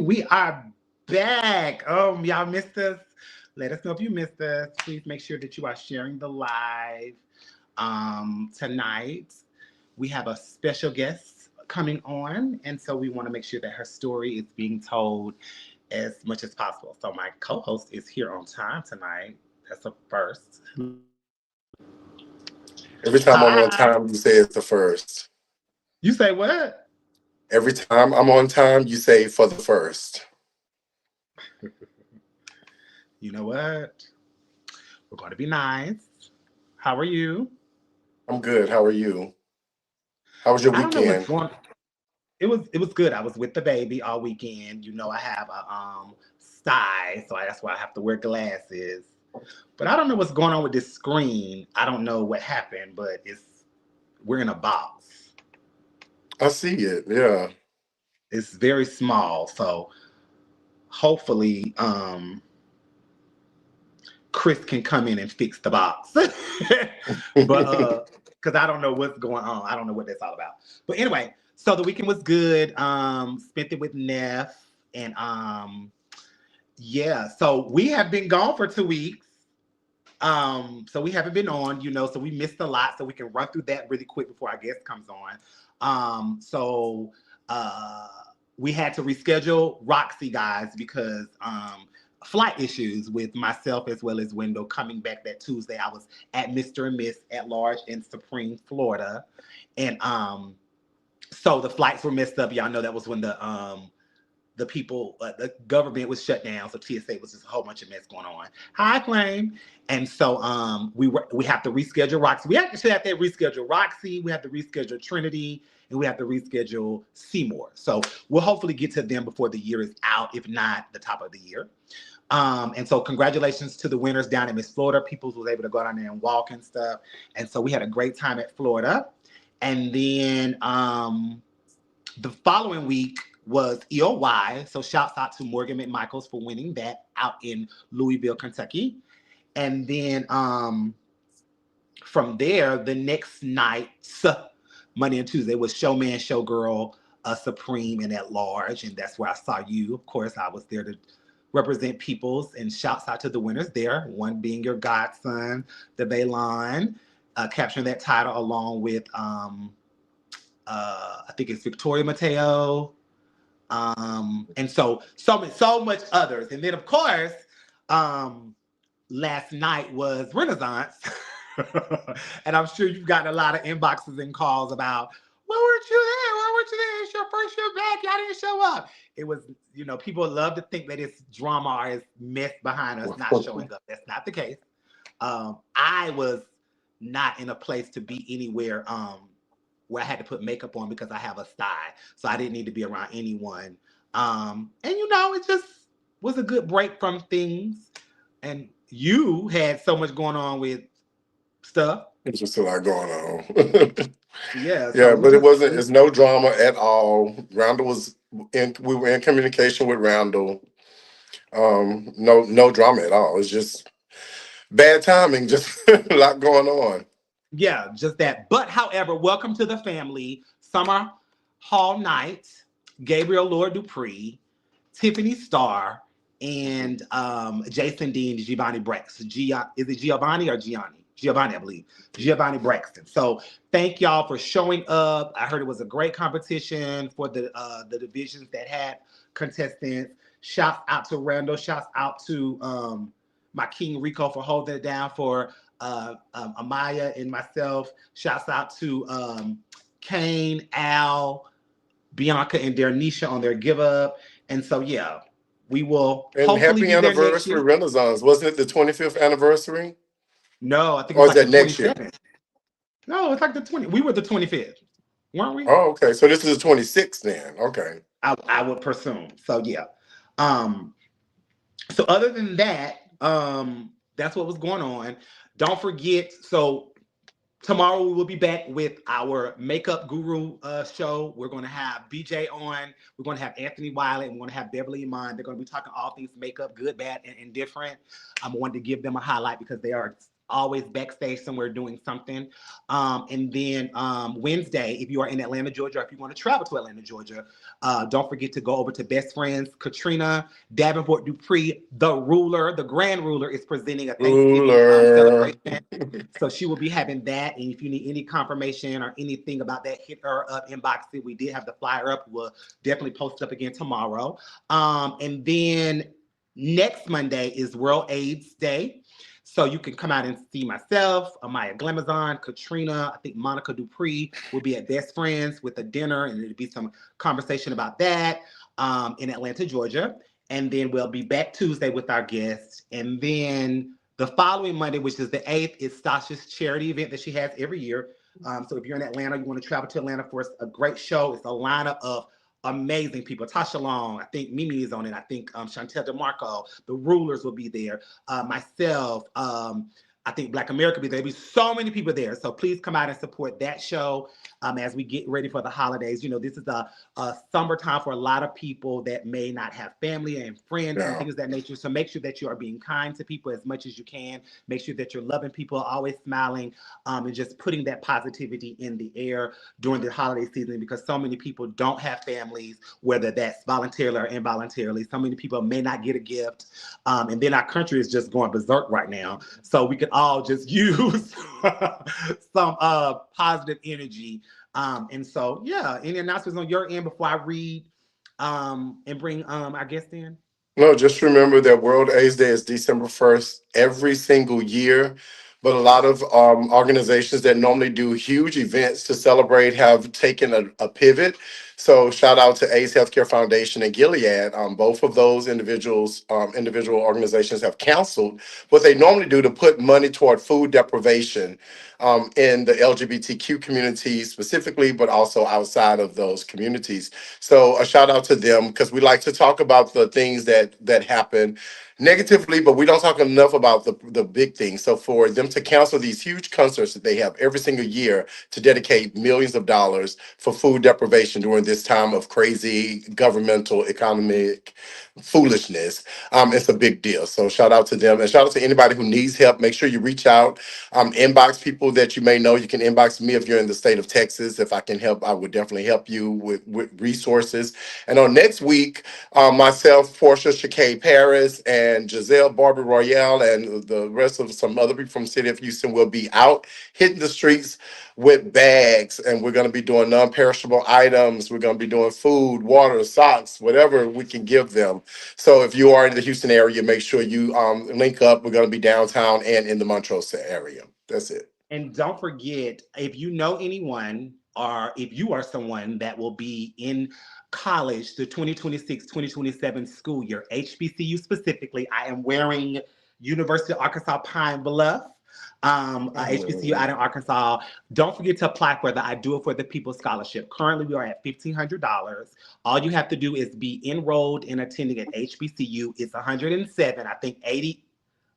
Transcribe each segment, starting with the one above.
We are back. Y'all missed us. Let us know if you missed us. Please make sure that you are sharing the live. Tonight, we have a special guest coming on, and so we want to make sure that her story is being told as much as possible. So my co-host is here on time tonight. That's a first. Every time I'm on Hi. time, you say it's the first. You say what? Every time I'm on time, you say for the first. You know what? We're going to be nice. How are you? I'm good. How are you? How was your I don't know what's weekend? going. It was good. I was with the baby all weekend. You know, I have a sty, so that's why I have to wear glasses. But I don't know what's going on with this screen. I don't know what happened, but we're in a box. I see it. Yeah. It's very small, so hopefully Chris can come in and fix the box. But because I don't know what's going on. I don't know what that's all about. But anyway, so the weekend was good. Spent it with Neff and yeah, so we have been gone for 2 weeks. So we haven't been on, so we missed a lot. So we can run through that really quick before our guest comes on. So we had to reschedule Roxy, guys, because flight issues with myself as well as Wendell coming back that Tuesday. I was at Mr. and Miss at Large in Supreme, Florida. And so the flights were messed up. Y'all know that was when the people, the government was shut down, so TSA was just a whole bunch of mess going on. Hi, Claim. And so we have to reschedule Roxy. We actually have to reschedule Roxy. We have to reschedule Trinity, and we have to reschedule Seymour. So we'll hopefully get to them before the year is out, if not the top of the year. And so congratulations to the winners down in Miss Florida. People was able to go down there and walk and stuff. And so we had a great time at Florida. And then the following week was EOY. So shouts out to Morgan McMichaels for winning that out in Louisville, Kentucky. And then from there, the next night, Monday and Tuesday, was Showman, Showgirl, Supreme, and at Large. And that's where I saw you. Of course, I was there to represent peoples. And shouts out to the winners there. One being your godson, the Baylon, capturing that title along with, I think it's Victoria Mateo. And so much others. And then, of course, last night was Renaissance. And I'm sure you've gotten a lot of inboxes and calls about, where weren't you there? Where weren't you there? It's your first year back. Y'all didn't show up. It was, people love to think that it's drama or it's mess behind us not showing up. That's not the case. I was not in a place to be anywhere where I had to put makeup on because I have a sty. So I didn't need to be around anyone. And it just was a good break from things. And you had so much going on with stuff. It's just a lot going on. Yeah. Yeah, So but it's no drama at all. We were in communication with Randall. No drama at all. It's just bad timing, just a lot going on. yeah, just that. But however, welcome to the family. Summer Hall Night, Gabriel Lord Dupree, Tiffany Starr, and Jason Dean, Giovanni Braxton. Is it Giovanni or Gianni? Giovanni, I believe. Giovanni Braxton. So thank y'all for showing up. I heard it was a great competition for the divisions that had contestants. Shouts out to Randall. Shouts out to my King Rico for holding it down for Amaya and myself. Shouts out to Kane, Al, Bianca, and Darnisha on their give up. And so, yeah, we will And hopefully happy be there next anniversary, year. Renaissance. Wasn't it the 25th anniversary? No, I think it Or was is like the that next year? 27th. No, it's like the 20. We were the 25th, weren't we? Oh, okay. So this is the 26th then. Okay. I would presume. So yeah. So other than that, that's what was going on. Don't forget. So tomorrow we will be back with our makeup guru show. We're going to have BJ on. We're going to have Anthony Wiley, and we're going to have Beverly Iman. They're going to be talking all things makeup, good, bad, and indifferent. I wanted to give them a highlight because they are always backstage somewhere doing something. And then Wednesday, if you are in Atlanta, Georgia, or if you want to travel to Atlanta, Georgia, don't forget to go over to Best Friends. Katrina Davenport Dupree, the ruler, the grand ruler, is presenting a Thanksgiving Ruler. celebration. So she will be having that. And if you need any confirmation or anything about that, hit her up, inbox it. We did have the flyer up. We'll definitely post it up again tomorrow. And then next Monday is World AIDS Day. So you can come out and see myself, Amaya Glamazon, Katrina, I think Monica Dupree will be at Best Friends with a dinner, and there'll be some conversation about that in Atlanta, Georgia. And then we'll be back Tuesday with our guests. And then the following Monday, which is the 8th, is Stasha's charity event that she has every year. So if you're in Atlanta, you want to travel to Atlanta for a great show. It's a lineup of amazing people. Tasha Long, I think Mimi is on it. I think Chantel DeMarco, the Rulers will be there. Myself, I think Black America will be there. There'll be so many people there. So please come out and support that show as we get ready for the holidays. You know, this is a summertime for a lot of people that may not have family and friends and things of that nature. So make sure that you are being kind to people as much as you can. Make sure that you're loving people, always smiling, and just putting that positivity in the air during the holiday season, because so many people don't have families, whether that's voluntarily or involuntarily. So many people may not get a gift. And then our country is just going berserk right now. So we could all just use some positive energy. And so, yeah, any announcements on your end before I read and bring our guest in? No, just remember that World AIDS Day is December 1st every single year. But a lot of organizations that normally do huge events to celebrate have taken a pivot. So shout out to AIDS Healthcare Foundation and Gilead. Both of those individual organizations have canceled what they normally do to put money toward food deprivation in the LGBTQ community specifically, but also outside of those communities. So a shout out to them, because we like to talk about the things that happen negatively, but we don't talk enough about the big things. So for them to cancel these huge concerts that they have every single year to dedicate millions of dollars for food deprivation during this time of crazy governmental economic foolishness, it's a big deal. So shout out to them, and shout out to anybody who needs help. Make sure you reach out, inbox people that you may know. You can inbox me if you're in the state of Texas. If I can help, I would definitely help you with resources. And on next week, myself, Portia Shakay Paris, and Giselle Barbie Royale, and the rest of some other people from the city of Houston will be out hitting the streets with bags, and we're going to be doing non-perishable items. We're going to be doing food, water, socks, whatever we can give them. So if you are in the Houston area, make sure you link up. We're going to be downtown and in the Montrose area. That's it. And don't forget, if you know anyone, or if you are someone that will be in college, the 2026-2027 school year, HBCU specifically, I am wearing University of Arkansas Pine Bluff, HBCU out in Arkansas. Don't forget to apply for the I Do It for the People scholarship. Currently, we are at $1,500. All you have to do is be enrolled and attending at HBCU. It's 107. I think 80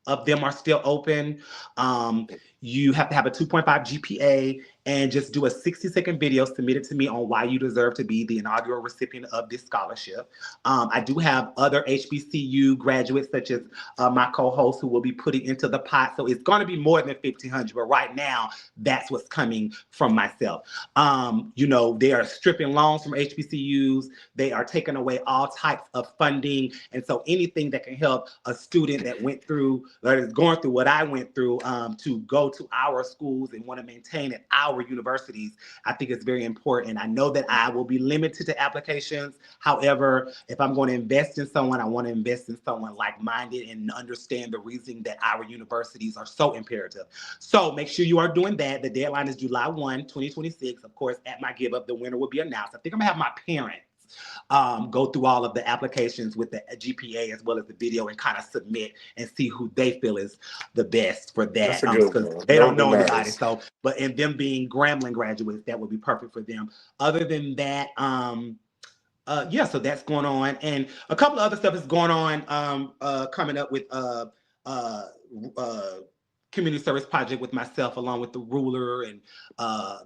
of them are still open. You have to have a 2.5 GPA and just do a 60-second video submitted to me on why you deserve to be the inaugural recipient of this scholarship. I do have other HBCU graduates, such as my co-host, who will be putting into the pot. So it's going to be more than 1,500, but right now, that's what's coming from myself. You know, they are stripping loans from HBCUs. They are taking away all types of funding. And so anything that can help a student that went through, that is going through what I went through, to go to our schools and want to maintain at our universities, I think it's very important. I know that I will be limited to applications. However, if I'm going to invest in someone, I want to invest in someone like-minded and understand the reason that our universities are so imperative. So make sure you are doing that. The deadline is July 1, 2026. Of course, at my give up, the winner will be announced. I think I'm gonna have my parents go through all of the applications with the GPA as well as the video and kind of submit and see who they feel is the best for that. That's a good Because one. they That don't would be know anybody. nice. So, but in them being Grambling graduates, that would be perfect for them. Other than that, yeah, so that's going on, and a couple of other stuff is going on coming up with uh, community service project with myself, along with the ruler and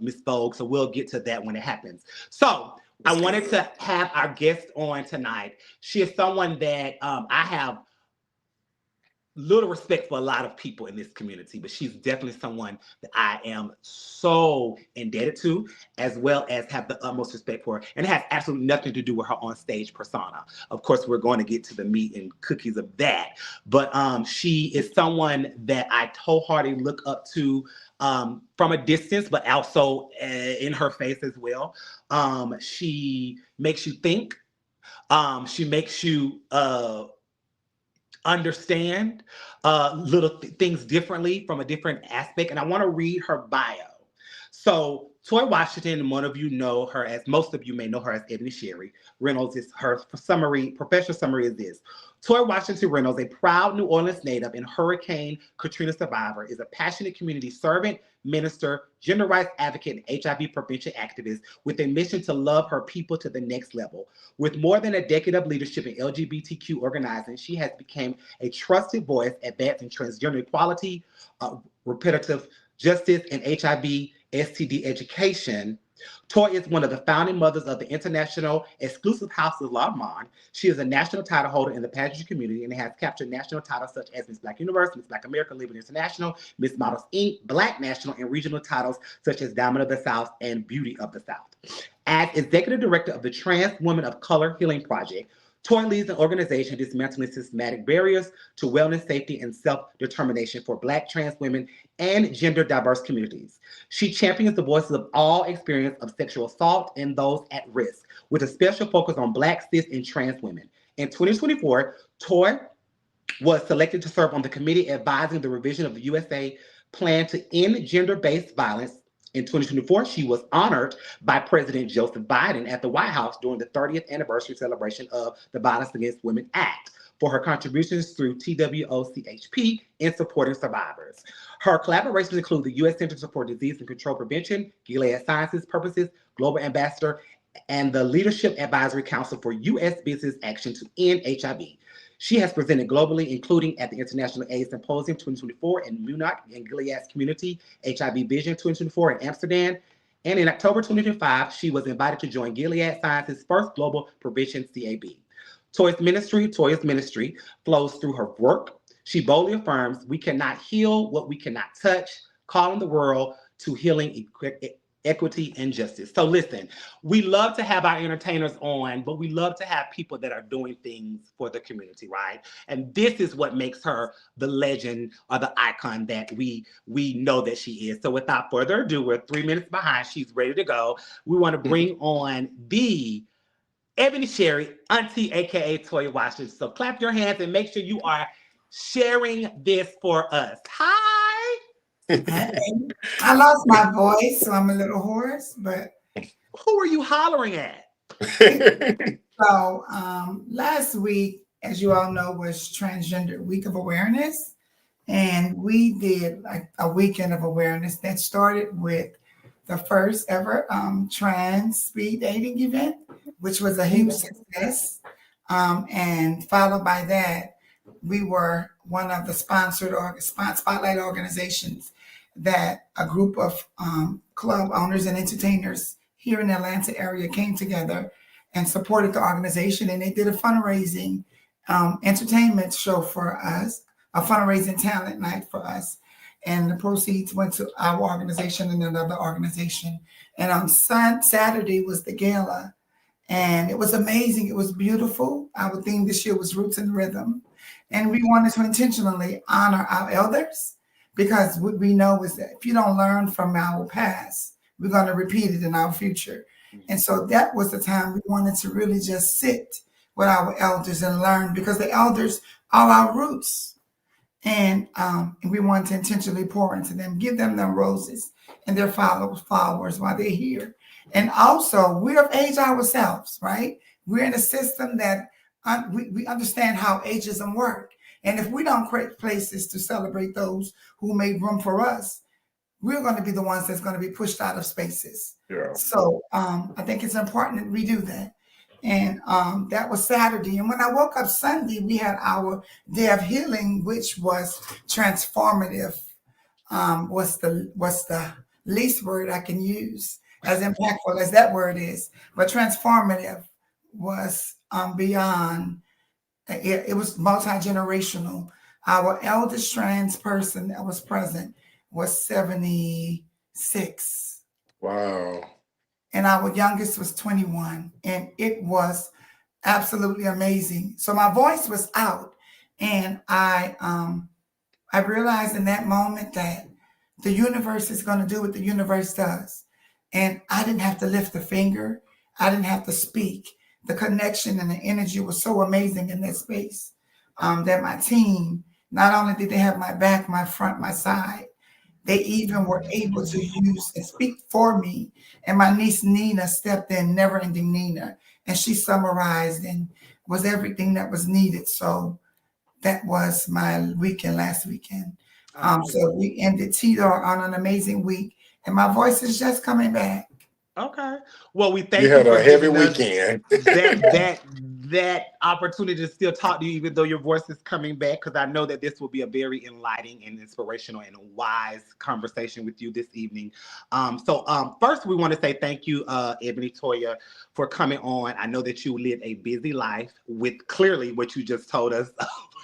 Miss Vogue. So we'll get to that when it happens. So I That's wanted good. to have our guest on tonight. She is someone that I have little respect for a lot of people in this community, but she's definitely someone that I am so indebted to, as well as have the utmost respect for, and it has absolutely nothing to do with her on stage persona. Of course, we're going to get to the meat and cookies of that, but she is someone that I wholeheartedly look up to from a distance, but also in her face as well. She makes you think. She makes you understand little things differently from a different aspect. And I want to read her bio. So Toy Washington, and one of you know her as, most of you may know her as Ebony Sherry Reynolds. Is her summary, professional summary is this. Toy Washington Reynolds, a proud New Orleans native and Hurricane Katrina survivor, is a passionate community servant, minister, gender rights advocate, and HIV prevention activist with a mission to love her people to the next level. With more than a decade of leadership in LGBTQ organizing, she has become a trusted voice advancing transgender equality, repetitive justice, and HIV STD education. Toy is one of the founding mothers of the International Exclusive House of L'Armand. She is a national title holder in the pageantry community and has captured national titles such as Miss Black Universe, Miss Black America, Living International, Miss Models Inc., Black National, and regional titles such as Diamond of the South and Beauty of the South. As executive director of the Trans Women of Color Healing Project, Toy leads an organization dismantling systematic barriers to wellness, safety, and self-determination for Black trans women and gender diverse communities. She champions the voices of all experience of sexual assault and those at risk, with a special focus on Black, cis, and trans women. In 2024, Toy was selected to serve on the committee advising the revision of the USA plan to end gender-based violence. In 2024, she was honored by President Joseph Biden at the White House during the 30th anniversary celebration of the Violence Against Women Act for her contributions through TWOCHP in supporting survivors. Her collaborations include the U.S. Centers for Disease and Control Prevention, Gilead Sciences Purposes, Global Ambassador, and the Leadership Advisory Council for U.S. Business Action to End HIV. She has presented globally, including at the International AIDS Symposium 2024 in Munich and Gilead's Community HIV Vision 2024 in Amsterdam. And in October 2025, she was invited to join Gilead Sciences' first global prevention CAB. Toya's ministry flows through her work. She boldly affirms, we cannot heal what we cannot touch, calling the world to healing, equity, and justice. So listen, we love to have our entertainers on, but we love to have people that are doing things for the community, right? And this is what makes her the legend or the icon that we know that she is. So without further ado, we're 3 minutes behind. She's ready to go. We want to bring on the Ebony Sherry, Auntie, aka Toy Washington. So clap your hands and make sure you are sharing this for us. Hi. I lost my voice, so I'm a little hoarse, but who are you hollering at? So last week, as you all know, was Transgender Week of Awareness. And we did like a weekend of awareness that started with the first ever trans speed dating event, which was a huge success. And followed by that, we were one of the sponsored or spotlight organizations that a group of club owners and entertainers here in the Atlanta area came together and supported the organization. And they did a fundraising entertainment show for us, a fundraising talent night for us. And the proceeds went to our organization and another organization. And on Saturday was the gala. And it was amazing. It was beautiful. Our theme this year was Roots and Rhythm. And we wanted to intentionally honor our elders, because what we know is that if you don't learn from our past, we're going to repeat it in our future. And so that was the time we wanted to really just sit with our elders and learn, because the elders are our roots. And we want to intentionally pour into them, give them their roses and their flowers while they're here. And also, we're of age ourselves, right? We're in a system that we understand how ageism works. And if we don't create places to celebrate those who made room for us, we're going to be the ones that's going to be pushed out of spaces. Yeah. So I think it's important that we do that. And that was Saturday. And when I woke up Sunday, we had our Day of Healing, which was transformative. What's the least word I can use, as impactful as that word is. But transformative was beyond. It was multi-generational. Our eldest trans person that was present was 76. Wow. And our youngest was 21. And it was absolutely amazing. So my voice was out. And I realized in that moment that the universe is going to do what the universe does. And I didn't have to lift a finger. I didn't have to speak. The connection and the energy was so amazing in that space that my team, not only did they have my back, my front, my side, they even were able to use and speak for me. And my niece Nina stepped in, Never Ending Nina, and she summarized and was everything that was needed. So that was my weekend last weekend. So we ended Tito on an amazing week, and my voice is just coming back. Okay. Well, we You thank you had for a heavy giving us weekend. that opportunity to still talk to you, even though your voice is coming back, because I know that this will be a very enlightening and inspirational and wise conversation with you this evening. First, we want to say thank you, Ebony Toya, for coming on. I know that you live a busy life with clearly what you just told us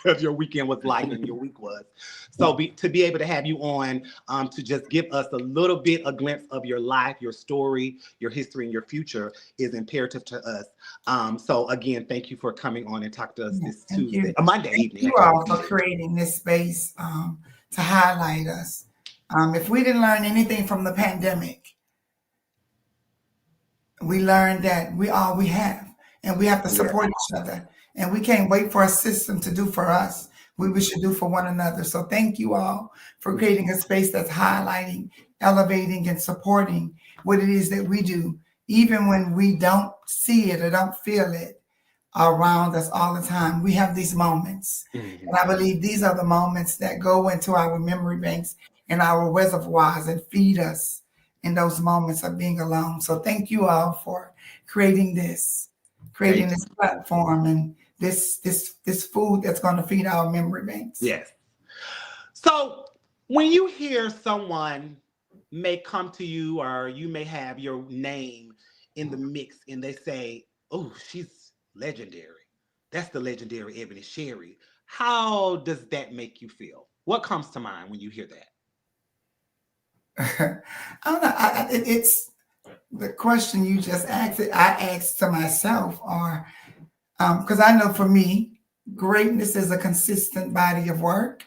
what your weekend was like and your week was. So to be able to have you on to just give us a little bit, a glimpse of your life, your story, your history, and your future is imperative to us. So again, thank you for coming on and talk to us this Tuesday, a Monday evening. Thank you all for creating this space to highlight us. If we didn't learn anything from the pandemic, we learned that we all we have, and we have to support each other. And we can't wait for a system to do for us what we should do for one another. So thank you all for creating a space that's highlighting, elevating, and supporting what it is that we do, even when we don't see it or don't feel it around us all the time. We have these moments. And I believe these are the moments that go into our memory banks and our reservoirs and feed us in those moments of being alone. So thank you all for creating this platform and this food that's going to feed our memory banks. Yes. So when you hear someone may come to you, or you may have your name in the mix, and they say, "Oh, she's legendary. That's the legendary Ebony Sherry." How does that make you feel? What comes to mind when you hear that? I don't know. It's the question you just asked. I asked to myself, or because I know for me, greatness is a consistent body of work.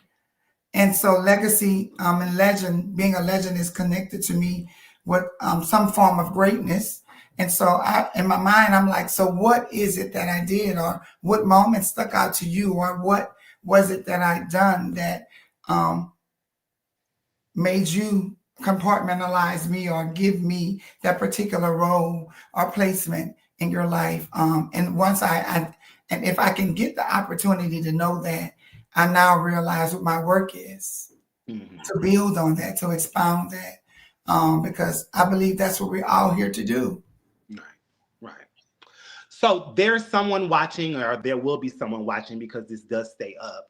And so legacy and legend, being a legend is connected to me with some form of greatness. And so in my mind, I'm like, so what is it that I did, or what moment stuck out to you, or what was it that I done that made you compartmentalize me or give me that particular role or placement in your life? And once and if I can get the opportunity to know that, I now realize what my work is, to build on that, to expound that, because I believe that's what we're all here to do. Right. So there's someone watching, or there will be someone watching, because this does stay up,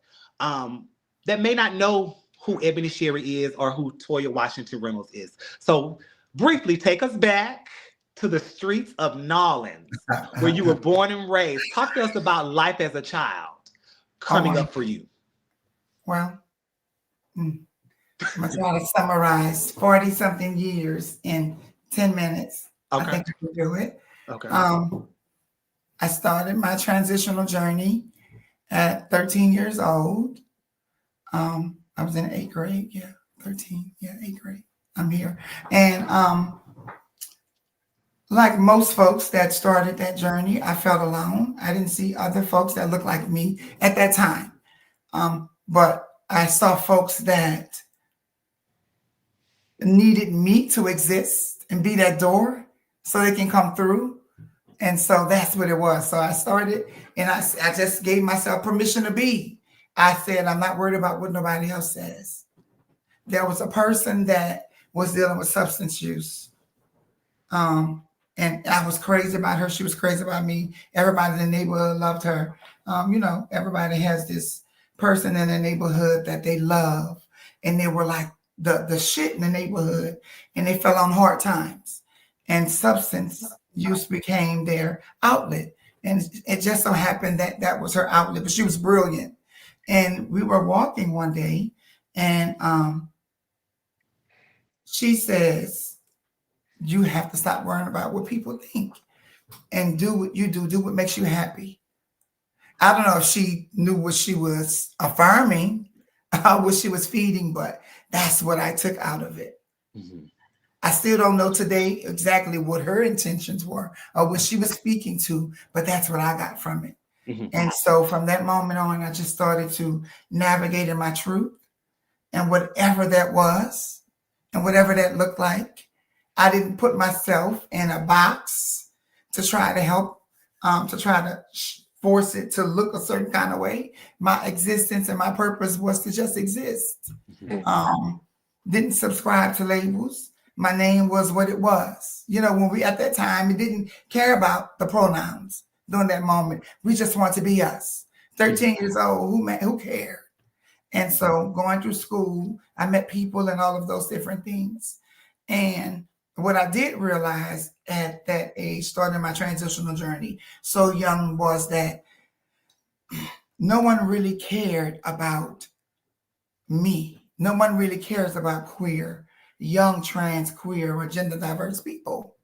that may not know who Ebony Sherry is or who Toya Washington Reynolds is. So briefly, take us back to the streets of Nolens, where you were born and raised. Talk to us about life as a child coming up for you. Well, I'm going to try to summarize 40-something years in 10 minutes. Okay. I think I can do it. Okay. I started my transitional journey at 13 years old. I was in 8th grade. Yeah, 13. Yeah, 8th grade. I'm here. And like most folks that started that journey, I felt alone. I didn't see other folks that looked like me at that time. But I saw folks that needed me to exist and be that door so they can come through. And so that's what it was. So I started, and I just gave myself permission to be. I said, I'm not worried about what nobody else says. There was a person that was dealing with substance use. And I was crazy about her. She was crazy about me. Everybody in the neighborhood loved her. Everybody has this person in the neighborhood that they love. And they were like the shit in the neighborhood. And they fell on hard times. And substance use became their outlet. And it just so happened that that was her outlet. But she was brilliant. And we were walking one day, and she says, "You have to stop worrying about what people think and do what you do. Do what makes you happy." I don't know if she knew what she was affirming, what she was feeding, but that's what I took out of it. Mhm. I still don't know today exactly what her intentions were or what she was speaking to, but that's what I got from it. Mhm. And so from that moment on, I just started to navigate in my truth, and whatever that was and whatever that looked like. I didn't put myself in a box to try to help, to try to force it to look a certain kind of way. My existence and my purpose was to just exist. Mhm. Didn't subscribe to labels. My name was what it was. You know, when we at that time, we didn't care about the pronouns during that moment. We just want to be us. 13 years old, who cared? And so going through school, I met people and all of those different things. And what I did realize at that age, starting my transitional journey so young, was that no one really cared about me. No one really cares about queer, young trans, queer, or gender diverse people.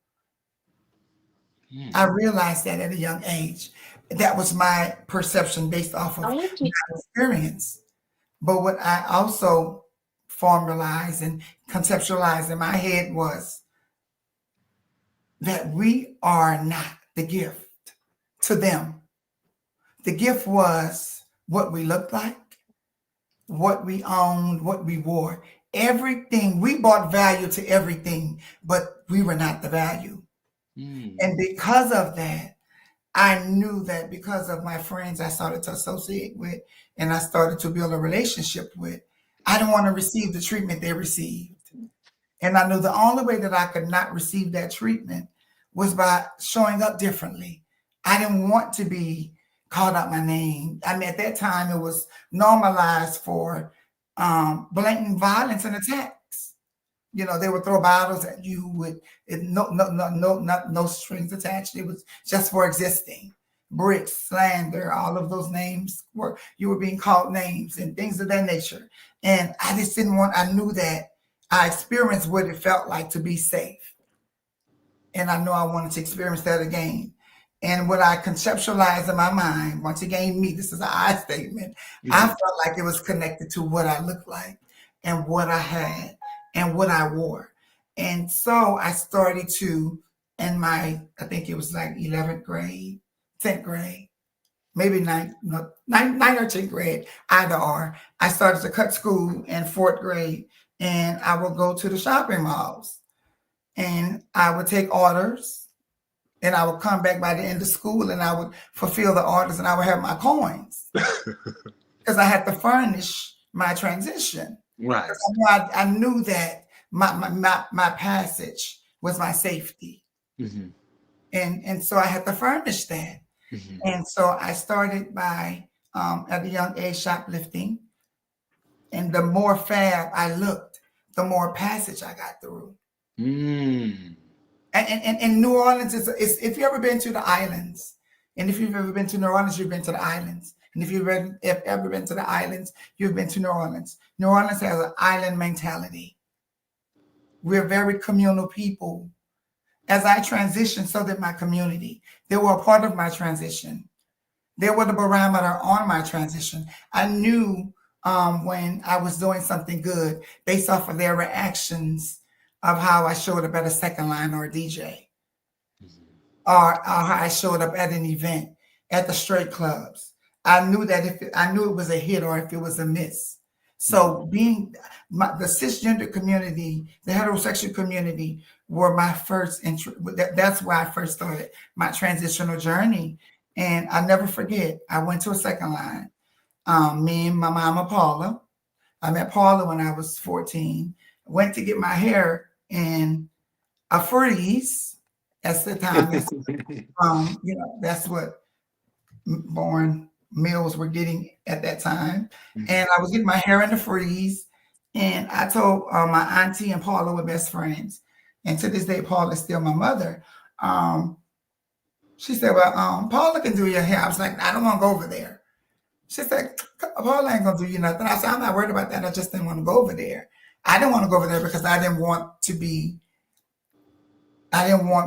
I realized that at a young age. That was my perception based off of my experience. But what I also formalized and conceptualized in my head was that we are not the gift to them. The gift was what we looked like, what we owned, what we wore. Everything, we brought value to everything, but we were not the value. Mm. And because of that, I knew that because of my friends I started to associate with and I started to build a relationship with, I didn't want to receive the treatment they received. And I knew the only way that I could not receive that treatment was by showing up differently. I didn't want to be called out my name. I mean, at that time, it was normalized for blatant violence and attacks. You know, they would throw bottles at you with no strings attached. It was just for existing. Bricks, slander, all of those names were you were being called names and things of that nature. And I just didn't want. I knew that I experienced what it felt like to be safe, and I know I wanted to experience that again. And what I conceptualized in my mind, once again, me, this is an I statement, I Mhm. felt like it was connected to what I looked like and what I had and what I wore. And so I started to, in my, I think it was like 11th grade, 10th grade, maybe ninth, no, ninth or 10th grade, either or. I started to cut school in fourth grade, and I would go to the shopping malls and I would take orders, and I would come back by the end of school and I would fulfill the orders and I would have my coins because I had to furnish my transition. Right. I knew that my passage was my safety. Mhm. And so I had to furnish that. Mhm. And so I started by, at a young age, shoplifting. And the more fab I looked, the more passage I got through. Mm. And New Orleans is if you've ever been to the islands, and if you've ever been to New Orleans, you've been to the islands. And if you've ever been to the islands, you've been to New Orleans. New Orleans has an island mentality. We're very communal people. As I transitioned, so did my community. They were a part of my transition. They were the barometer on my transition. I knew when I was doing something good based off of their reactions of how I showed up at a second line or a DJ, or how I showed up at an event at the straight clubs. I knew that I knew it was a hit or if it was a miss. So being the cisgender community, the heterosexual community were my first that's where I first started my transitional journey. And I never forget, I went to a second line. Me and my mama Paula. I met Paula when I was 14. Went to get my hair in a freeze. That's the time. That's that's what born males were getting at that time. And I was getting my hair in the freeze. And I told my auntie and Paula were best friends. And to this day, Paula is still my mother. She said, "Well, Paula can do your hair." I was like, "I don't want to go over there." She said, Paul ain't gonna do you nothing. I said, I'm not worried about that. I just didn't want to go over there. I didn't want to go over there because I didn't want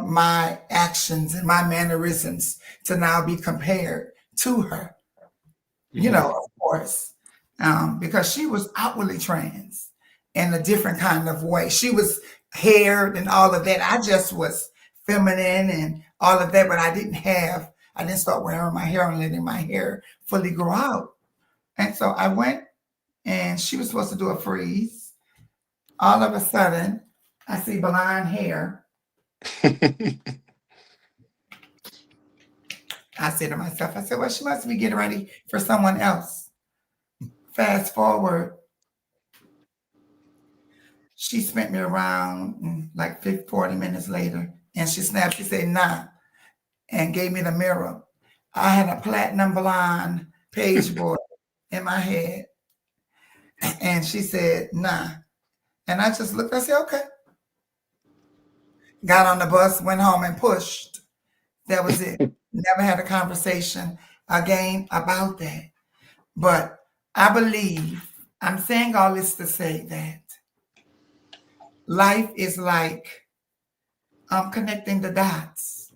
my actions and my mannerisms to now be compared to her, of course, because she was outwardly trans in a different kind of way. She was haired and all of that. I just was feminine and all of that, but I didn't start wearing my hair and letting my hair fully grow out. And so I went and she was supposed to do a freeze. All of a sudden, I see blonde hair. I said to myself, I said, well, she must be getting ready for someone else. Fast forward, she spent me around like 40 minutes later, and she snapped, she said, nah, and gave me the mirror. I had a platinum blonde page board in my head, and she said, nah. And I just looked, I said, okay. Got on the bus, went home and pushed. That was it. Never had a conversation again about that. But I believe, I'm saying all this to say that life is like connecting the dots.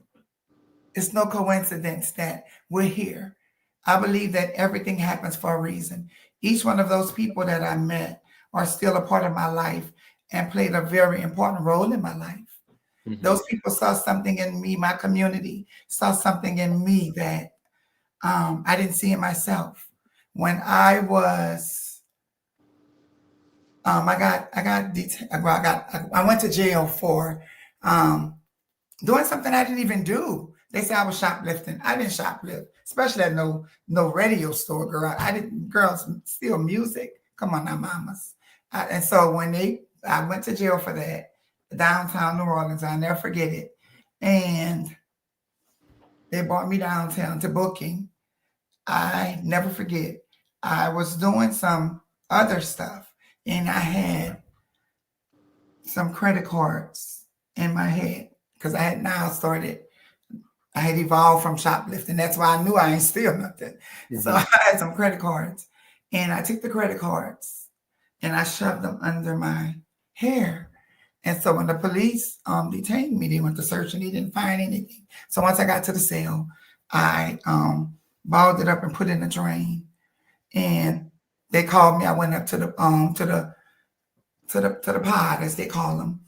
It's no coincidence that we're here. I believe that everything happens for a reason. Each one of those people that I met are still a part of my life and played a very important role in my life. Mm-hmm. Those people saw something in me, my community saw something in me that I didn't see in myself. When I was, I went to jail for doing something I didn't even do. They said I was shoplifting. I didn't shoplift, especially at no radio store, girl. I didn't, girls steal music. Come on now, mamas. And so when I went to jail for that, downtown New Orleans, I'll never forget it. And they brought me downtown to booking. I never forget. I was doing some other stuff and I had some credit cards in my head because I had evolved from shoplifting. That's why I knew I ain't steal nothing. Mm-hmm. So I had some credit cards and I took the credit cards and I shoved them under my hair. And so when the police detained me, they went to search and they didn't find anything. So once I got to the cell, I balled it up and put it in the drain. And they called me. I went up to the pod, as they call them.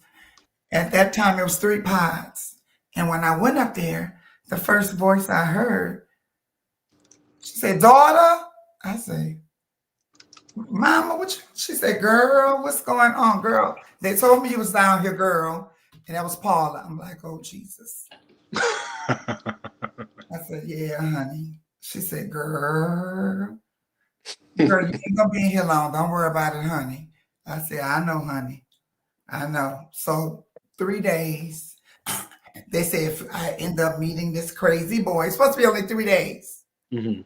At that time, it was 3 pods. And when I went up there, the first voice I heard, she said, "Daughter." I said, "Mama, what?" She said, "Girl, what's going on, girl? They told me you was down here, girl." And that was Paula. I'm like, "Oh, Jesus." I said, "Yeah, honey." She said, Girl, you ain't gonna be in here long. Don't worry about it, honey." I said, "I know, honey. I know." So 3 days, they said if I end up meeting this crazy boy, it's supposed to be only 3 days. Mm-hmm.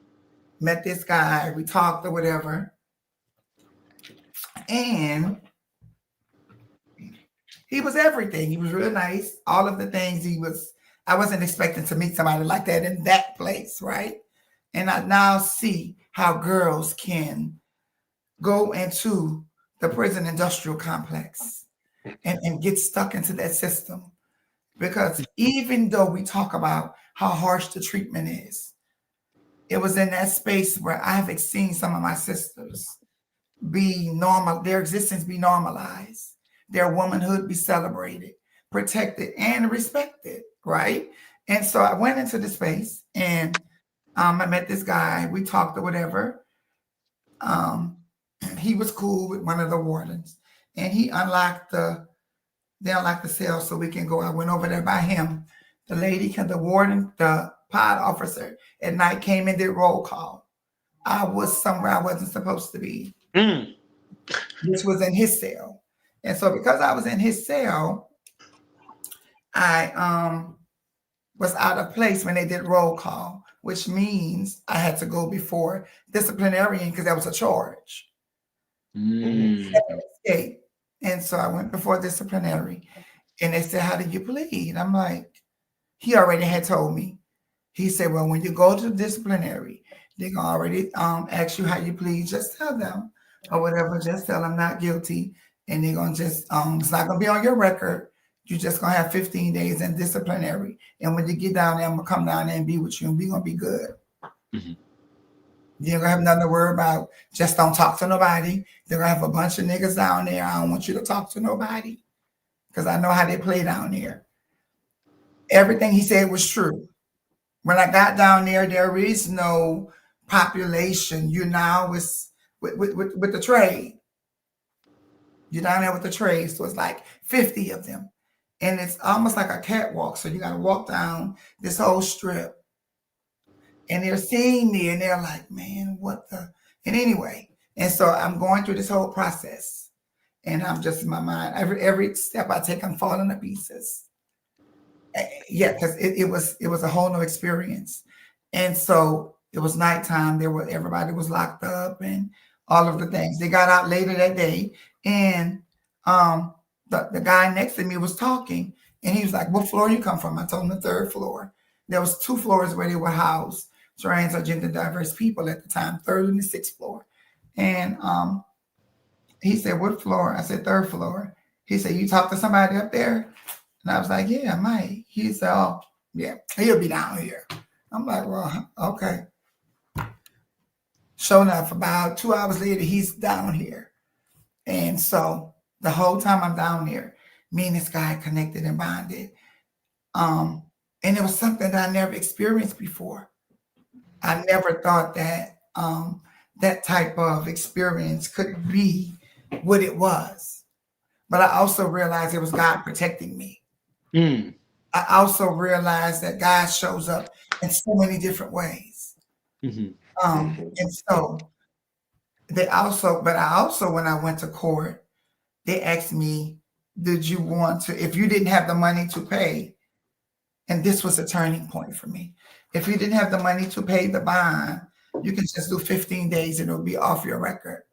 Met this guy, we talked or whatever. And he was everything. He was real nice. All of the things I wasn't expecting to meet somebody like that in that place, right? And I now see how girls can go into the prison industrial complex and get stuck into that system. Because even though we talk about how harsh the treatment is, it was in that space where I've seen some of my sisters be normal, their existence be normalized, their womanhood be celebrated, protected, and respected, right? And so I went into the space and I met this guy. We talked or whatever. He was cool with one of the wardens, and they unlocked the cell so we can go. I went over there by him. The warden, the pod officer at night came and did roll call. I was somewhere I wasn't supposed to be. This was in his cell. And so because I was in his cell, I was out of place when they did roll call, which means I had to go before disciplinarian because that was a charge. Escape. And so I went before disciplinary and they said, "How did you plead?" I'm like, he already had told me. He said, "Well, when you go to disciplinary, They're gonna already ask you how you plead. Just tell them or whatever. Just tell them not guilty, and they're gonna just it's not gonna be on your record. You're just gonna have 15 days in disciplinary, and when you get down there, I'm gonna come down there and be with you, and we're gonna be good. Mm-hmm. You're gonna have nothing to worry about. Just don't talk to nobody. They're gonna have a bunch of niggas down there. I don't want you to talk to nobody because I know how they play down there. Everything he said was true. When I got down there is no population. You now with the trade. You're down there with the trade, so it's like 50 of them, and it's almost like a catwalk. So you got to walk down this whole strip, and they're seeing me, and they're like, "Man, what the?" And anyway, and so I'm going through this whole process, and I'm just in my mind. Every step I take, I'm falling to pieces. Yeah, because it was a whole new experience, and so it was nighttime. Everybody was locked up, and all of the things. They got out later that day, and the guy next to me was talking, and he was like, "What floor you come from?" I told him the third floor. There was 2 floors where they were housed trans or gender diverse people at the time, third and the 6th floor, and he said, "What floor?" I said, "Third floor." He said, "You talked to somebody up there?" And I was like, "Yeah, I might." He said, "Oh, yeah, he'll be down here." I'm like, "Well, okay." Sure enough, about 2 hours later, he's down here. And so the whole time I'm down there, me and this guy connected and bonded. And it was something that I never experienced before. I never thought that that type of experience could be what it was. But I also realized it was God protecting me. I also realized that God shows up in so many different ways. Mm-hmm. And so but I also, when I went to court, they asked me, did you want to, if you didn't have the money to pay, and this was a turning point for me. If you didn't have the money to pay the bond, you can just do 15 days and it'll be off your record.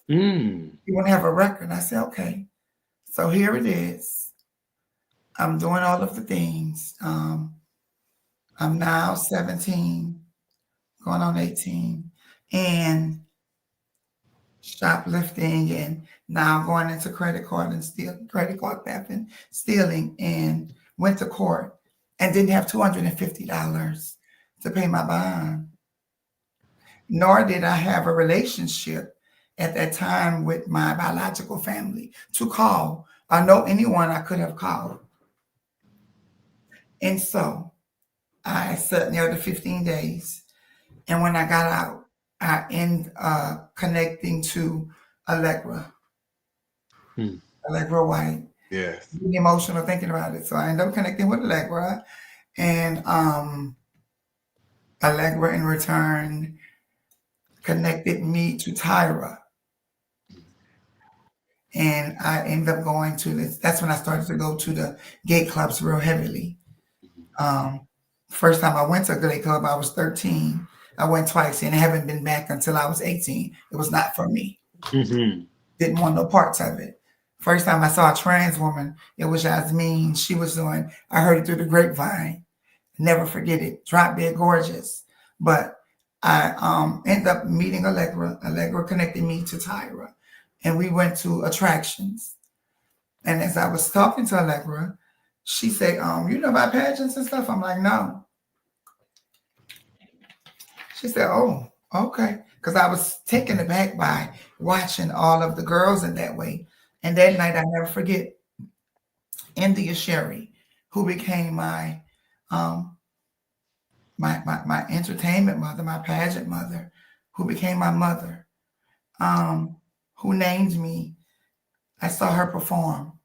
You won't have a record. I said, okay. So here it is. I'm doing all of the things. I'm now 17, going on 18, and shoplifting, and now going into credit card theft and stealing, and went to court and didn't have $250 to pay my bond. Nor did I have a relationship at that time with my biological family to call or know anyone I could have called. And so I sat there the 15 days. And when I got out, I ended connecting to Allegra. Allegra White. Yes. Being emotional thinking about it. So I ended up connecting with Allegra. And Allegra in return connected me to Tyra. And I ended up going to this. That's when I started to go to the gay clubs real heavily. First time I went to a gay club, I was 13. I went twice and I haven't been back until I was 18. It was not for me. Didn't want no parts of it. First time I saw a trans woman, it was Jasmine. She was doing, I heard it through the grapevine. Never forget it. Drop dead gorgeous. But I ended up meeting Allegra. Allegra connected me to Tyra. And we went to attractions. And as I was talking to Allegra, she said, you know about pageants and stuff? I'm like, no. She said, oh, okay. Because I was taken aback by watching all of the girls in that way. And that night, I never forget, India Sherry, who became my my entertainment mother, my pageant mother, who became my mother, who named me. I saw her perform,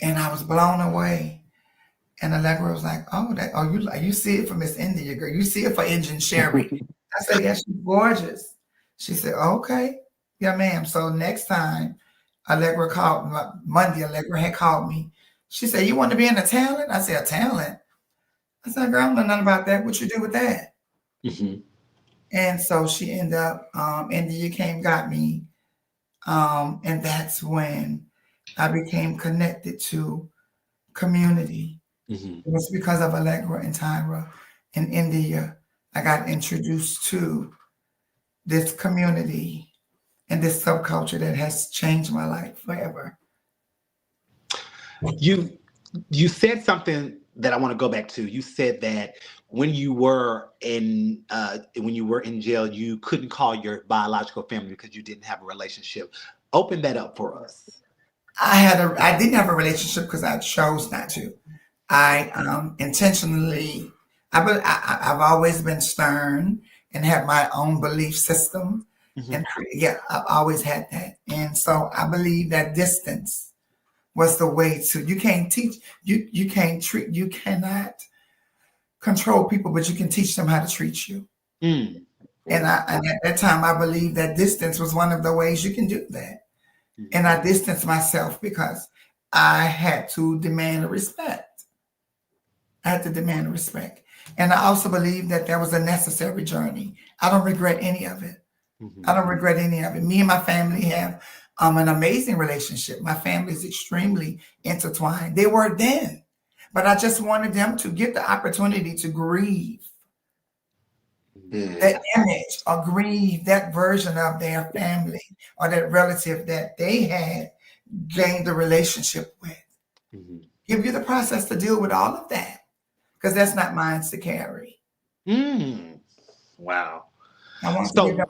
and I was blown away. And Allegra was like, "Oh, you see it for Miss India, girl. You see it for Indian Sherry." I said, "Yeah, she's gorgeous." She said, "Okay, yeah, ma'am." So next time, Allegra called Monday. Allegra had called me. She said, "You want to be in a talent?" I said, "A talent?" I said, "Girl, I don't know nothing about that. What you do with that?" And so she ended up, India came, got me. And that's when I became connected to community. It was because of Allegra and Tyra and India I got introduced to this community and this subculture that has changed my life forever. You said something that I want to go back to. You said that when you were in jail, you couldn't call your biological family because you didn't have a relationship. Open that up for us. I didn't have a relationship because I chose not to. I intentionally, I've always been stern and had my own belief system. Mhm. And yeah, I've always had that. And so I believe that distance was the way to, you can't teach, you can't treat, you cannot control people, but you can teach them how to treat you. Mm. And at that time, I believed that distance was one of the ways you can do that. And I distanced myself because I had to demand respect. I had to demand respect. And I also believe that there was a necessary journey. I don't regret any of it. I don't regret any of it. Me and my family have an amazing relationship. My family is extremely intertwined. They were then, but I just wanted them to get the opportunity to grieve that image or grieve that version of their family or that relative that they had gained a relationship with. Give you the process to deal with all of that because that's not mine to carry. Wow. I want to give them.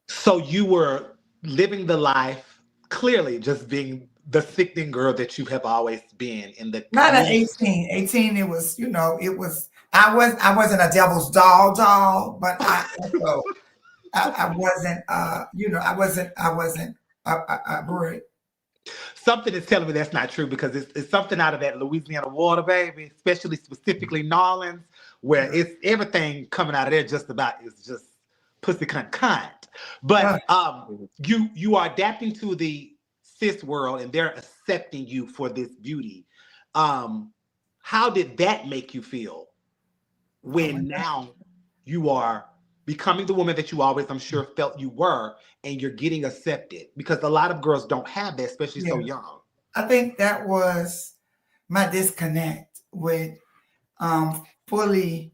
So you were living the life, clearly just being the sickening girl that you have always been in the Not at 18. 18, it was, I wasn't a devil's doll, but I also I wasn't I wasn't a brick. Something is telling me that's not true because it's something out of that Louisiana water, baby, especially specifically Nolans, where it's everything coming out of there just about is just pussy cunt. But you are adapting to the cis world and they're accepting you for this beauty. How did that make you feel when now you are becoming the woman that you always, I'm sure, felt you were, and you're getting accepted? Because a lot of girls don't have that, especially so young. I think that was my disconnect with fully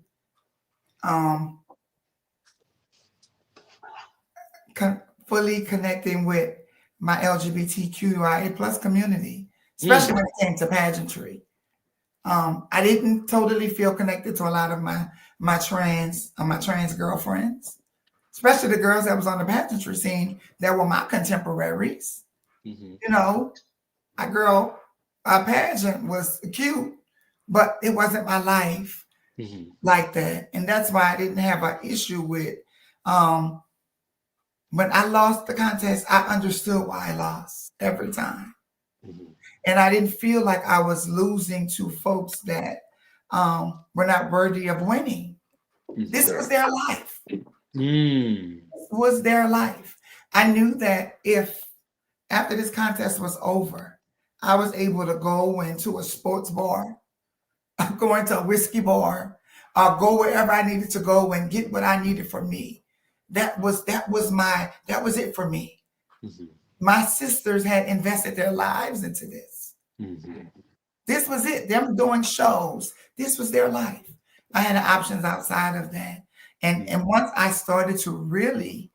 fully connecting with my LGBTQIA plus community, especially when it came to pageantry. I didn't totally feel connected to a lot of my trans girlfriends, especially the girls that was on the pageantry scene that were my contemporaries. A pageant was cute, but it wasn't my life like that. And that's why I didn't have an issue with when I lost the contest, I understood why I lost every time. And I didn't feel like I was losing to folks that were not worthy of winning. This was their life. This was their life. I knew that if after this contest was over, I was able to go into a sports bar, go into a whiskey bar, or go wherever I needed to go and get what I needed for me. That was it for me. My sisters had invested their lives into this. This was it. Them doing shows. This was their life. I had options outside of that. And once I started to really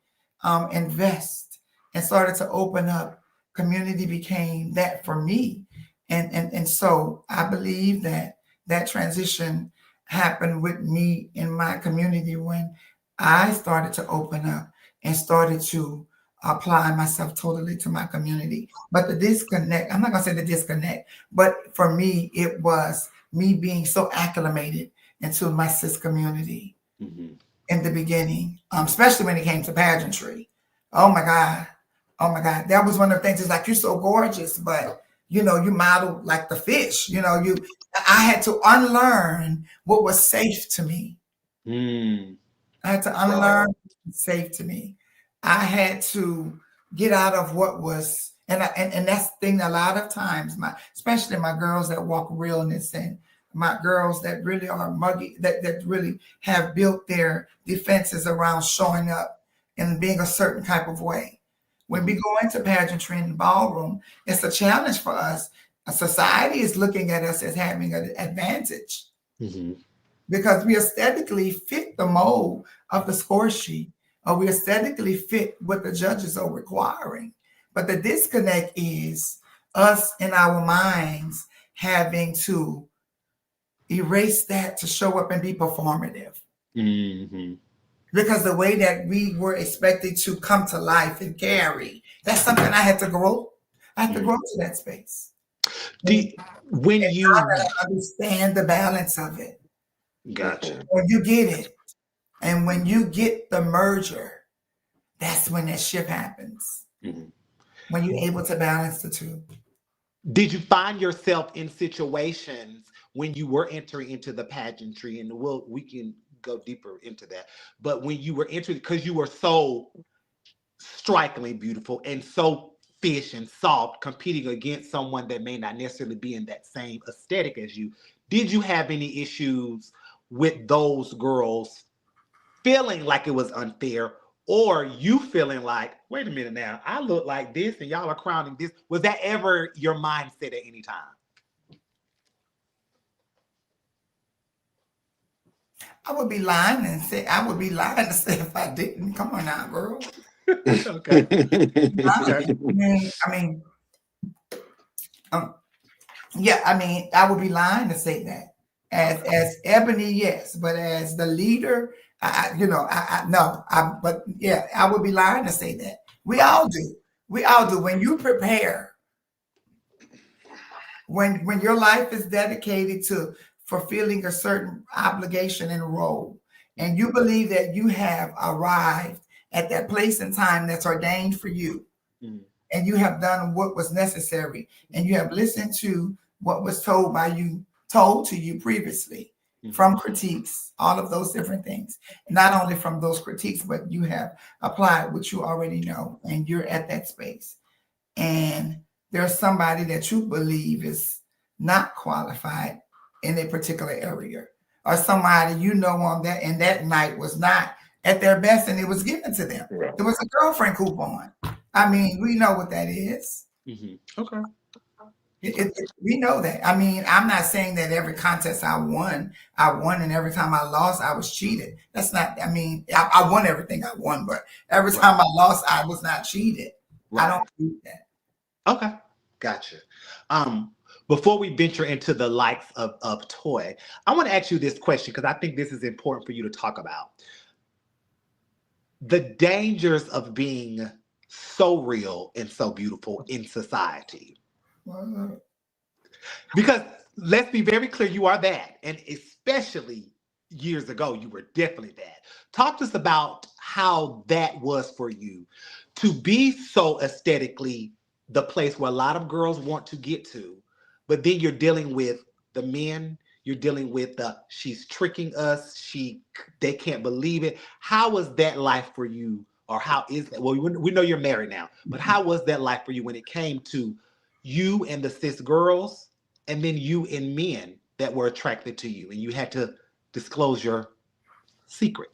invest and started to open up, community became that for me. And so I believe that transition happened with me in my community when I started to open up and started to apply myself totally to my community. But the disconnect, I'm not going to say the disconnect, but for me, it was me being so acclimated into my cis community in the beginning, especially when it came to pageantry. Oh my God. That was one of the things. It's like, you're so gorgeous, but you model like the fish. I had to unlearn what was safe to me. I had to unlearn what was safe to me. I had to get out of what was, and that's the thing. A lot of times, especially my girls that walk realness, and my girls that really are muggy, that really have built their defenses around showing up and being a certain type of way. When we go into pageantry in the ballroom, it's a challenge for us. A society is looking at us as having an advantage. because we aesthetically fit the mold of the score sheet, or we aesthetically fit what the judges are requiring. But the disconnect is us in our minds having to erase that to show up and be performative. Mm-hmm. Because the way that we were expected to come to life and carry, that's something I had to grow. I had to grow to that space. When And you now that I understand the balance of it, gotcha, when you get it, and when you get the merger, that's when that shift happens. mm-hmm. When you're able to balance the two. Did you find yourself in situations when you were entering into the pageantry, and we can go deeper into that, but when you were entering, because you were so strikingly beautiful and so fish and soft, competing against someone that may not necessarily be in that same aesthetic as you, did you have any issues with those girls feeling like it was unfair, or you feeling like, wait a minute now, I look like this and y'all are crowning this? Was that ever your mindset at any time? I would be lying to say if I didn't. Come on now, girl. Okay. I mean, yeah, I mean, I would be lying to say that. As Ebony, yes, but as the leader, but yeah, I would be lying to say that. We all do. We all do. When you prepare, when your life is dedicated to fulfilling a certain obligation and role, and you believe that you have arrived at that place and time that's ordained for you, and you have done what was necessary, and you have listened to what was told to you previously, from critiques, all of those different things. Not only from those critiques, but you have applied what you already know, and you're at that space. And there's somebody that you believe is not qualified in a particular area, or somebody on that night was not at their best, and it was given to them. Right. It was a girlfriend coupon. I mean, we know what that is. Mm-hmm. Okay. We know that. I mean, I'm not saying that every contest I won, and every time I lost, I was cheated. That's not, I mean, I won everything I won, but every time I lost, I was not cheated. Right. I don't do that. Okay. Gotcha. Before we venture into the likes of Toy, I want to ask you this question, because I think this is important for you to talk about. The dangers of being so real and so beautiful in society. Because let's be very clear, you are that. And especially years ago, you were definitely that. Talk to us about how that was for you to be so aesthetically the place where a lot of girls want to get to, but then you're dealing with the men, you're dealing with she's tricking us, they can't believe it. How was that life for you? Or how is that? Well, we know you're married now, but how was that life for you when it came to you and the cis girls, and then you and men that were attracted to you, and you had to disclose your secret?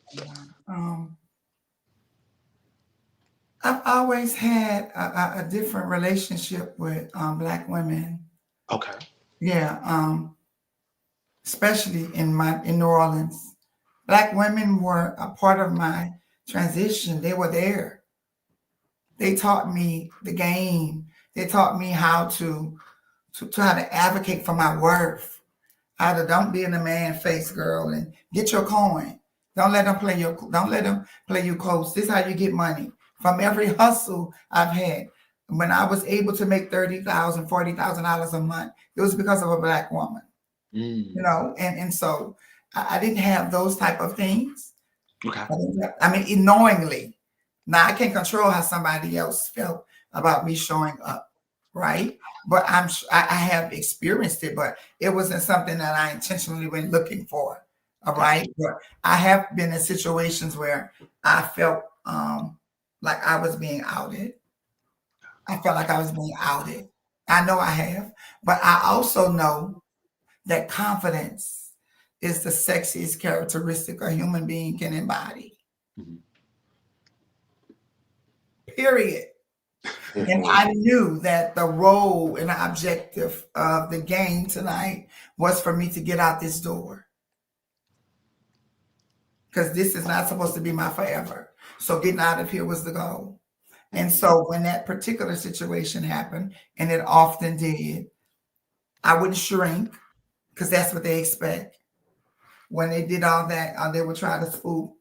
I've always had a different relationship with Black women. Okay. Yeah. Especially in New Orleans. Black women were a part of my transition. They were there. They taught me the game. They taught me how to advocate for my worth. How to don't be in a man face, girl, and get your coin. Don't let them play you close. This is how you get money. From every hustle I've had, when I was able to make $30,000, $40,000 a month, it was because of a Black woman. And so I didn't have those type of things. Okay. I mean, knowingly. Now I can't control how somebody else felt about me showing up, right? But I have experienced it, but it wasn't something that I intentionally went looking for. All right. But I have been in situations where I felt like I was being outed. I felt like I was being outed. I know I have, but I also know that confidence is the sexiest characteristic a human being can embody. Mm-hmm. Period. And I knew that the role and the objective of the game tonight was for me to get out this door. because this is not supposed to be my forever. So getting out of here was the goal. And so when that particular situation happened, and it often did, I wouldn't shrink because that's what they expect. When they did all that, they would try to spook.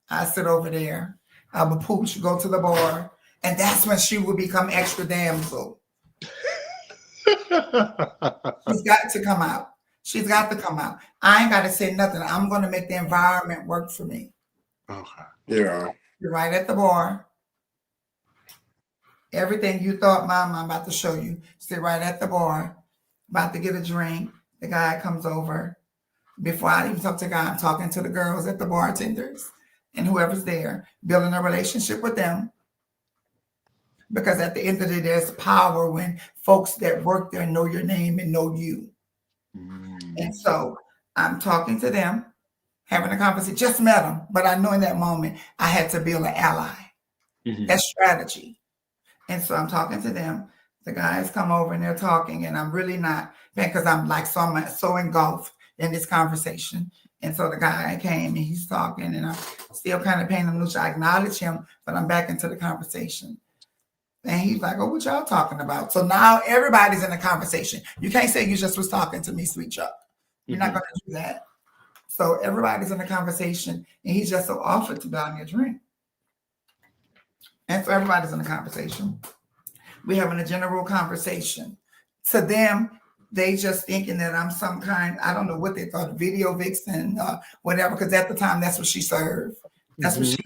I sit over there. I would pooch, go to the bar, and that's when she would become extra damsel. She's got to come out. She's got to come out. I ain't got to say nothing. I'm going to make the environment work for me. Okay. Yeah. You're right at the bar. Everything you thought, Mom, I'm about to show you. Sit right at the bar, about to get a drink. The guy comes over. Before I even talk to the guy, I'm talking to the girls at the bartenders and whoever's there, building a relationship with them. Because at the end of the day, there's power when folks that work there know your name and know you. And so I'm talking to them, having a conversation, just met them. But I know in that moment, I had to build an ally. That's strategy. And so I'm talking to them. The guys come over and they're talking, and I'm really not, because I'm like so engulfed in this conversation. And so the guy came and he's talking, and I'm still kind of paying him neutral. I acknowledge him, but I'm back into the conversation. And he's like, oh, what y'all talking about? So now everybody's in the conversation. You can't say you just was talking to me, sweet Chuck. You're not going to do that. So everybody's in the conversation, and he's just so offered to buy me a drink. And so everybody's in the conversation. We're having a general conversation. To them, they just thinking that I'm some kind, I don't know what they thought, a video vixen, whatever, because at the time, that's what she served. That's what she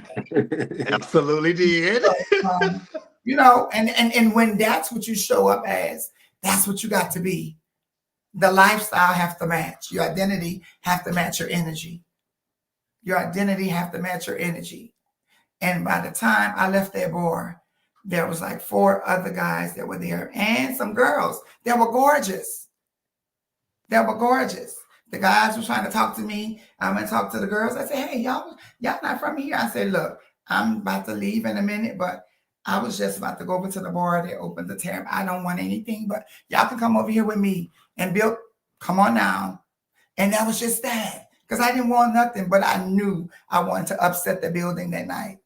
absolutely did. So, you know, and when that's what you show up as, that's what you got to be. The lifestyle have to match. Your identity have to match your energy. Your identity have to match your energy. And by the time I left that bar, there was like 4 other guys that were there and some girls that were gorgeous. That were gorgeous. The guys were trying to talk to me. I went and talked to the girls. I said, hey, y'all not from here. I said, look, I'm about to leave in a minute, but I was just about to go over to the bar. They opened the tab. I don't want anything, but y'all can come over here with me and build. Come on now. And that was just that. Because I didn't want nothing, but I knew I wanted to upset the building that night.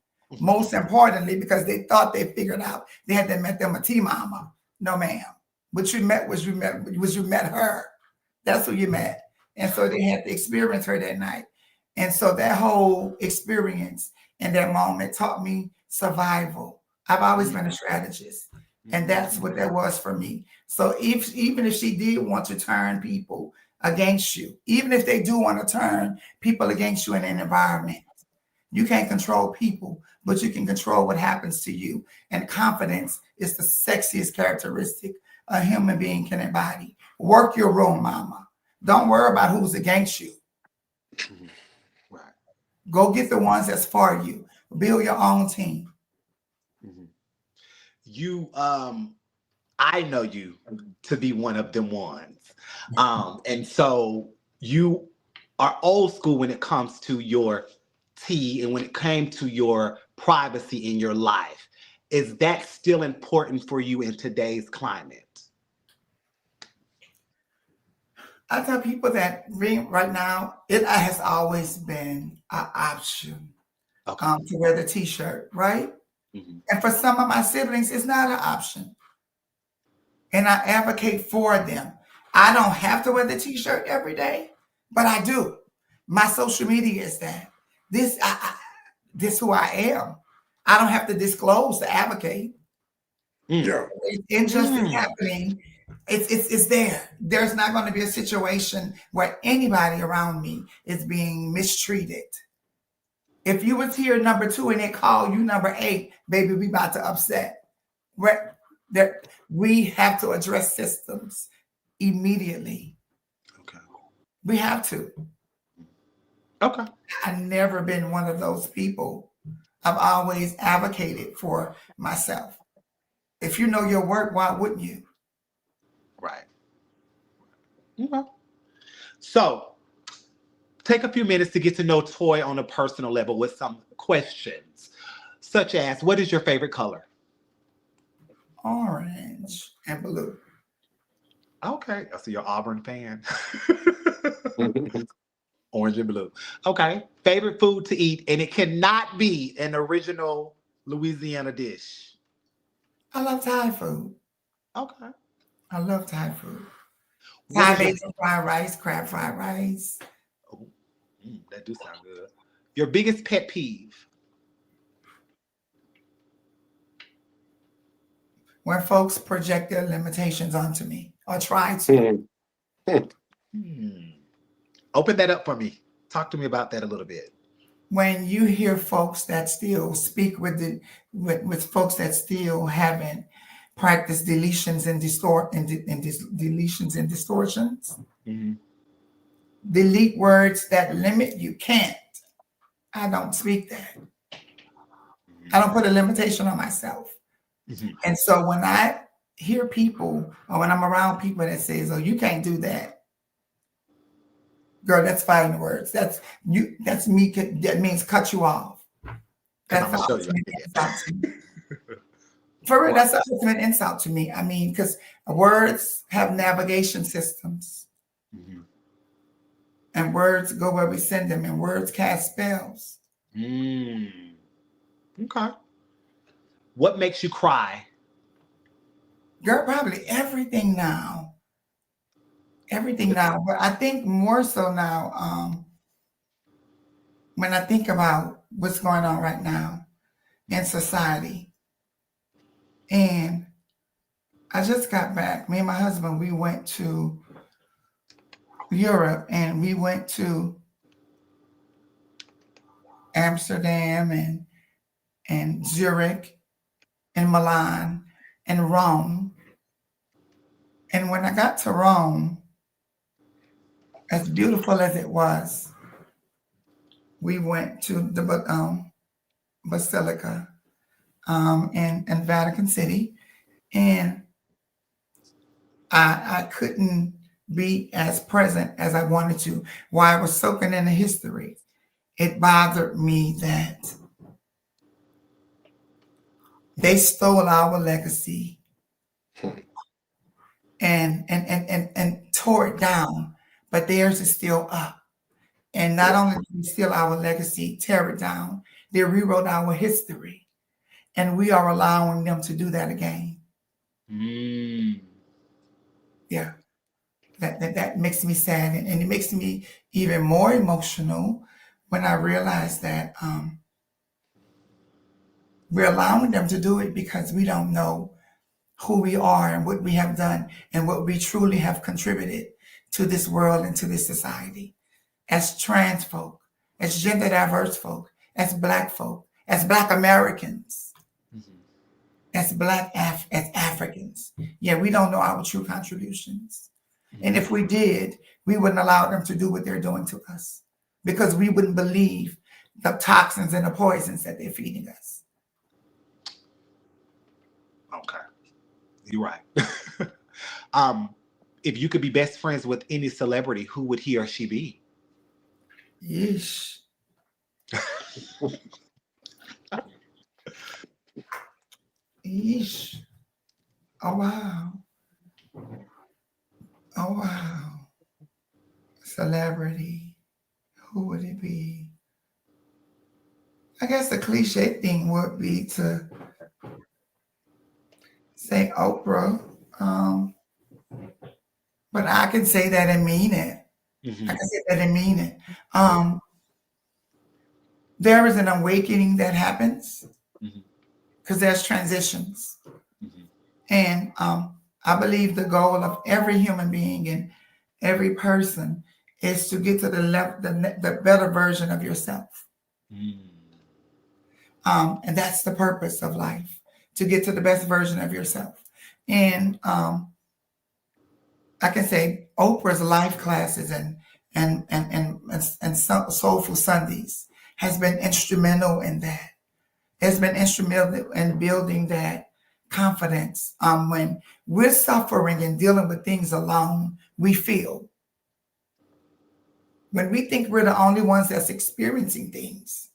Most importantly, because they thought they figured out they had to met them a T-mama. No, ma'am. What you met was you met her. That's who you met. And so they had to experience her that night. And so that whole experience and that moment taught me survival. I've always been a strategist. And that's what that was for me. So even if she did want to turn people against you, even if they do want to turn people against you in an environment, you can't control people, but you can control what happens to you. And confidence is the sexiest characteristic a human being can embody. Work your room, mama. Don't worry about who's against you. Right. Go get the ones that's for you. Build your own team. You, I know you to be one of them ones. And so you are old school when it comes to your tea and when it came to your privacy in your life. Is that still important for you in today's climate? I tell people that right now, it has always been an option to wear the t-shirt, right? And for some of my siblings, it's not an option. And I advocate for them. I don't have to wear the t-shirt every day, but I do. My social media is that. This who I am. I don't have to disclose to advocate. Yeah. Injustice happening. It's there. There's not going to be a situation where anybody around me is being mistreated. If you was here number 2 and they call you number 8, baby, we about to upset. We have to address systems immediately. Okay. We have to. Okay. I've never been one of those people. I've always advocated for myself. If you know your work, why wouldn't you? Right. Okay. So take a few minutes to get to know Toy on a personal level with some questions, such as, what is your favorite color? Orange and blue. Okay. So you're Auburn fan. Orange and blue. Okay. Favorite food to eat, and it cannot be an original Louisiana dish. I love Thai food. Okay. I love Thai food. What Thai is your basil fried rice, crab fried rice. oh, that do sound good. Your biggest pet peeve? When folks project their limitations onto me or try to. Hmm. Hmm. Hmm. Open that up for me. Talk to me about that a little bit. When you hear folks that still speak with folks that still haven't practiced deletions and deletions and distortions, Mm-hmm. delete words that limit you can't. I don't speak that. I don't put a limitation on myself. Mm-hmm. And so when I hear people or when I'm around people that says, "Oh, you can't do that," girl, that's fighting words. That's you. That's me. That means cut you off. Because That's I'm the gonna show you ultimate like insult to me. For real, that. that's the ultimate insult to me. I mean, because words have navigation systems, Mm-hmm. and words go where we send them, and words cast spells. Mm. Okay. What makes you cry? Girl, probably everything now. Everything now. But I think more so now, when I think about what's going on right now in society. And I just got back. Me and my husband, we went to Europe and we went to Amsterdam and Zurich and Milan and Rome. And when I got to Rome, as beautiful as it was, we went to the Basilica in Vatican City. And I couldn't be as present as I wanted to while I was soaking in the history. It bothered me that they stole our legacy and tore it down, but theirs is still up. And not only did they steal our legacy, tear it down, they rewrote our history. And we are allowing them to do that again. Mm. Yeah. That makes me sad. And it makes me even more emotional when I realize that we're allowing them to do it because we don't know who we are and what we have done and what we truly have contributed to this world and to this society. As trans folk, as gender diverse folk, as black folk, as black Americans, Mm-hmm. as as Africans. Yeah, we don't know our true contributions. And if we did, we wouldn't allow them to do what they're doing to us because we wouldn't believe the toxins and the poisons that they're feeding us. Okay. You're right. If you could be best friends with any celebrity, who would he or she be? Yeesh. Yeesh. Oh, wow. Oh, wow. Celebrity. Who would it be? I guess the cliche thing would be to say Oprah. But I can say that and mean it. Mm-hmm. I can say that and mean it. There is an awakening that happens Mm-hmm. because there's transitions. Mm-hmm. And I believe the goal of every human being and every person is to get to the better version of yourself. Mm. And that's the purpose of life, to get to the best version of yourself. And I can say Oprah's life classes and Soulful Sundays has been instrumental in that. It's been instrumental in building that confidence. When we're suffering and dealing with things alone, we feel. When we think we're the only ones that's experiencing things,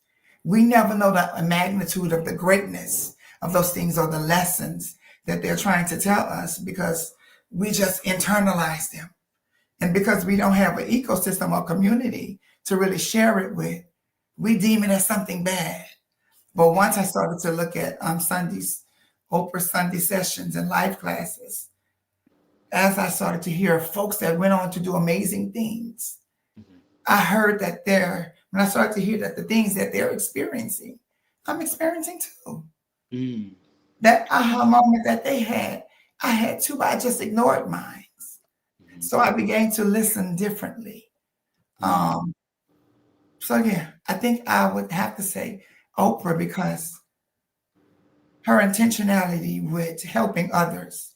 we never know the magnitude of the greatness of those things or the lessons that they're trying to tell us because we just internalize them. And because we don't have an ecosystem or community to really share it with, we deem it as something bad. But once I started to look at Sundays, Oprah Sunday sessions and life classes, as I started to hear folks that went on to do amazing things, I heard that when I started to hear that the things that they're experiencing, I'm experiencing too. Mm. That aha moment that they had, I had too, but I just ignored mine. So I began to listen differently. So yeah, I think I would have to say Oprah, because her intentionality with helping others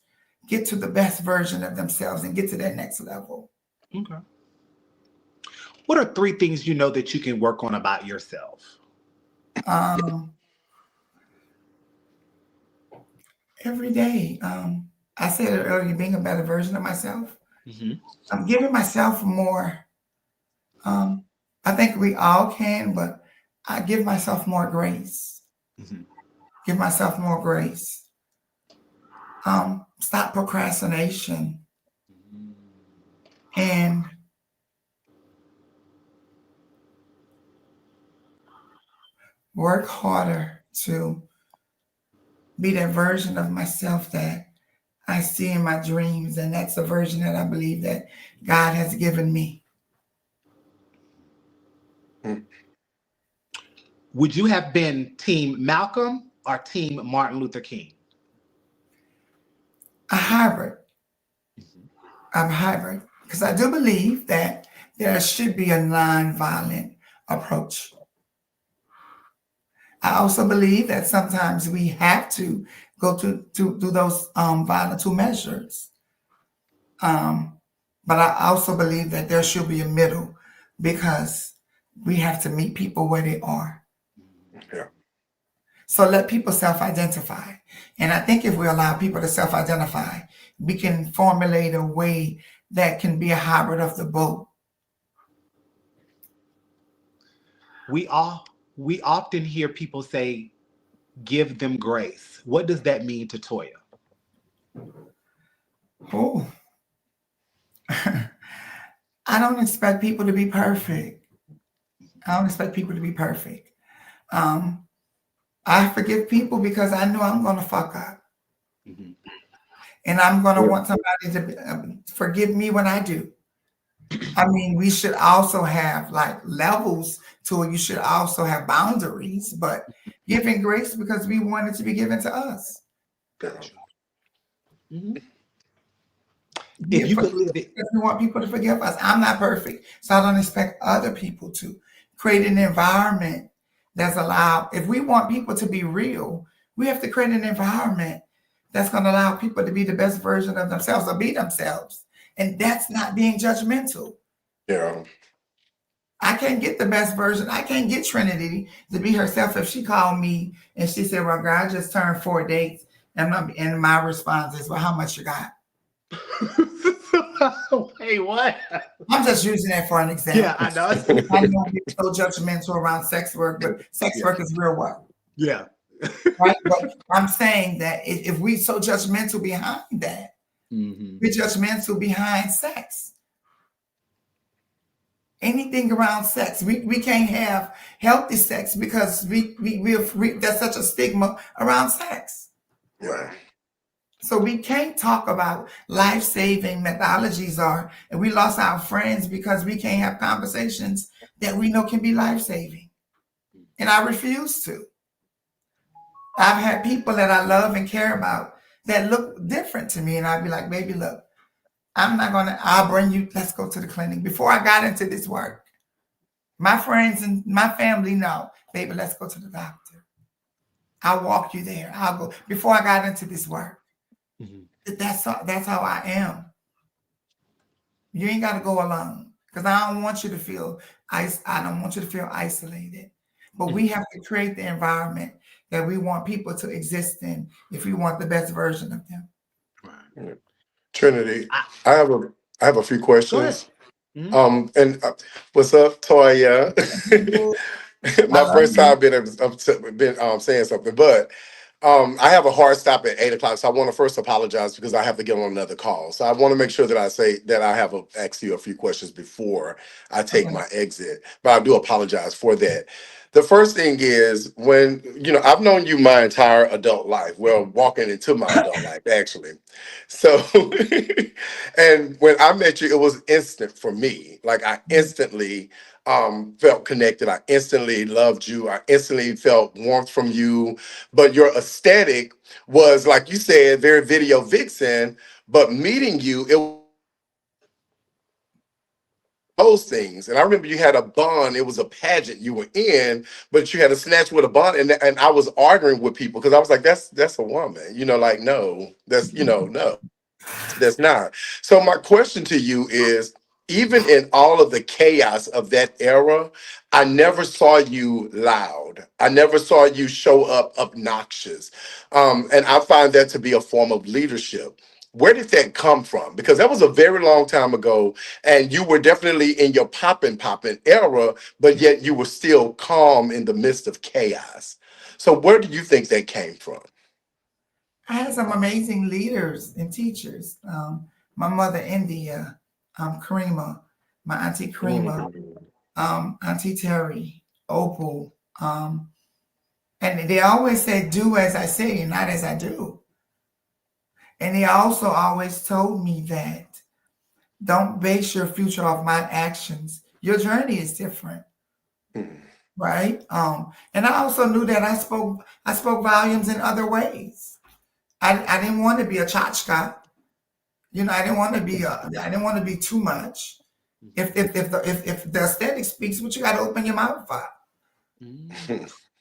get to the best version of themselves and get to that next level. Okay. What are 3 things you know that you can work on about yourself? Every day. I said it earlier, being a better version of myself. I'm giving myself more. I think we all can, but I give myself more grace. Give myself more grace. Stop procrastination and work harder to be that version of myself that I see in my dreams. And that's the version that I believe that God has given me. Would you have been Team Malcolm or Team Martin Luther King? A hybrid. I'm a hybrid because I do believe that there should be a nonviolent approach. I also believe that sometimes we have to go to those violent measures. But I also believe that there should be a middle, because we have to meet people where they are. Yeah. So let people self-identify. And I think if we allow people to self-identify, we can formulate a way that can be a hybrid of the both. We often hear people say, give them grace. What does that mean to Toya? Oh, I don't expect people to be perfect. I don't expect people to be perfect. I forgive people because I know I'm going to fuck up. And I'm going to want somebody to forgive me when I do. I mean, we should also have like levels to it. You should also have boundaries, but giving grace because we want it to be given to us. Gotcha. If you could live it, we want people to forgive us. I'm not perfect, so I don't expect other people to. Create an environment that's allowed. If we want people to be real, we have to create an environment that's going to allow people to be the best version of themselves or be themselves. And that's not being judgmental. Yeah. I can't get the best version. I can't get Trinity to be herself if she called me and she said, well, girl, I just turned 4 dates. And my response is, well, how much you got? Hey, what? I'm just using that for an example. Yeah, I know. I know we're so judgmental around sex work, but sex work is real work. Yeah. Right? But I'm saying that if we so judgmental behind that, we're judgmental behind sex. Anything around sex, we can't have healthy sex because there's such a stigma around sex. Yeah. So we can't talk about life-saving methodologies and we lost our friends because we can't have conversations that we know can be life-saving. And I refuse to. I've had people that I love and care about that look different to me. And I'd be like, baby, look, I'll bring you, let's go to the clinic. Before I got into this work, my friends and my family know, baby, let's go to the doctor. I'll walk you there. I'll go. Before I got into this work. That's how I am. You ain't got to go alone because I don't want you to feel isolated. But we have to create the environment that we want people to exist in if we want the best version of them. Right. Trinity, I have a few questions. And what's up, Toya? My first time been saying something, but I have a hard stop at 8 o'clock, so I want to first apologize because I have to get on another call. So I want to make sure that I say that I have ask you a few questions before I take Okay. my exit. But I do apologize for that. The first thing is when, I've known you my entire adult life. Well, walking into my adult life, actually. So, and when I met you, it was instant for me. Like I instantly felt connected. I instantly loved you. I instantly felt warmth from you, but your aesthetic was, like you said, very video vixen. But meeting you, it those things. And I remember you had a bond. It was a pageant you were in, but you had a snatch with a bond. And I was arguing with people because I was like, that's a woman. Like, no, no. That's not. So my question to you is, even in all of the chaos of that era, I never saw you loud. I never saw you show up obnoxious. And I find that to be a form of leadership. Where did that come from? Because that was a very long time ago, and you were definitely in your poppin' era, but yet you were still calm in the midst of chaos. So where do you think that came from? I had some amazing leaders and teachers. My mother, India, Karima, my auntie Karima, Auntie Terry, Opal. And they always say, do as I say and not as I do. And they also always told me that don't base your future off my actions. Your journey is different, Mhm. right? And I also knew that I spoke volumes in other ways. I didn't want to be a tchotchke. I didn't want to be I didn't want to be too much. If the aesthetic speaks, what you got to open your mouth for?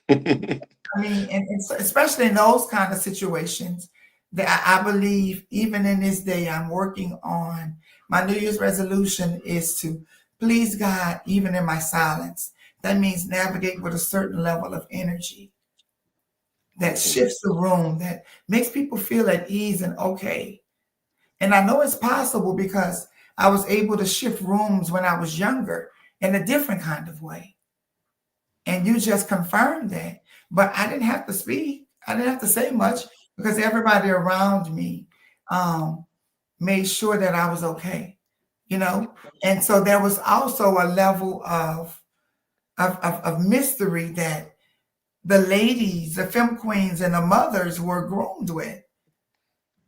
I mean, and so especially in those kind of situations, that I believe even in this day, I'm working on my New Year's resolution is to please God, even in my silence. That means navigate with a certain level of energy that shifts the room, that makes people feel at ease and okay. And I know it's possible because I was able to shift rooms when I was younger in a different kind of way. And you just confirmed that. But I didn't have to speak. I didn't have to say much because everybody around me um, made sure that I was okay, you know? And so there was also a level of mystery that the ladies, the film queens, and the mothers were groomed with.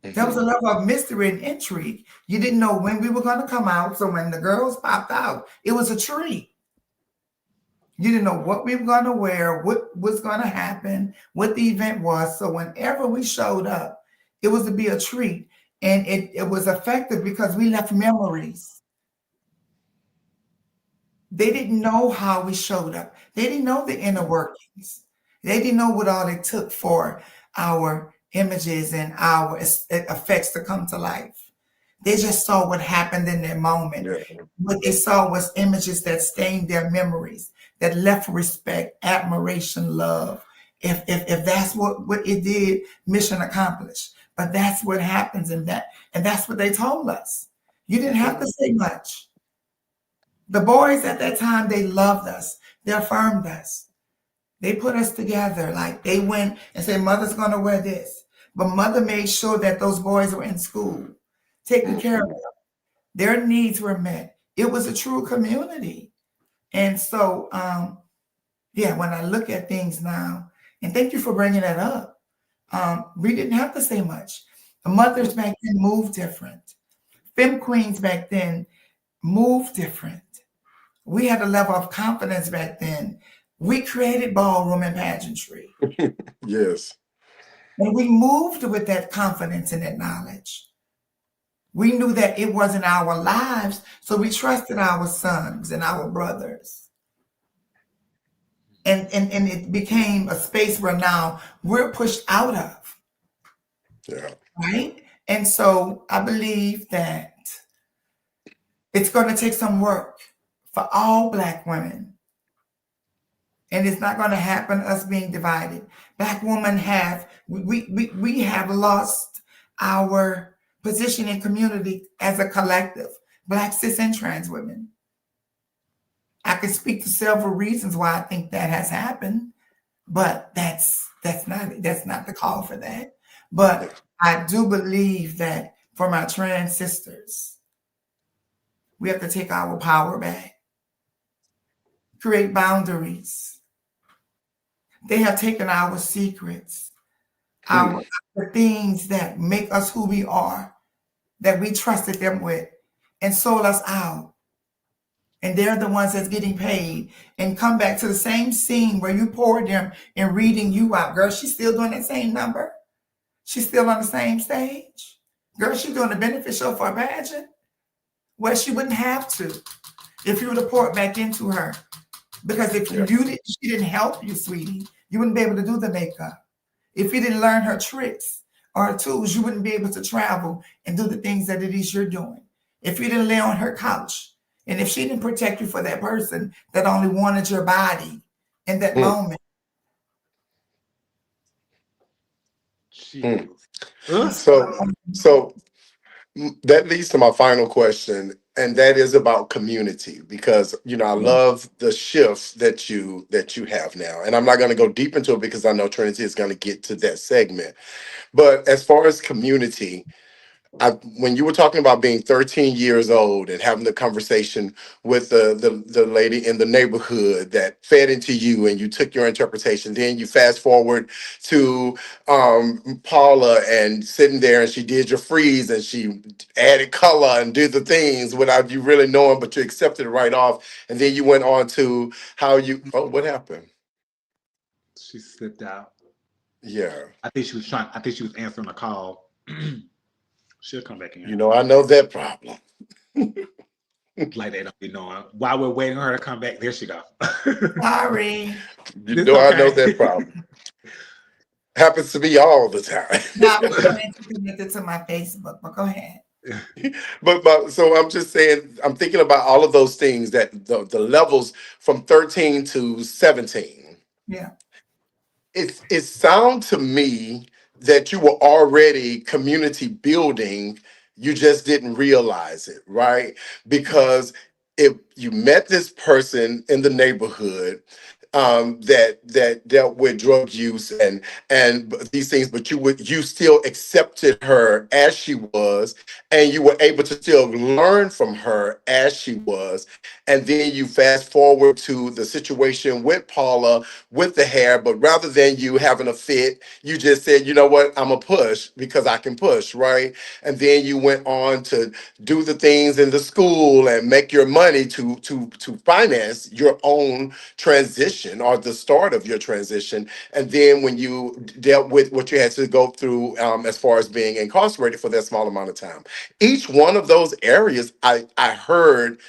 There was a level of mystery and intrigue. You didn't know when we were going to come out. So when the girls popped out, it was a treat. You didn't know what we were going to wear, what was going to happen, what the event was. So whenever we showed up, it was to be a treat. And it was effective because we left memories. They didn't know how we showed up. They didn't know the inner workings. They didn't know what all it took for our images and our effects to come to life. They just saw what happened in that moment. Yeah. What they saw was images that stained their memories, that left respect, admiration, love. If that's what it did, mission accomplished. But that's what happens in that, and that's what they told us. You didn't have to say much. The boys at that time, they loved us. They affirmed us. They put us together. Like they went and said, Mother's gonna wear this. But Mother made sure that those boys were in school, taken care of. Their needs were met. It was a true community. And so, yeah, when I look at things now, and thank you for bringing that up, we didn't have to say much. The mothers back then moved different. Femme queens back then moved different. We had a level of confidence back then. We created ballroom and pageantry. Yes. And we moved with that confidence and that knowledge. We knew that it wasn't our lives, so we trusted our sons and our brothers. And it became a space where now we're pushed out of, Yeah. right? And so I believe that it's going to take some work for all Black women. And it's not going to happen us being divided. Black women we have lost our position in community as a collective, Black cis and trans women. I can speak to several reasons why I think that has happened, but that's That's not the call for that. But Yeah. I do believe that for my trans sisters, we have to take our power back, create boundaries. They have taken our secrets, Mm, our the things that make us who we are, that we trusted them with, and sold us out. And they're the ones that's getting paid. And come back to the same scene where you poured them and reading you out. Girl, she's still doing that same number. She's still on the same stage. Girl, she's doing the benefit show for a pageant. Well, she wouldn't have to if you would have poured back into her. Because if yeah. she didn't help you, sweetie, you wouldn't be able to do the makeup. If you didn't learn her tricks or her tools, you wouldn't be able to travel and do the things that it is you're doing. If you didn't lay on her couch, and if she didn't protect you for that person that only wanted your body in that Mm, moment. mm. Jesus. Ugh. So, so that leads to my final question, and that is about community, because I love the shift that you have now, and I'm not going to go deep into it because I know Trinity is going to get to that segment. But as far as community, when you were talking about being 13 years old and having the conversation with the lady in the neighborhood that fed into you and you took your interpretation, then you fast forward to Paula and sitting there and she did your freeze and she added color and did the things without you really knowing, but you accepted it right off. And then you went on to how what happened? She slipped out. Yeah. I think she was answering a call. She'll come back in. I know that problem. Like they don't be knowing. While we're waiting on her to come back, there she go. Sorry. It's I know that okay. problem. Happens to me all the time. No, I was trying to connect it to my Facebook, but go ahead. But so I'm just saying, I'm thinking about all of those things, that the levels from 13 to 17. Yeah. It sounds to me that you were already community building. You just didn't realize it, right? Because if you met this person in the neighborhood, that dealt with drug use and these things, but you still accepted her as she was, and you were able to still learn from her as she was. And then you fast forward to the situation with Paula with the hair, but rather than you having a fit, you just said, you know what, I'm a push because I can push, right? And then you went on to do the things in the school and make your money to finance your own transition, or the start of your transition. And then when you dealt with what you had to go through, as far as being incarcerated for that small amount of time, each one of those areas, I heard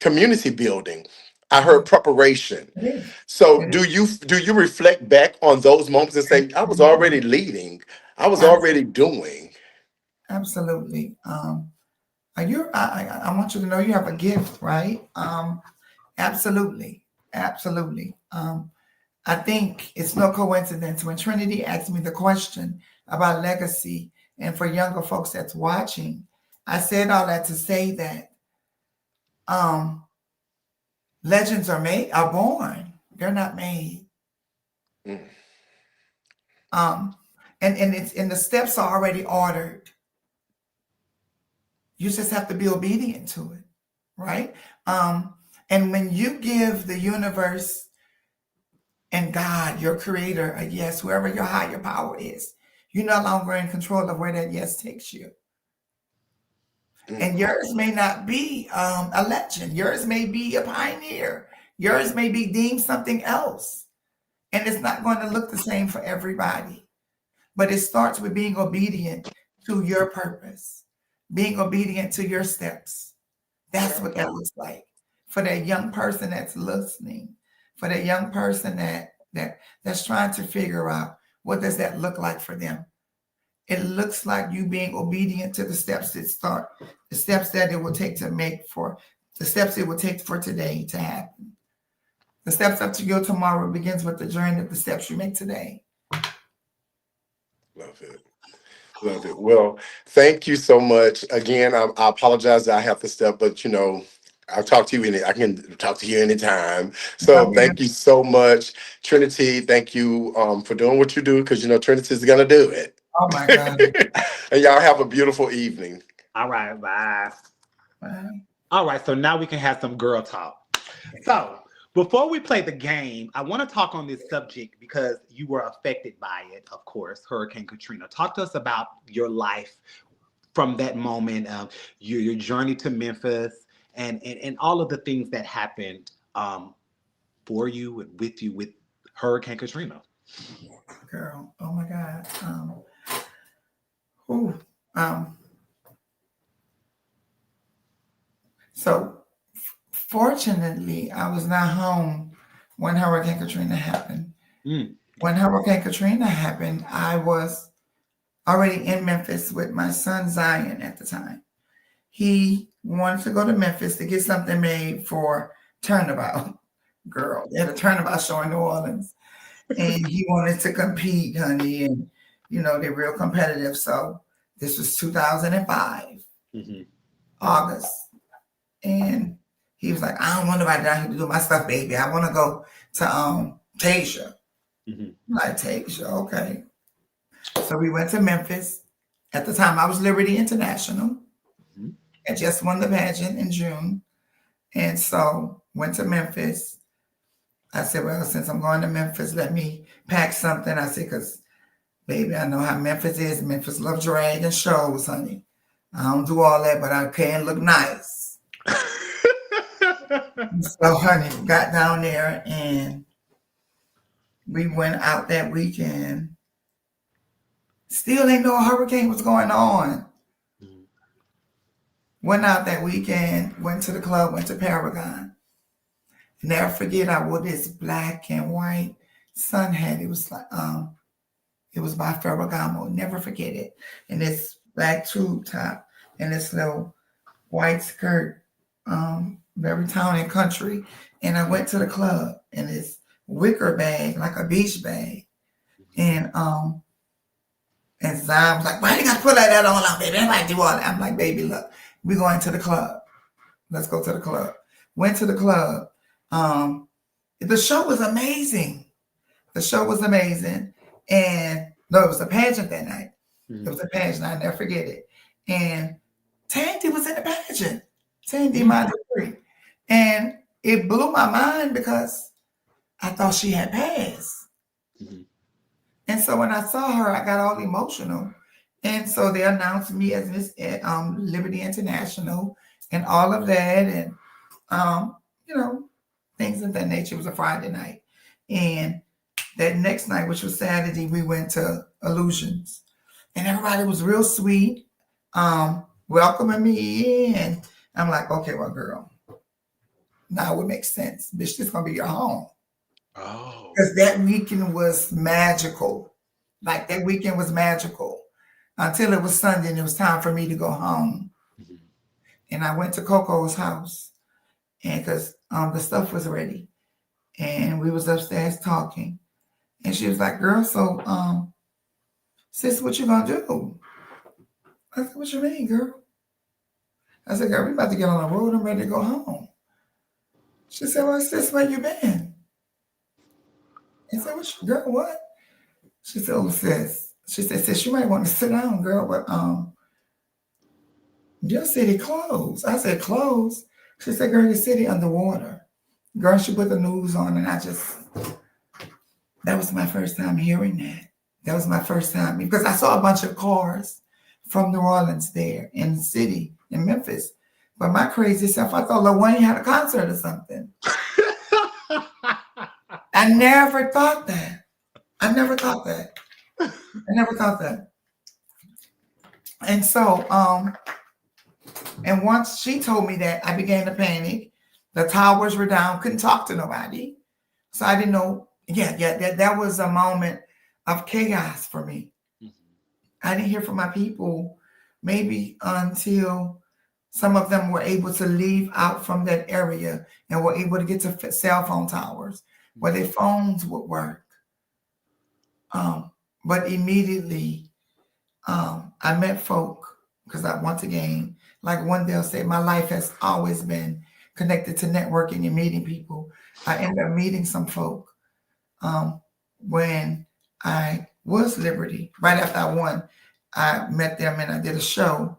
community building, I heard preparation. It is. So It is. do you reflect back on those moments and say, I was already leading, I was Abs- already doing? Absolutely. I want you to know you have a gift, right? Absolutely. Absolutely. I think it's no coincidence when Trinity asked me the question about legacy, and for younger folks that's watching, I said all that to say that um, legends are born. They're not made. Mm, Um, and the steps are already ordered. You just have to be obedient to it, right? Um, and when you give the universe and God, your creator, a yes, whoever your higher power is, you're no longer in control of where that yes takes you. mm, And yours may not be a legend. Yours may be a pioneer. Yours may be deemed something else. And it's not going to look the same for everybody. But it starts with being obedient to your purpose, being obedient to your steps. That's yeah. what that looks like for that young person that's listening, for that young person that's trying to figure out what does that look like for them. It looks like you being obedient to the steps the steps that it will take to make for the steps it will take for today to happen. The steps up to your tomorrow begins with the journey of the steps you make today. Love it. Love it. Well, thank you so much. Again, I apologize that I have to step, but I'll talk to you I can talk to you anytime. So Okay. thank you so much, Trinity. Thank you for doing what you do, because you know Trinity is gonna do it. Oh my God. And y'all have a beautiful evening. All right, bye. Bye. All right, so now we can have some girl talk. So, before we play the game, I want to talk on this subject because you were affected by it, of course, Hurricane Katrina. Talk to us about your life from that moment, your journey to Memphis, and all of the things that happened for you and with you with Hurricane Katrina. Girl. Oh my God. Ooh, um, so fortunately, I was not home when Hurricane Katrina happened. Mm. When Hurricane Katrina happened, I was already in Memphis with my son Zion at the time. He wanted to go to Memphis to get something made for Turnabout. Girl, they had a Turnabout show in New Orleans, and he wanted to compete, honey, and you know they're real competitive. So this was 2005, Mm-hmm. August, and he was like, "I don't want nobody down here to do my stuff, baby. I want to go to Tasia." Mm-hmm. I'm like, Tasia, okay. So we went to Memphis. At the time, I was Liberty International. Mm-hmm. I just won the pageant in June. And so went to Memphis. I said, well, since I'm going to Memphis, let me pack something. I said, because baby, I know how Memphis is. Memphis love drag and shows, honey. I don't do all that, but I can look nice. So, honey, got down there and we went out that weekend. Still ain't know a hurricane was going on. Mm-hmm. Went out that weekend, went to the club, went to Paragon. Never forget, I wore this black and white sun hat. It was like it was by Ferragamo. Never forget it. And this black tube top and this little white skirt, very town and country. And I went to the club in this wicker bag, like a beach bag. And Zion was like, why you gotta put like that on, baby? Everybody do all that. I'm like, baby, look, we're going to the club. Let's go to the club. Went to the club. The show was amazing. The show was amazing. And no, it was a pageant that night. Mm-hmm. It was a pageant. I never forget it. And Tandy was in the pageant. Tandy, my degree. And it blew my mind because I thought she had passed. Mm-hmm. And so when I saw her, I got all emotional. And so they announced me as Miss Liberty International and all of that. And, you know, things of that nature. It was a Friday night. And that next night, which was Saturday, we went to Illusions. And everybody was real sweet, welcoming me in. I'm like, okay, well, girl, now it would make sense. Bitch, this is going to be your home. Oh. Because that weekend was magical. Like, that weekend was magical. Until it was Sunday and it was time for me to go home. Mm-hmm. And I went to Coco's house. And because the stuff was ready. And we was upstairs talking. And she was like, girl, so, sis, what you gonna do? I said, what you mean, girl? I said, girl, we about to get on the road. I'm ready to go home. She said, well, sis, where you been? I said, girl, what? She said, oh, sis. She said, sis, you might want to sit down, girl, but your city closed. I said, closed? She said, girl, your city underwater. Girl, she put the news on, and that was my first time hearing that. That was my first time, because I saw a bunch of cars from New Orleans there in the city, in Memphis. But my crazy self, I thought Lil Wayne had a concert or something. I never thought that. I never thought that. And so, and once she told me that, I began to panic. The towers were down, couldn't talk to nobody. So I didn't know. That was a moment of chaos for me. Mm-hmm. I didn't hear from my people maybe until some of them were able to leave out from that area and were able to get to cell phone towers where their phones would work. But immediately, I met folk, because once again, like one they'll say, my life has always been connected to networking and meeting people. I ended up meeting some folk when I was Liberty. Right after I won, I met them and I did a show,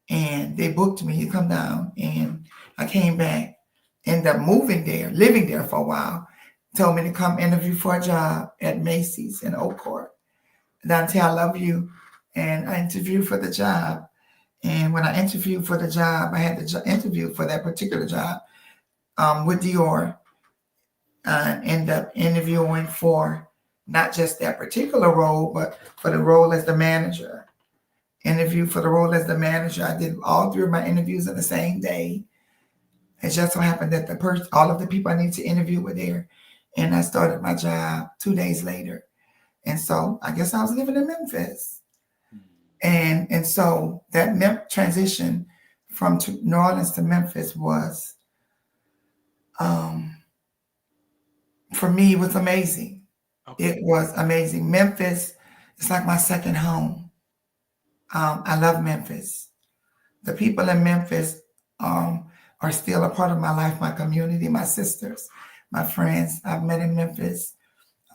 and they booked me to come down, and I came back, ended up moving there, living there for a while, told me to come interview for a job at Macy's in Oak Court. Dante, I love you. And I interviewed for the job. And when I interviewed for the job, I had to interview for that particular job with Dior, and end up interviewing for not just that particular role, but for the role as the manager. Interview for the role as the manager. I did all three of my interviews in the same day. It just so happened that all of the people I needed to interview were there, and I started my job 2 days later. And so I guess I was living in Memphis, and so that transition from New Orleans to Memphis was, for me, it was amazing. Okay. It was amazing. Memphis is like my second home. I love Memphis. The people in Memphis are still a part of my life, my community, my sisters, my friends I've met in Memphis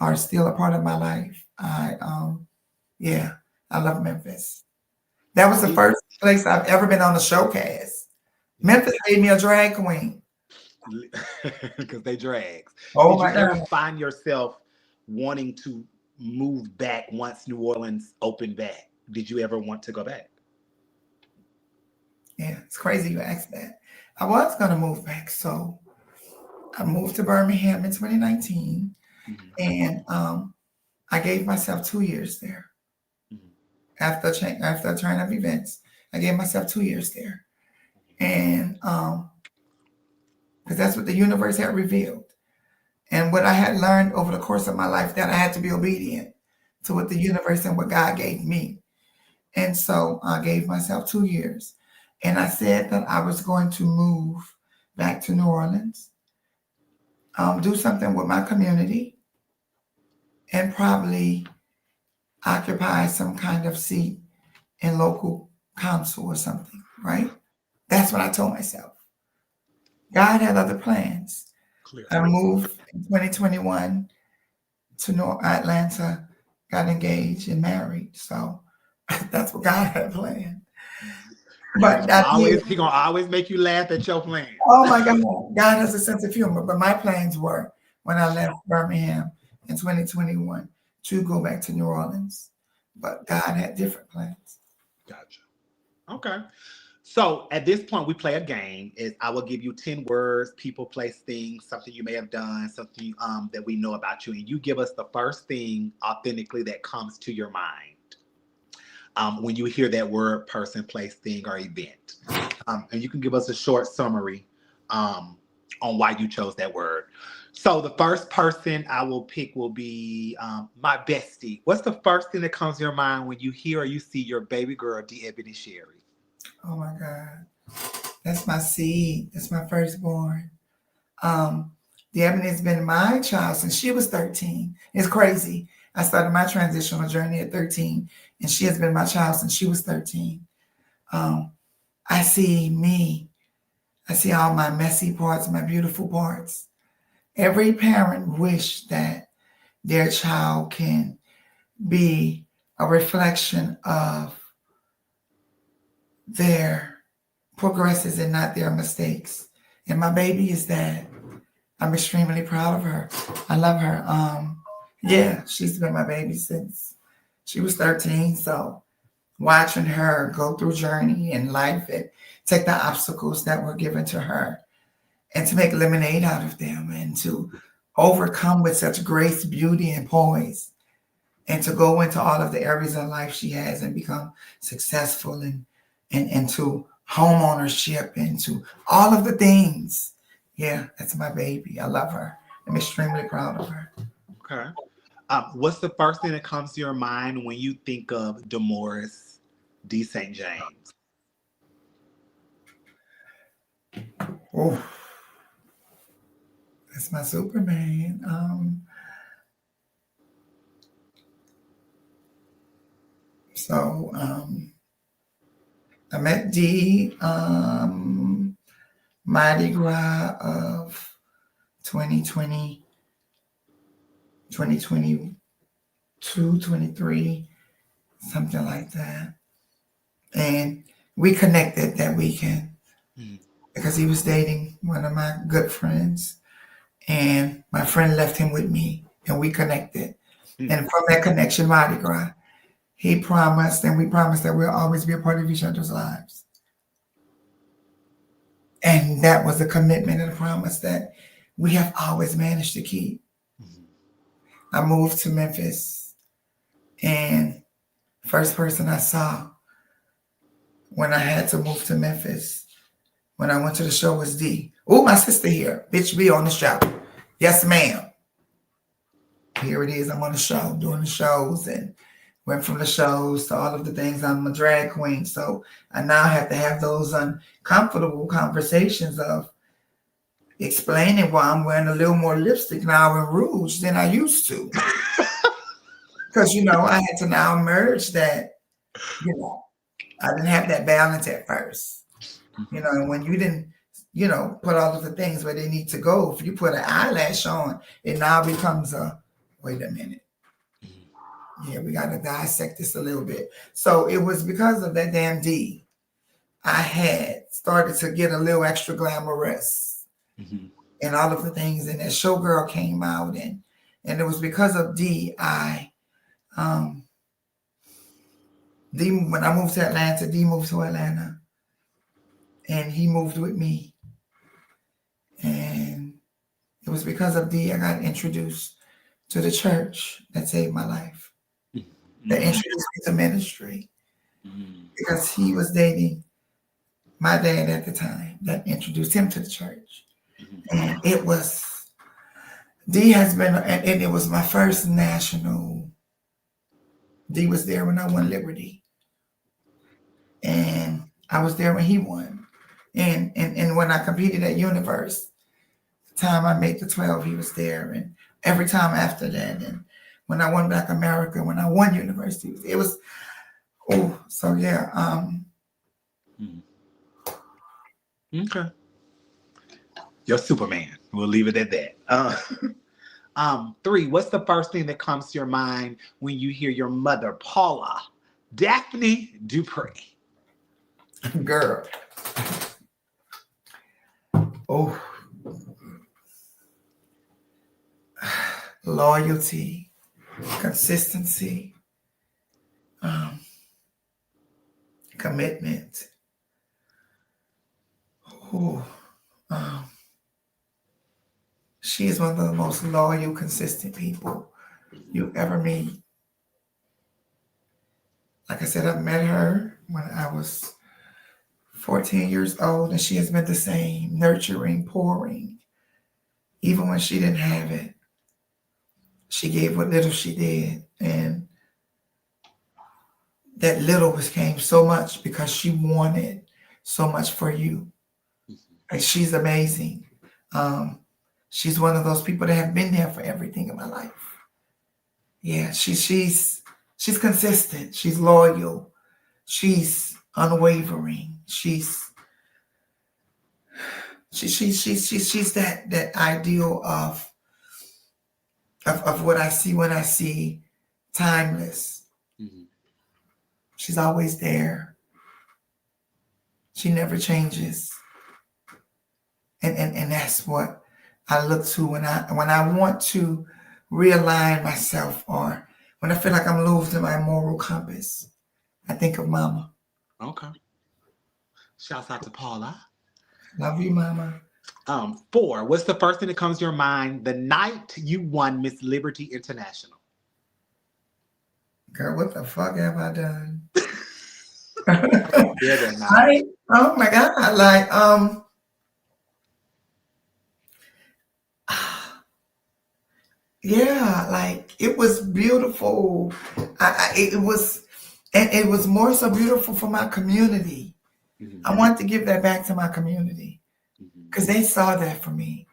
are still a part of my life. I love Memphis. That was the first place I've ever been on a showcase. Memphis made me a drag queen. Because they drags. Oh, Did you ever find yourself wanting to move back once New Orleans opened back? Did you ever want to go back? Yeah, it's crazy you asked that. I was going to move back. So I moved to Birmingham in 2019. Mm-hmm. And I gave myself 2 years there. Mm-hmm. After a turn of events, I gave myself 2 years there. And because that's what the universe had revealed. And what I had learned over the course of my life, that I had to be obedient to what the universe and what God gave me. And so I gave myself 2 years. And I said that I was going to move back to New Orleans, do something with my community, and probably occupy some kind of seat in local council or something, right? That's what I told myself. God had other plans. Clear. I moved in 2021 to Atlanta, got engaged and married. So that's what God had planned. But he gonna always make you laugh at your plan. Oh my God, God has a sense of humor. But my plans were, when I left Birmingham in 2021, to go back to New Orleans. But God had different plans. Gotcha. Okay. So at this point, we play a game. I will give you 10 words, people, place, things, something you may have done, something that we know about you, and you give us the first thing authentically that comes to your mind when you hear that word, person, place, thing, or event. And you can give us a short summary on why you chose that word. So the first person I will pick will be my bestie. What's the first thing that comes to your mind when you hear or you see your baby girl, Ebonee Sherry? Oh my God. That's my seed. That's my firstborn. Ebonee has been my child since she was 13. It's crazy. I started my transitional journey at 13, and she has been my child since she was 13. I see me. I see all my messy parts, my beautiful parts. Every parent wish that their child can be a reflection of their progresses and not their mistakes. And my baby is that. I'm extremely proud of her. I love her. She's been my baby since she was 13. So watching her go through journey in life and take the obstacles that were given to her and to make lemonade out of them and to overcome with such grace, beauty, and poise, and to go into all of the areas of life she has and become successful and to home ownership and to all of the things. Yeah, that's my baby. I love her. I'm extremely proud of her. Okay. What's the first thing that comes to your mind when you think of Demoris D. St. James? Oh, that's my Superman. I met Dee Mardi Gras of 2020, 2022, 23, something like that. And we connected that weekend because he was dating one of my good friends. And my friend left him with me and we connected. And from that connection, Mardi Gras, he promised and we promised that we'll always be a part of each other's lives. And that was a commitment and a promise that we have always managed to keep. I moved to Memphis, and first person I saw when I had to move to Memphis, when I went to the show, was D. Oh, my sister here. Bitch, be on the show. Yes, ma'am. Here it is. I'm on the show, doing the shows, and went from the shows to all of the things. I'm a drag queen, so I now have to have those uncomfortable conversations of explaining why I'm wearing a little more lipstick now and rouge than I used to. Because, I had to now merge that, I didn't have that balance at first. And when you didn't, put all of the things where they need to go, if you put an eyelash on, it now becomes wait a minute. Yeah, we got to dissect this a little bit. So it was because of that damn D, I had started to get a little extra glamorous and all of the things. And that Showgirl came out, and it was because of D, D, when I moved to Atlanta, D moved to Atlanta, and he moved with me. And it was because of D I got introduced to the church that saved my life. That introduced me to ministry because he was dating my dad at the time that introduced him to the church. And it was, D has been, and it was my first national, D was there when I won Liberty. And I was there when he won. And when I competed at Universe, the time I made the 12, he was there. And every time after that, and when I won Black America, when I won University, it was, so yeah. Okay. You're Superman. We'll leave it at that. 3, what's the first thing that comes to your mind when you hear your mother, Paula Daphne Dupree? Girl. Loyalty, consistency, commitment. She is one of the most loyal, consistent people you ever meet. Like I said, I met her when I was 14 years old, and she has been the same, nurturing, pouring. Even when she didn't have it, she gave what little she did. And that little became so much because she wanted so much for you. Like, she's amazing. She's one of those people that have been there for everything in my life. Yeah, she's consistent. She's loyal. She's unwavering. She's that ideal of what I see when I see timeless. She's always there. She never changes. And that's what I look to when I want to realign myself, or when I feel like I'm losing my moral compass. I think of Mama. Okay. Shouts out to Paula. Love you, Mama. 4, what's the first thing that comes to your mind the night you won Miss Liberty International? Girl, what the fuck have I done? Yeah, oh my God. Like, yeah, like, it was beautiful. It was more so beautiful for my community. I want to give that back to my community because they saw that for me.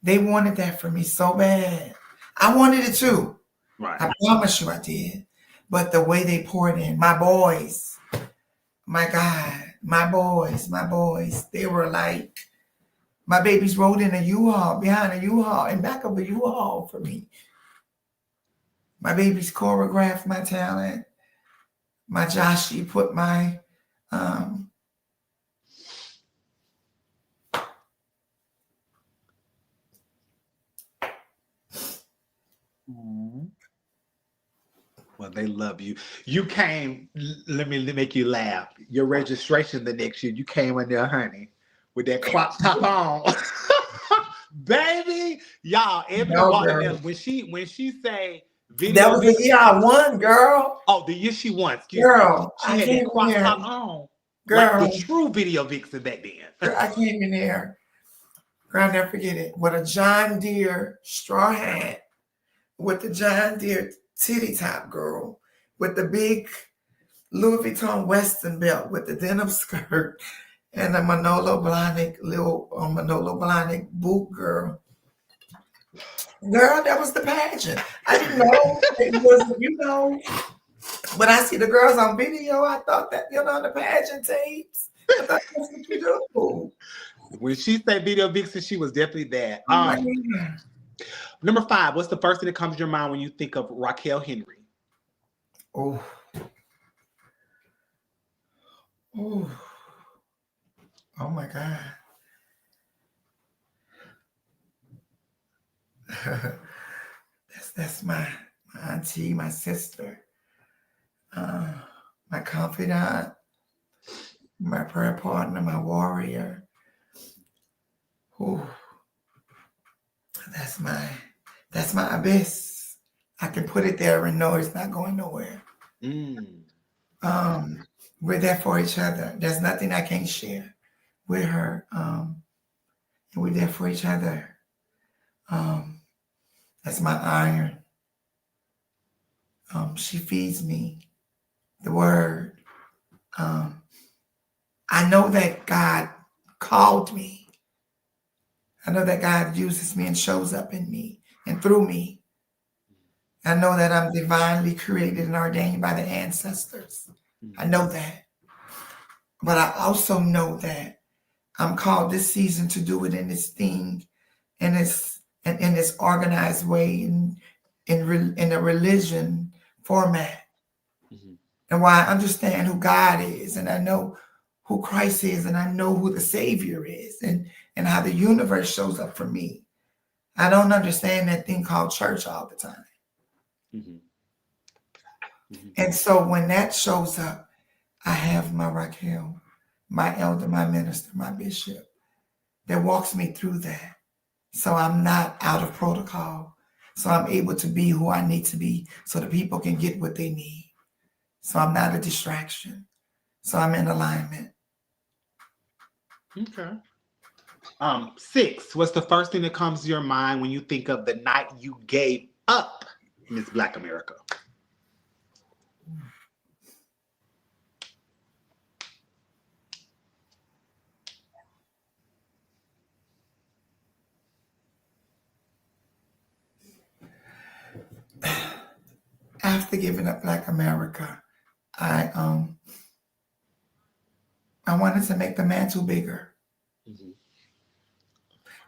They wanted that for me so bad. I wanted it too. Right. I promise you I did. But the way they poured in, my boys, my God, my boys, they were like, my babies rode in a U-Haul, behind a U-Haul, and back of a U-Haul for me. My babies choreographed my talent. My Joshie put my Well, they love you. You came, let me make you laugh. Your registration the next year, you came in there, honey, with that crop top on. Baby, y'all, Ebony no walked in there girl. when she say That video was the year I won, girl. Oh, the year she won, excuse me. Girl, She I had that came in crop there. top on. Like the Girl, true video vixen back then. I came in there. Girl, I'll never forget it. With a John Deere straw hat, with the John Deere titty top, girl, with the big Louis Vuitton Western belt, with the denim skirt, and a Manolo Blahnik, little Manolo Blahnik boot, girl. Girl, that was the pageant. I didn't know it was, when I see the girls on video, I thought that, the pageant tapes. I thought that's what you do. When she said video vixen, she was definitely that. Oh, yeah. Number 5, what's the first thing that comes to your mind when you think of Raquel Henry? Oh. Oh my God. that's my auntie, my sister, my confidant, my prayer partner, my warrior. Ooh. That's my abyss. I can put it there and know it's not going nowhere. We're there for each other. There's nothing I can't share with her. And we're there for each other. That's my iron. She feeds me the word. I know that God called me. I know that God uses me and shows up in me and through me. I know that I'm divinely created and ordained by the ancestors. I know that. But I also know that I'm called this season to do it in this thing, in this organized way, in a religion format. And why I understand who God is, and I know who Christ is, and I know who the Savior is, and how the universe shows up for me. I don't understand that thing called church all the time. And so when that shows up, I have my Raquel, my elder, my minister, my bishop, that walks me through that. So I'm not out of protocol. So I'm able to be who I need to be so the people can get what they need. So I'm not a distraction. So I'm in alignment. Okay. 6, what's the first thing that comes to your mind when you think of the night you gave up Miss Black America? After giving up Black America, I wanted to make the mantle bigger.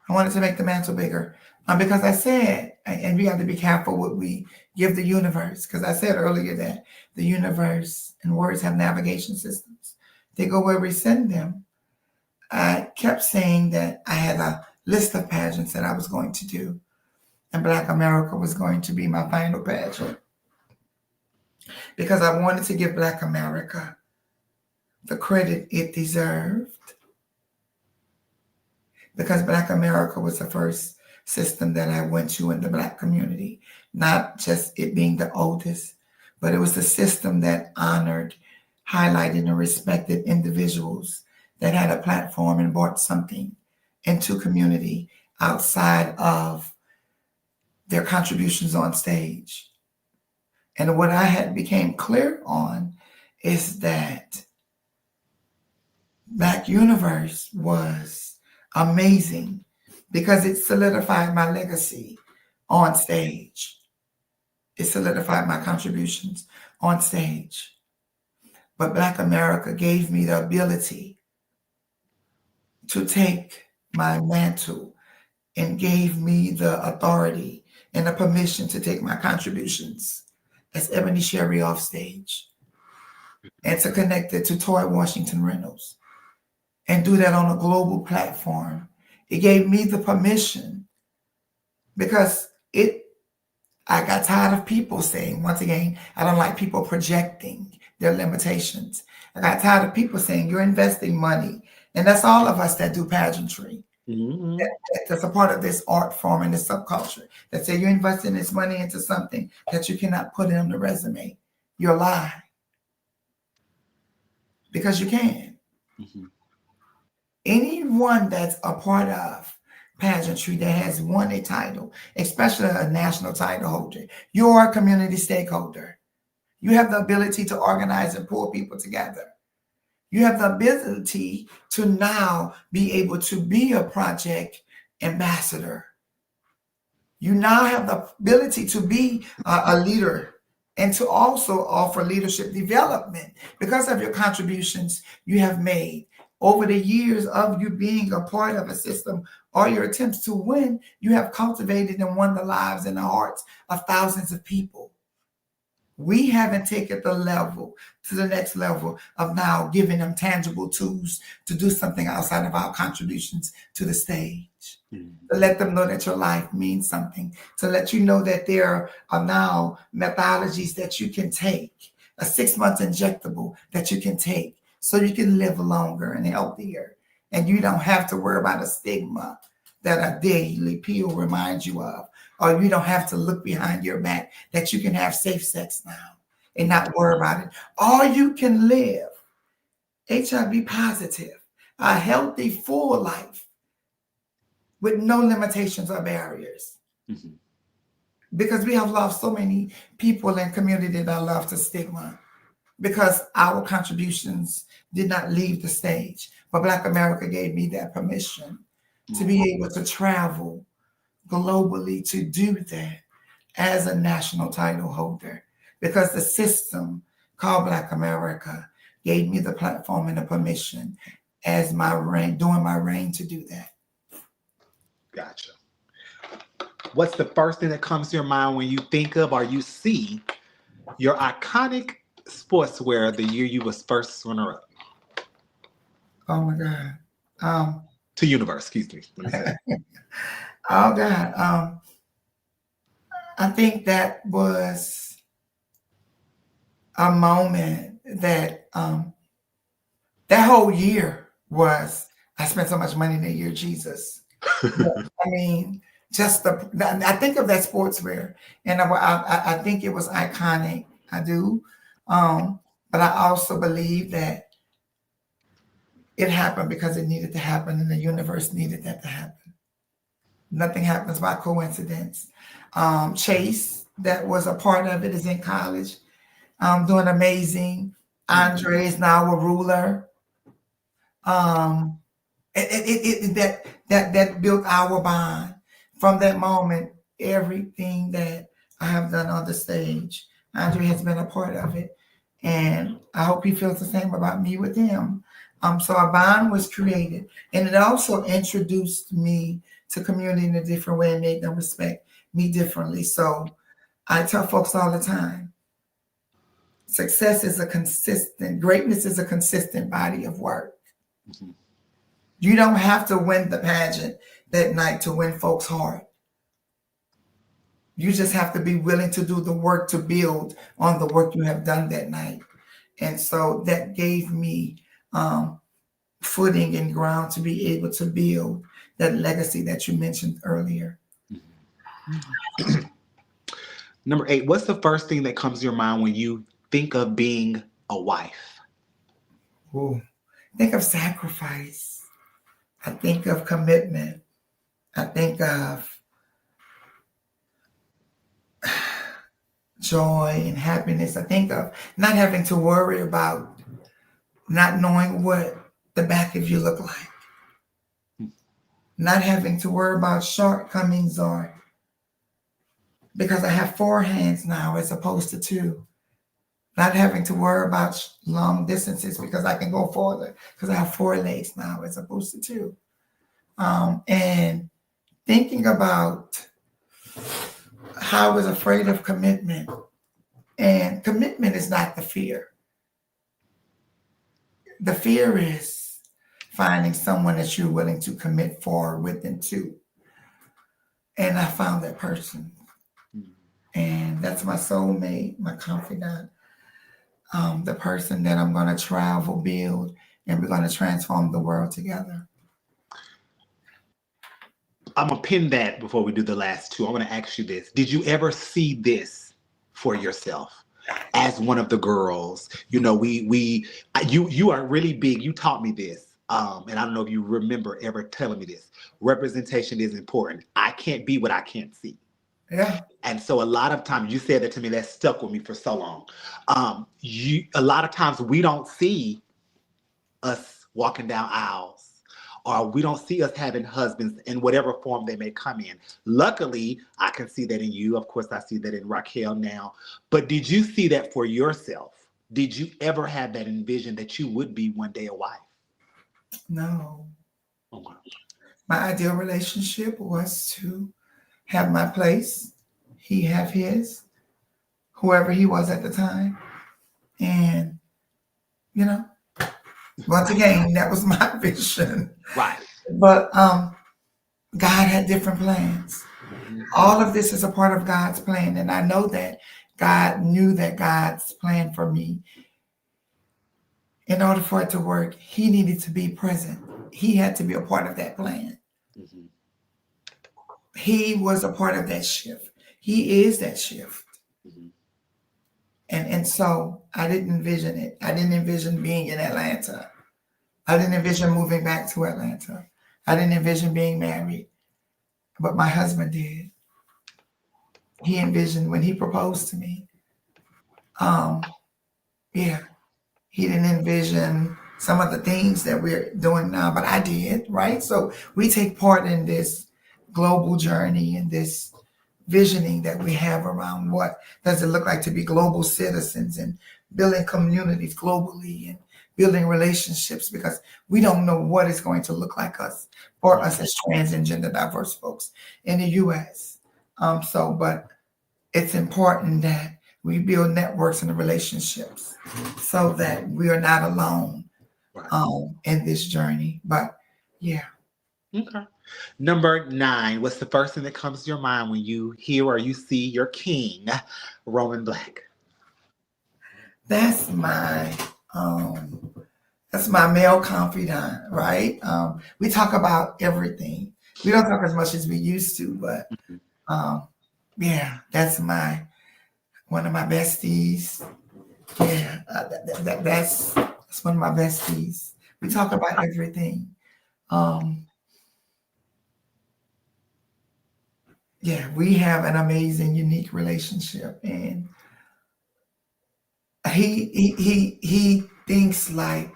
I wanted to make the mantle bigger because I said, and we have to be careful what we give the universe, because I said earlier that the universe and words have navigation systems. They go where we send them. I kept saying that I had a list of pageants that I was going to do, and Black America was going to be my final pageant, because I wanted to give Black America the credit it deserved. Because Black America was the first system that I went to in the Black community, not just it being the oldest, but it was the system that honored, highlighted, and respected individuals that had a platform and brought something into community outside of their contributions on stage. And what I had became clear on is that Black Universe was amazing because it solidified my legacy on stage. It solidified my contributions on stage. But Black America gave me the ability to take my mantle and gave me the authority and the permission to take my contributions as Ebony Sherry off stage and to connect it to Toy Washington Reynolds and do that on a global platform. It gave me the permission because I got tired of people saying, once again, I don't like people projecting their limitations. I got tired of people saying, you're investing money. And that's all of us that do pageantry. Mm-hmm. That's a part of this art form and this subculture that say you're investing this money into something that you cannot put on the resume. You're lying. Because you can. Mm-hmm. Anyone that's a part of pageantry that has won a title, especially a national title holder, you're a community stakeholder. You have the ability to organize and pull people together. You have the ability to now be able to be a project ambassador. You now have the ability to be a leader and to also offer leadership development because of your contributions you have made. Over the years of you being a part of a system or your attempts to win, you have cultivated and won the lives and the hearts of thousands of people. We haven't taken the level to the next level of now giving them tangible tools to do something outside of our contributions to the stage. Mm-hmm. To let them know that your life means something, to let you know that there are now methodologies that you can take, a 6-month injectable that you can take so you can live longer and healthier. And you don't have to worry about a stigma that a daily pill reminds you of. Or you don't have to look behind your back, that you can have safe sex now and not worry about it. Or you can live HIV positive, a healthy, full life with no limitations or barriers. Mm-hmm. Because we have lost so many people in community that love to stigma because our contributions did not leave the stage. But Black America gave me that permission to be able to travel globally to do that as a national title holder, because the system called Black America gave me the platform and the permission as my reign, during my reign, to do that. Gotcha. What's the first thing that comes to your mind when you think of or you see your iconic sportswear the year you was first runner-up? Oh my God. To Universe, excuse me. Let me say. Oh God. I think that was a moment that that whole year was, I spent so much money that year, Jesus. I mean, just I think of that sportswear and I think it was iconic. I do. But I also believe that it happened because it needed to happen and the universe needed that to happen. Nothing happens by coincidence. Chase, that was a part of it, is in college, doing amazing. Andre is now a ruler. That built our bond. From that moment, everything that I have done on the stage, Andre has been a part of it. And I hope he feels the same about me with him. So a bond was created. And it also introduced me to community in a different way and made them respect me differently. So I tell folks all the time, greatness is a consistent body of work. Mm-hmm. You don't have to win the pageant that night to win folks' heart. You just have to be willing to do the work to build on the work you have done that night. And so that gave me footing and ground to be able to build that legacy that you mentioned earlier. Number 8, what's the first thing that comes to your mind when you think of being a wife? Ooh, think of sacrifice. I think of commitment. I think of joy and happiness. I think of not having to worry about not knowing what the back of you look like. Not having to worry about shortcomings because I have 4 hands now as opposed to 2. not having to worry about long distances because I can go further because I have 4 legs now as opposed to 2. And thinking about how I was afraid of commitment. And commitment is not the fear. The fear is finding someone that you're willing to commit for, with, and to. And I found that person. And that's my soulmate, my confidant, the person that I'm going to travel, build, and we're going to transform the world together. I'm going to pin that before we do the last 2. I want to ask you this. Did you ever see this for yourself as one of the girls? You know, you are really big. You taught me this. And I don't know if you remember ever telling me this. Representation is important. I can't be what I can't see. Yeah. And so a lot of times, you said that to me, that stuck with me for so long. A lot of times we don't see us walking down aisles, or we don't see us having husbands in whatever form they may come in. Luckily, I can see that in you. Of course, I see that in Raquel now. But did you see that for yourself? Did you ever have that envision that you would be one day a wife? No. Okay. My ideal relationship was to have my place, he have his, whoever he was at the time. And, you know, once again, that was my vision. Right. But God had different plans. All of this is a part of God's plan. And I know that God knew that God's plan for me, in order for it to work, he needed to be present. He had to be a part of that plan. Mm-hmm. He was a part of that shift. He is that shift. Mm-hmm. And so I didn't envision it. I didn't envision being in Atlanta. I didn't envision moving back to Atlanta. I didn't envision being married. But my husband did. He envisioned when he proposed to me. Yeah. He didn't envision some of the things that we're doing now, but I did, right? So we take part in this global journey and this visioning that we have around what does it look like to be global citizens and building communities globally and building relationships, because we don't know what it's going to look like for us as trans and gender diverse folks in the U.S. But it's important that we build networks and relationships so that we are not alone in this journey. But yeah. Okay. Number 9, what's the first thing that comes to your mind when you hear or you see your king, Roman Black? That's my male confidant, right? We talk about everything. We don't talk as much as we used to, but yeah, that's one of my besties. Yeah, that's one of my besties. We talk about everything. Yeah, we have an amazing, unique relationship, and he thinks like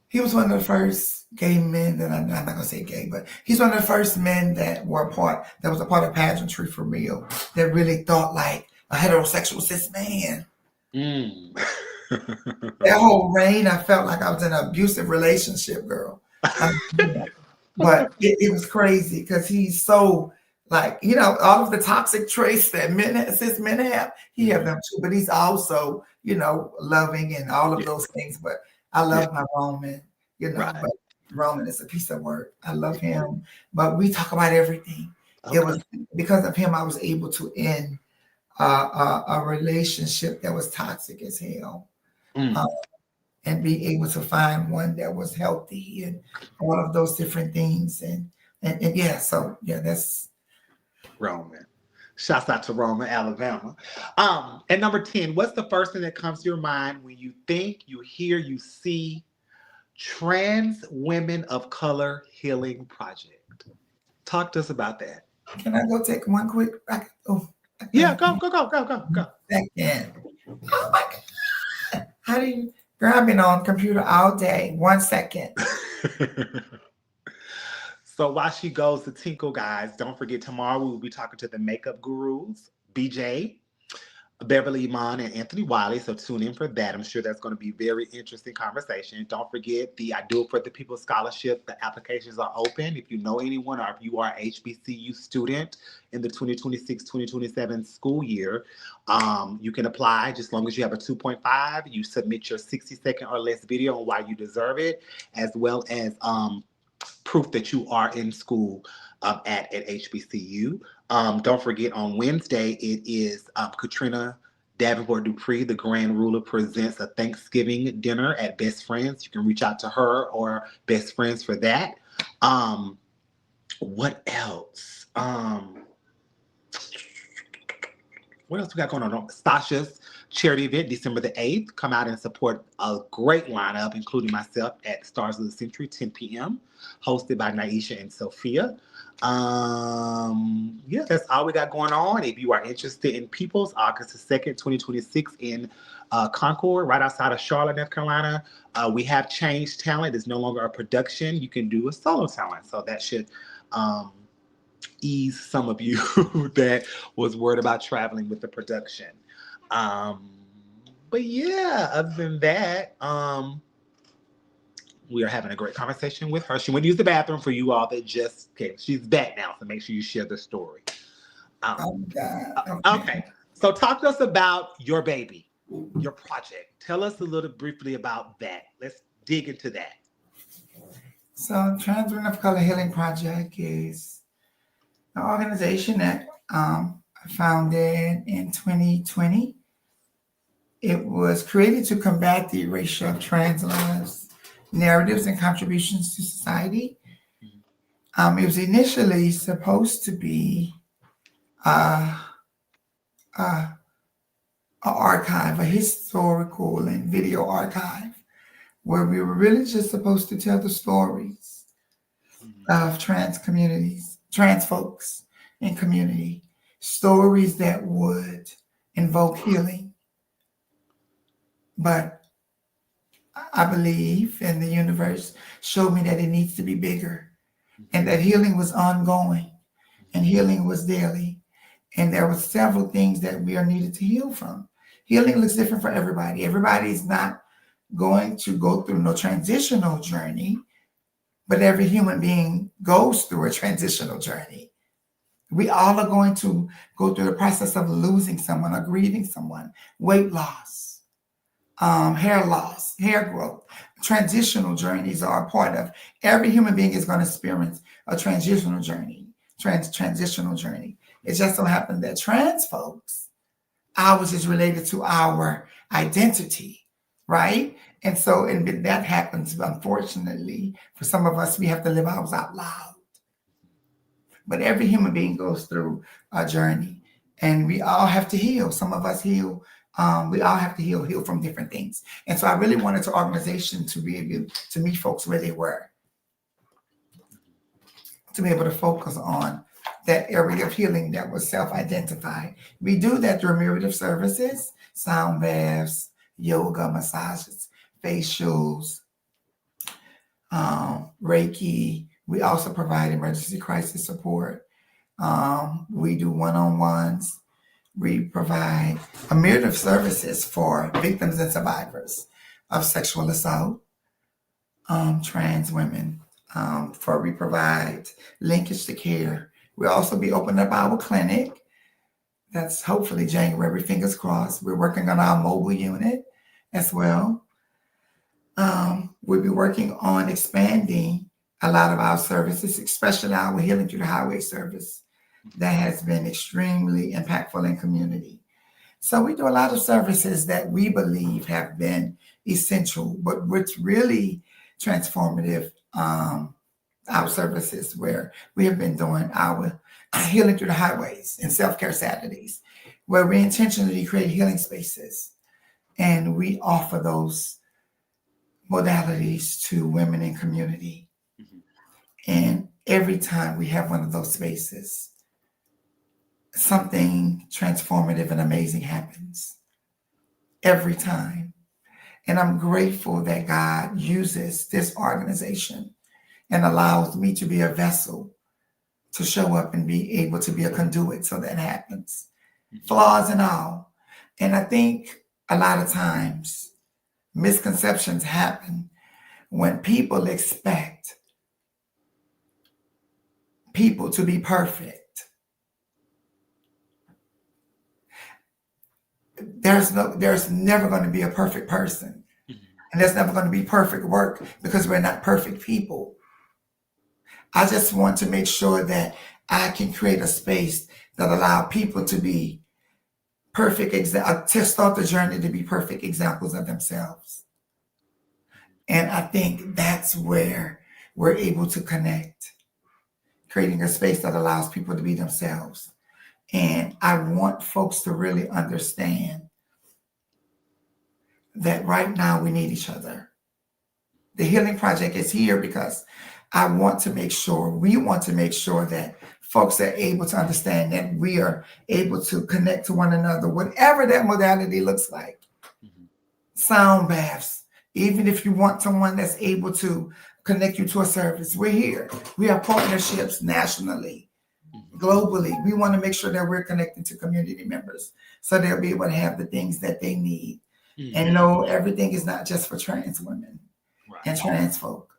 he was one of the first gay men that I'm not gonna say gay, but he's one of the first men that was a part of pageantry for real, that really thought like a heterosexual cis man. That whole reign, I felt like I was in an abusive relationship, girl. But it was crazy because he's so like, all of the toxic traits that cis men have, he have them too. But he's also, loving and all of those things. But I love my Roman, Right. but Roman is a piece of work. I love him. But we talk about everything. Okay. It was because of him I was able to end a relationship that was toxic as hell. And be able to find one that was healthy and all of those different things. And yeah, so yeah, that's Roman. Shouts out to Roman, Alabama. And number 10, what's the first thing that comes to your mind when you think, you hear, you see Trans Women of Color Healing Project? Talk to us about that. Can I go take one quick? Yeah, go. Second. Oh my God. How do you? Girl, I've been on computer all day. 1 second. So while she goes to tinkle, guys, don't forget tomorrow we will be talking to the makeup gurus, BJ, Beverly Iman and Anthony Wiley. So tune in for that. I'm sure that's going to be very interesting conversation. Don't forget the I Do It for the People Scholarship. The applications are open. If you know anyone or if you are a HBCU student in the 2026-2027 school year, you can apply just as long as you have a 2.5. You submit your 60-second or less video on why you deserve it, as well as proof that you are in school at HBCU. Don't forget on Wednesday, it is Katrina Davenport Dupree, the Grand Ruler, presents a Thanksgiving dinner at Best Friends. You can reach out to her or Best Friends for that. What else? What else we got going on? Stasha's charity event, December the 8th. Come out and support a great lineup, including myself at Stars of the Century, 10 p.m., hosted by Naisha and Sophia. Yeah, that's all we got going on. If you are interested in Peoples, August the 2nd, 2026 in Concord, right outside of Charlotte, North Carolina. We have changed talent. It's no longer a production. You can do a solo talent. So that should ease some of you that was worried about traveling with the production. But yeah, other than that, we are having a great conversation with her. She went to use the bathroom for you all that just came. She's back now, so make sure you share the story. Okay, so talk to us about your baby, your project. Tell us a little briefly about that. Let's dig into that. So Trans Women of Color Healing Project is an organization that I founded in 2020. It was created to combat the erasure of trans lives, narratives, and contributions to society. It was initially supposed to be an archive, a historical and video archive, where we were really just supposed to tell the stories of trans communities, trans folks in community, stories that would invoke healing. But I believe, and the universe showed me that it needs to be bigger, and that healing was ongoing, and healing was daily, and there were several things that we are needed to heal from. Healing looks different for everybody. Everybody's not going to go through no transitional journey, but every human being goes through a transitional journey. We all are going to go through the process of losing someone or grieving someone, weight loss, hair loss, hair growth. Transitional journeys are a part of every human being is going to experience a transitional journey, transitional journey. It just so happened that trans folks, ours is related to our identity, right? And so and that happens, unfortunately, for some of us, we have to live ours out loud. But every human being goes through a journey, and we all have to heal. Some of us heal. We all have to heal from different things. And so I really wanted the organization to be able to meet folks where they were, to be able to focus on that area of healing that was self-identified. We do that through a myriad of services, sound baths, yoga, massages, facials, Reiki. We also provide emergency crisis support. We do one-on-ones. We provide a myriad of services for victims and survivors of sexual assault, trans women. We provide linkage to care. We'll also be opening up our clinic. That's hopefully January, fingers crossed. We're working on our mobile unit as well. We'll be working on expanding a lot of our services, especially our Healing Through the Highway service that has been extremely impactful in community. So we do a lot of services that we believe have been essential, but what's really transformative, our services where we have been doing our Healing Through the Highways and Self-Care Saturdays, where we intentionally create healing spaces. And we offer those modalities to women in community. And every time we have one of those spaces, something transformative and amazing happens. Every time. And I'm grateful that God uses this organization and allows me to be a vessel to show up and be able to be a conduit so that happens. Flaws and all. And I think a lot of times misconceptions happen when people expect people to be perfect. There's never going to be a perfect person. And there's never going to be perfect work because we're not perfect people. I just want to make sure that I can create a space that allow people to be perfect, to start the journey to be perfect examples of themselves. And I think that's where we're able to connect, creating a space that allows people to be themselves. And I want folks to really understand that right now we need each other. The Healing Project is here because we want to make sure that folks are able to understand that we are able to connect to one another, whatever that modality looks like. Sound baths, even if you want someone that's able to connect you to a service, we're here. We have partnerships nationally, globally. We want to make sure that we're connecting to community members so they'll be able to have the things that they need. And no, everything is not just for trans women and trans folk.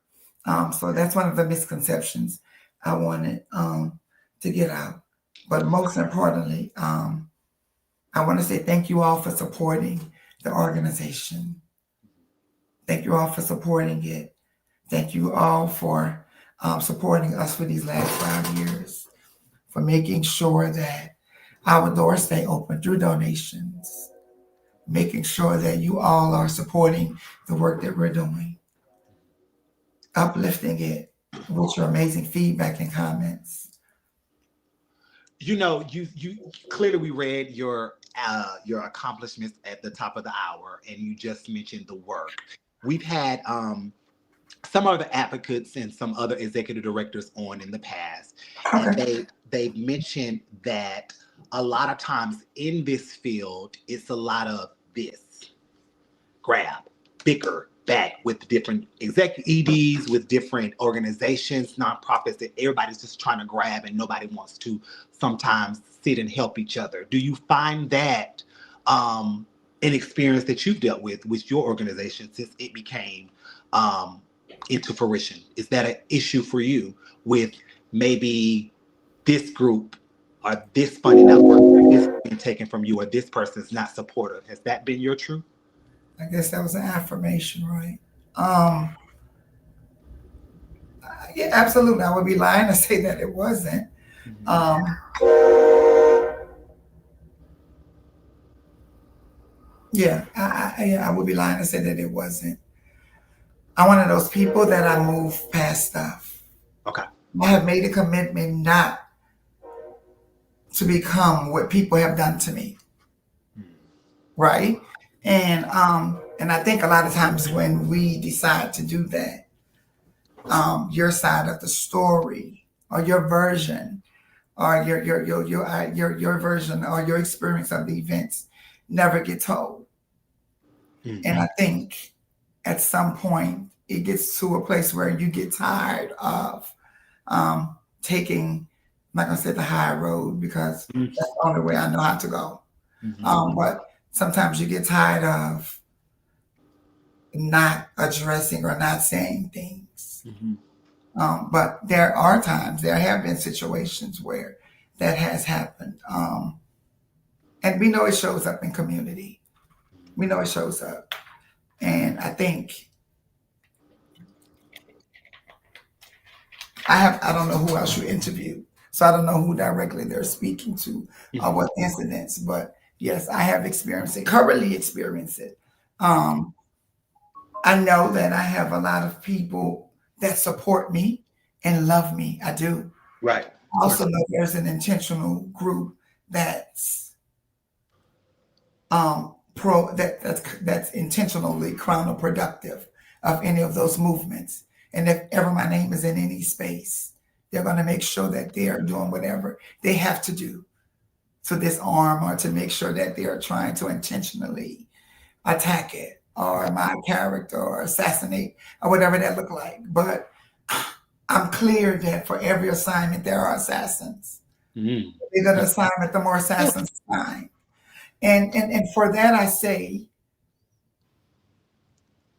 So that's one of the misconceptions I wanted to get out. But most importantly, I want to say thank you all for supporting the organization. Thank you all for supporting it. Thank you all for supporting us for these last 5 years, for making sure that our doors stay open through donations, making sure that you all are supporting the work that we're doing, uplifting it with your amazing feedback and comments. You know, you clearly, we read your accomplishments at the top of the hour, and you just mentioned the work. We've had some other advocates and some other executive directors on in the past, and they've mentioned that a lot of times in this field, it's a lot of this grab, bicker, back with different EDs, with different organizations, nonprofits, that everybody's just trying to grab and nobody wants to sometimes sit and help each other. Do you find that an experience that you've dealt with your organization since it became into fruition? Is that an issue for you with maybe this group or this funding not working, this being taken from you, or this person's not supportive? Has that been your truth? I guess that was an affirmation, right? Yeah, absolutely. I would be lying to say that it wasn't. Yeah, I would be lying to say that it wasn't. I'm one of those people that I move past stuff. Okay. I have made a commitment not to become what people have done to me. Right? And I think a lot of times when we decide to do that, your side of the story or your version or your version or your experience of the events never get told. And I think at some point it gets to a place where you get tired of taking, I'm not gonna say the high road because that's the only way I know how to go. But sometimes you get tired of not addressing or not saying things. But there have been situations where that has happened. And we know it shows up in community. We know it shows up. And I think I don't know who else you interviewed, so I don't know who directly they're speaking to or what incidents, but yes, I have experienced it, currently experienced it. I know that I have a lot of people that support me and love me. I do. Right. I also know there's an intentional group that's that's intentionally counterproductive of any of those movements. And if ever my name is in any space, they're going to make sure that they are doing whatever they have to do to disarm or to make sure that they are trying to intentionally attack it or my character or assassinate or whatever that look like. But I'm clear that for every assignment, there are assassins. The bigger the assignment, the more assassins assign. And for that I say,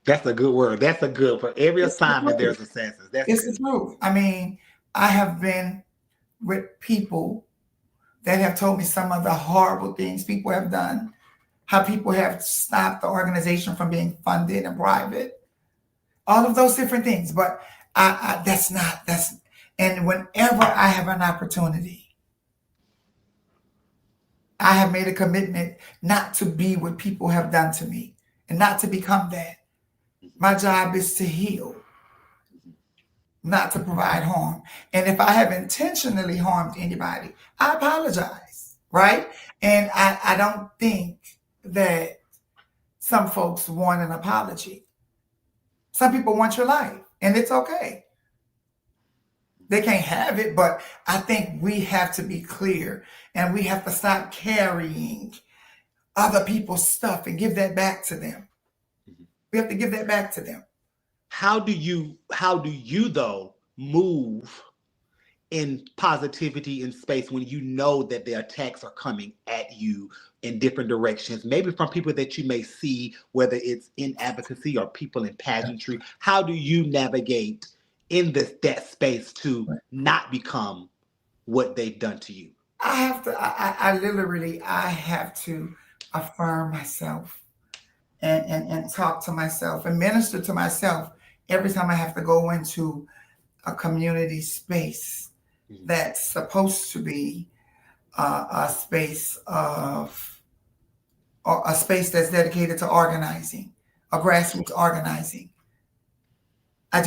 That's a good word. That's a good for every it's the assignment. truth. There's assessments. That's It's good. the truth. I mean, I have been with people that have told me some of the horrible things people have done, how people have stopped the organization from being funded and private, all of those different things. But and whenever I have an opportunity, I have made a commitment not to be what people have done to me and not to become that. My job is to heal, not to provide harm. And if I have intentionally harmed anybody, I apologize, right? And I don't think that some folks want an apology. Some people want your life, and it's okay. They can't have it, but I think we have to be clear and we have to stop carrying other people's stuff and give that back to them. We have to give that back to them. How do you though move in positivity in space when you know that the attacks are coming at you in different directions, maybe from people that you may see, whether it's in advocacy or people in pageantry? How do you navigate in that space to not become what they've done to you? I have to, I have to affirm myself and talk to myself and minister to myself every time I have to go into a community space that's supposed to be a space of, or a space that's dedicated to organizing, a grassroots organizing. I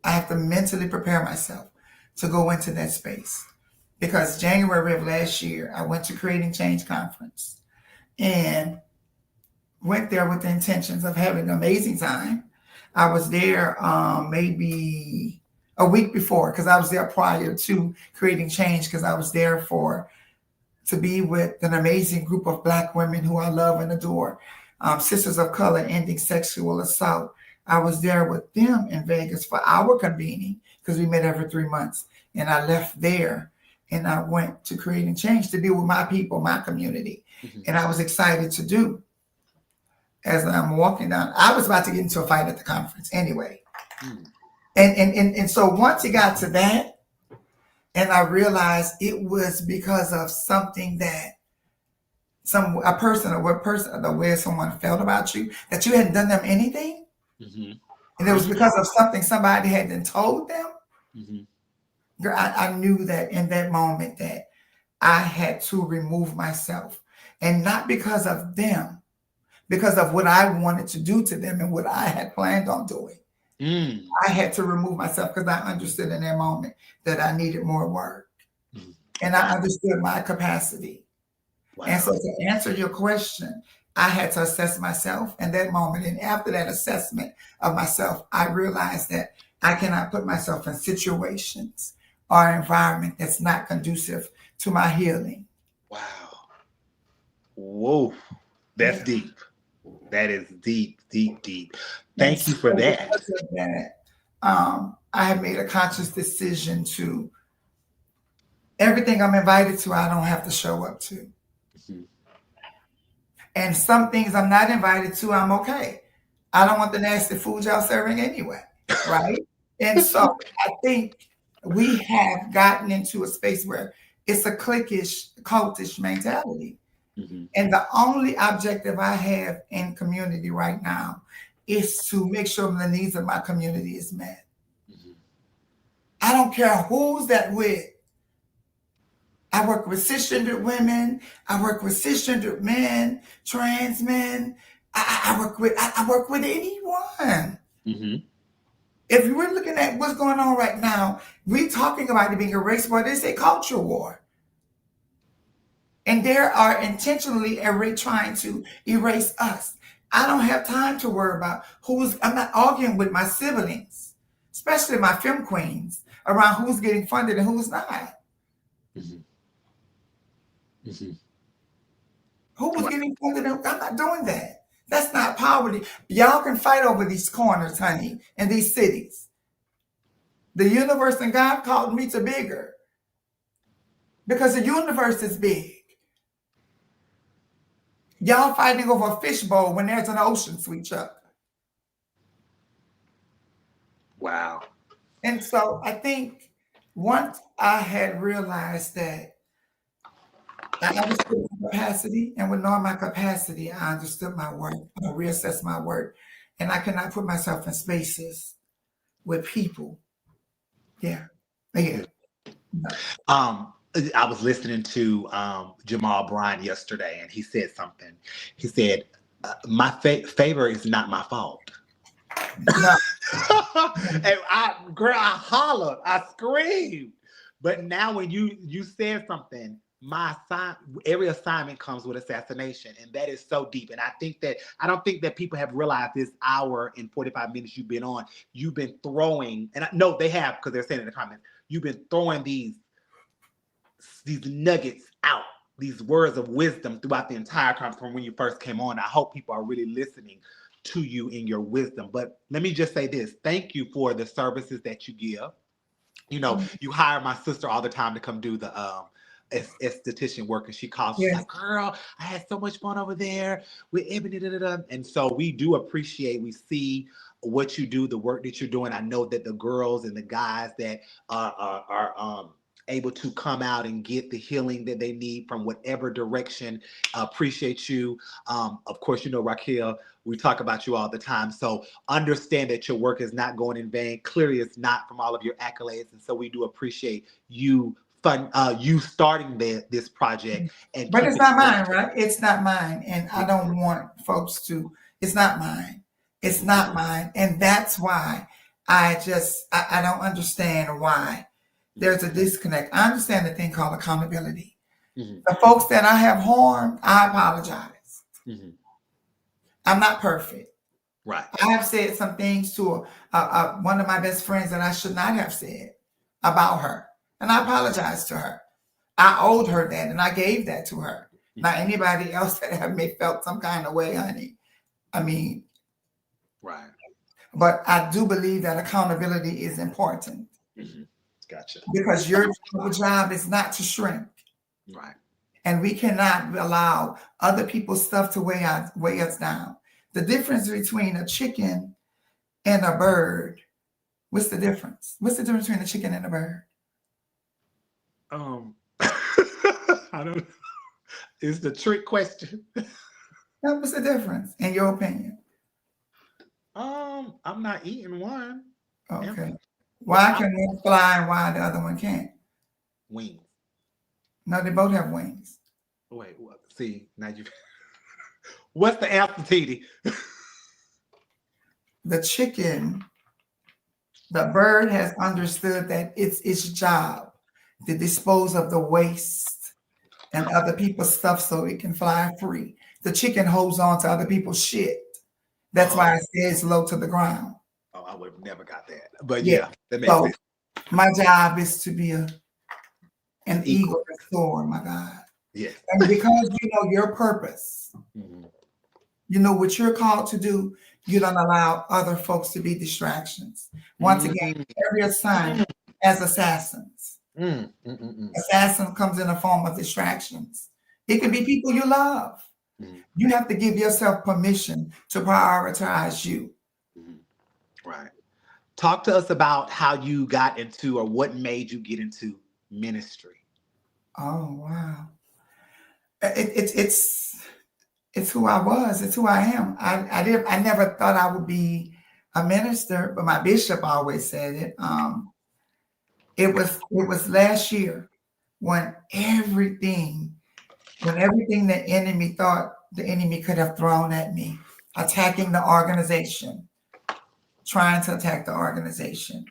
have to mentally prepare myself to go into that space. Because January of last year, I went to Creating Change Conference and went there with the intentions of having an amazing time. I was there maybe a week before, because I was there prior to Creating Change, because I was there to be with an amazing group of Black women who I love and adore, Sisters of Color Ending Sexual Assault. I was there with them in Vegas for our convening, because we met every 3 months. And I left there and I went to Creating Change to be with my people, my community. And I was excited to do. As I'm walking down, I was about to get into a fight at the conference anyway. And so once it got to that, and I realized it was because of something that a person, the way someone felt about you, that you hadn't done them anything. And it was because of something somebody had then told them. Girl, I knew that in that moment that I had to remove myself, and not because of them, because of what I wanted to do to them and what I had planned on doing. I had to remove myself because I understood in that moment that I needed more work. And I understood my capacity. Wow. And so to answer your question, I had to assess myself in that moment. And after that assessment of myself, I realized that I cannot put myself in situations or environment that's not conducive to my healing. Wow. Whoa. That's deep. That is deep, deep, deep. Thank you for that. I have made a conscious decision to, everything I'm invited to, I don't have to show up to. And some things I'm not invited to, I'm okay. I don't want the nasty food y'all serving anyway, right? And so I think we have gotten into a space where it's a cliquish, cultish mentality. And the only objective I have in community right now is to make sure the needs of my community is met. I don't care who's that with. I work with cisgendered women. I work with cisgendered men, trans men. I work with anyone. If we're looking at what's going on right now, we're talking about it being a race war. It's a culture war. And they are intentionally trying to erase us. I don't have time to worry about I'm not arguing with my siblings, especially my film queens, around who's getting funded and who's not. Who was getting funded? I'm not doing that. That's not poverty. Y'all can fight over these corners, honey, in these cities. The universe and God called me to bigger, because the universe is big. Y'all fighting over a fishbowl when there's an ocean, sweet Chuck. Wow. And so I think once I had realized that I understood my capacity, and with knowing my capacity, I understood my work. I reassessed my work, and I cannot put myself in spaces with people. Yeah, yeah. I was listening to Jamal Bryant yesterday, and he said something. He said, "My favor is not my fault." No. And I hollered, I screamed. But now, when you said something, every assignment comes with assassination, and that is so deep. And I don't think that people have realized this hour and 45 minutes you've been on. You've been throwing, and I know they have because they're saying in the comments. You've been throwing these nuggets out, these words of wisdom throughout the entire conference from when you first came on. I hope people are really listening to you in your wisdom. But let me just say this. Thank you for the services that you give. You know, you hire my sister all the time to come do the esthetician work, and she calls, she's like, girl, I had so much fun over there with Ebony. And so we do appreciate, we see what you do, the work that you're doing. I know that the girls and the guys that are able to come out and get the healing that they need from whatever direction. Appreciate you. Of course, you know, Raquel, we talk about you all the time. So understand that your work is not going in vain. Clearly, it's not from all of your accolades. And so we do appreciate you starting this project. But it's not mine, right? It's not mine. And I don't want folks to, it's not mine. It's not mine. And that's why I don't understand why there's a disconnect. I understand the thing called accountability. Mm-hmm. The folks that I have harmed, I apologize. Mm-hmm. I'm not perfect. Right. I have said some things to one of my best friends that I should not have said about her. And I apologize to her. I owed her that, and I gave that to her. Mm-hmm. Not anybody else that have felt some kind of way, honey. I mean, right. But I do believe that accountability is important. Mm-hmm. Gotcha. Because your job is not to shrink. Right. And we cannot allow other people's stuff to weigh us down. The difference between a chicken and a bird, what's the difference? What's the difference between a chicken and a bird? I don't know. It's the trick question. What's the difference in your opinion? I'm not eating one. Okay. Why can one fly and why the other one can't? Wings. No, they both have wings. Wait, what? See, now you. What's the answer, TD? The chicken, the bird has understood that it's its job to dispose of the waste and other people's stuff so it can fly free. The chicken holds on to other people's shit. That's why it stays low to the ground. Oh, I would have never got that. But yeah, that makes sense. My job is to be an eagle restorer, my God. Yes. And because you know your purpose, you know what you're called to do, you don't allow other folks to be distractions. Once again, every assignment has assassins. Assassin comes in the form of distractions. It can be people you love. You have to give yourself permission to prioritize you. Right. Talk to us about how you got into, or what made you get into ministry. Oh, wow. It's who I was. It's who I am. I never thought I would be a minister, but my bishop always said it. It was last year when everything the enemy thought the enemy could have thrown at me, attacking the organization, trying to attack the organization,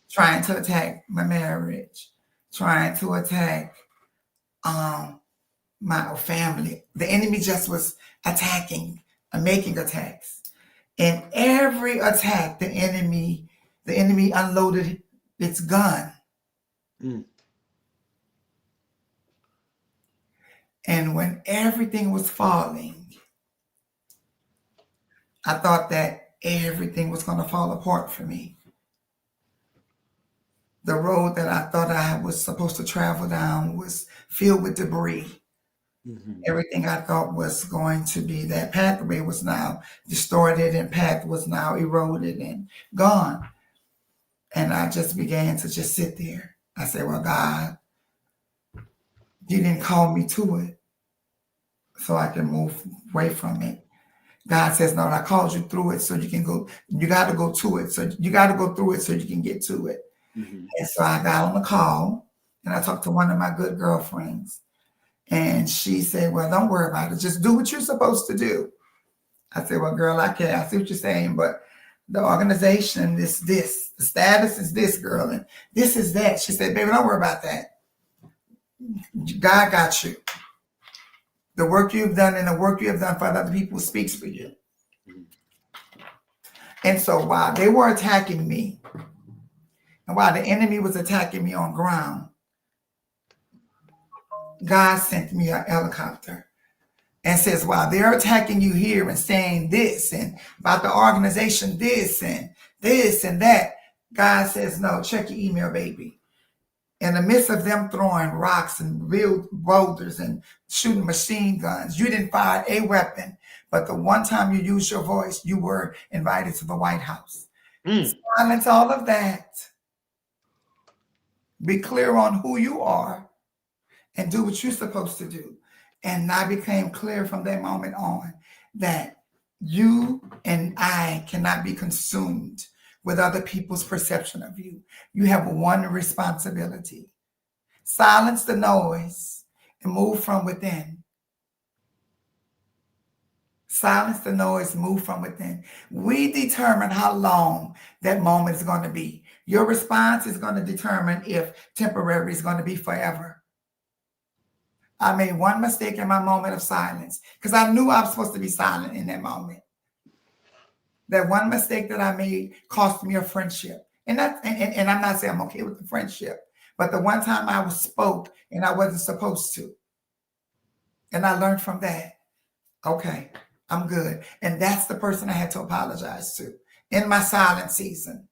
trying to attack my marriage, trying to attack my family. The enemy just was attacking and making attacks. And every attack, the enemy unloaded its gun. And when everything was falling, I thought that everything was going to fall apart for me. The road that I thought I was supposed to travel down was filled with debris. Everything I thought was going to be that pathway was now distorted and path was now eroded and gone. And I just began to just sit there. I said, well, God, you didn't call me to it so I can move away from it. God says, no, I called you through it so you can go, you got to go to it. So you got to go through it so you can get to it. And so I got on the call and I talked to one of my good girlfriends. And she said, well, don't worry about it. Just do what you're supposed to do. I said, well, girl, I see what you're saying, but the organization is this, the status is this, girl, and this is that. She said, baby, don't worry about that. God got you. The work you've done and the work you have done for other people speaks for you. And so while they were attacking me, and while the enemy was attacking me on ground, God sent me a helicopter and says, while they're attacking you here and saying this and about the organization, this and that, God says, no, check your email, baby. In the midst of them throwing rocks and real boulders and shooting machine guns, you didn't fire a weapon. But the one time you used your voice, you were invited to the White House. Silence all of that. Be clear on who you are and do what you're supposed to do. And I became clear from that moment on that you and I cannot be consumed with other people's perception of you. You have one responsibility. Silence the noise and move from within. Silence the noise, move from within. We determine how long that moment is going to be. Your response is going to determine if temporary is going to be forever. I made one mistake in my moment of silence because I knew I was supposed to be silent in that moment. That one mistake that I made cost me a friendship. And I'm not saying I'm okay with the friendship, but the one time I spoke and I wasn't supposed to. And I learned from that. Okay, I'm good. And that's the person I had to apologize to in my silent season.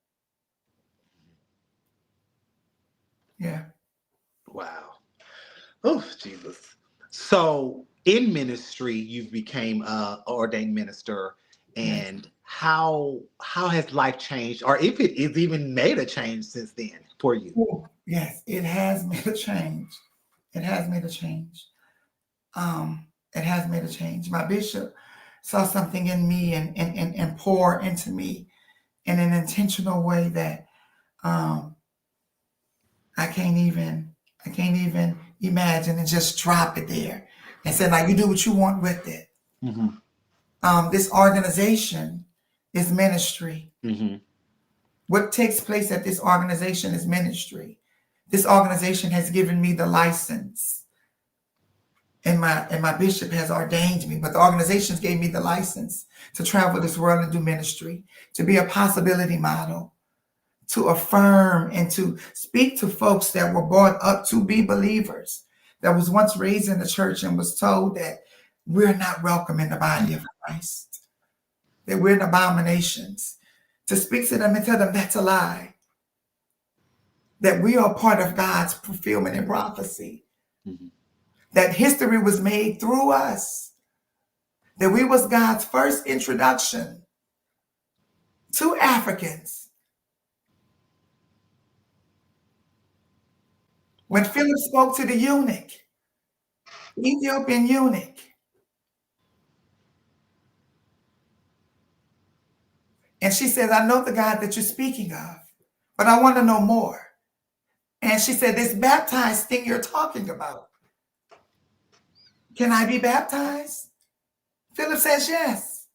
Yeah. Wow. Oh, Jesus. So in ministry, you became a ordained minister, and how has life changed, or if it is even made a change since then for you? Ooh, yes, it has made a change. It has made a change. It has made a change. My bishop saw something in me and poured into me in an intentional way that I can't even imagine, and just drop it there and say, like, you do what you want with it. This organization is ministry. What takes place at this organization is ministry. This organization has given me the license, and my bishop has ordained me, but the organizations gave me the license to travel this world and do ministry, to be a possibility model, to affirm and to speak to folks that were brought up to be believers, that was once raised in the church and was told that we're not welcome in the body of Christ, that we're an abominations, to speak to them and tell them that's a lie, that we are part of God's fulfillment and prophecy, that history was made through us, that we was God's first introduction to Africans. When Philip spoke to the eunuch, the Ethiopian eunuch, and she said, I know the God that you're speaking of, but I want to know more. And she said, this baptized thing you're talking about, can I be baptized? Philip says yes.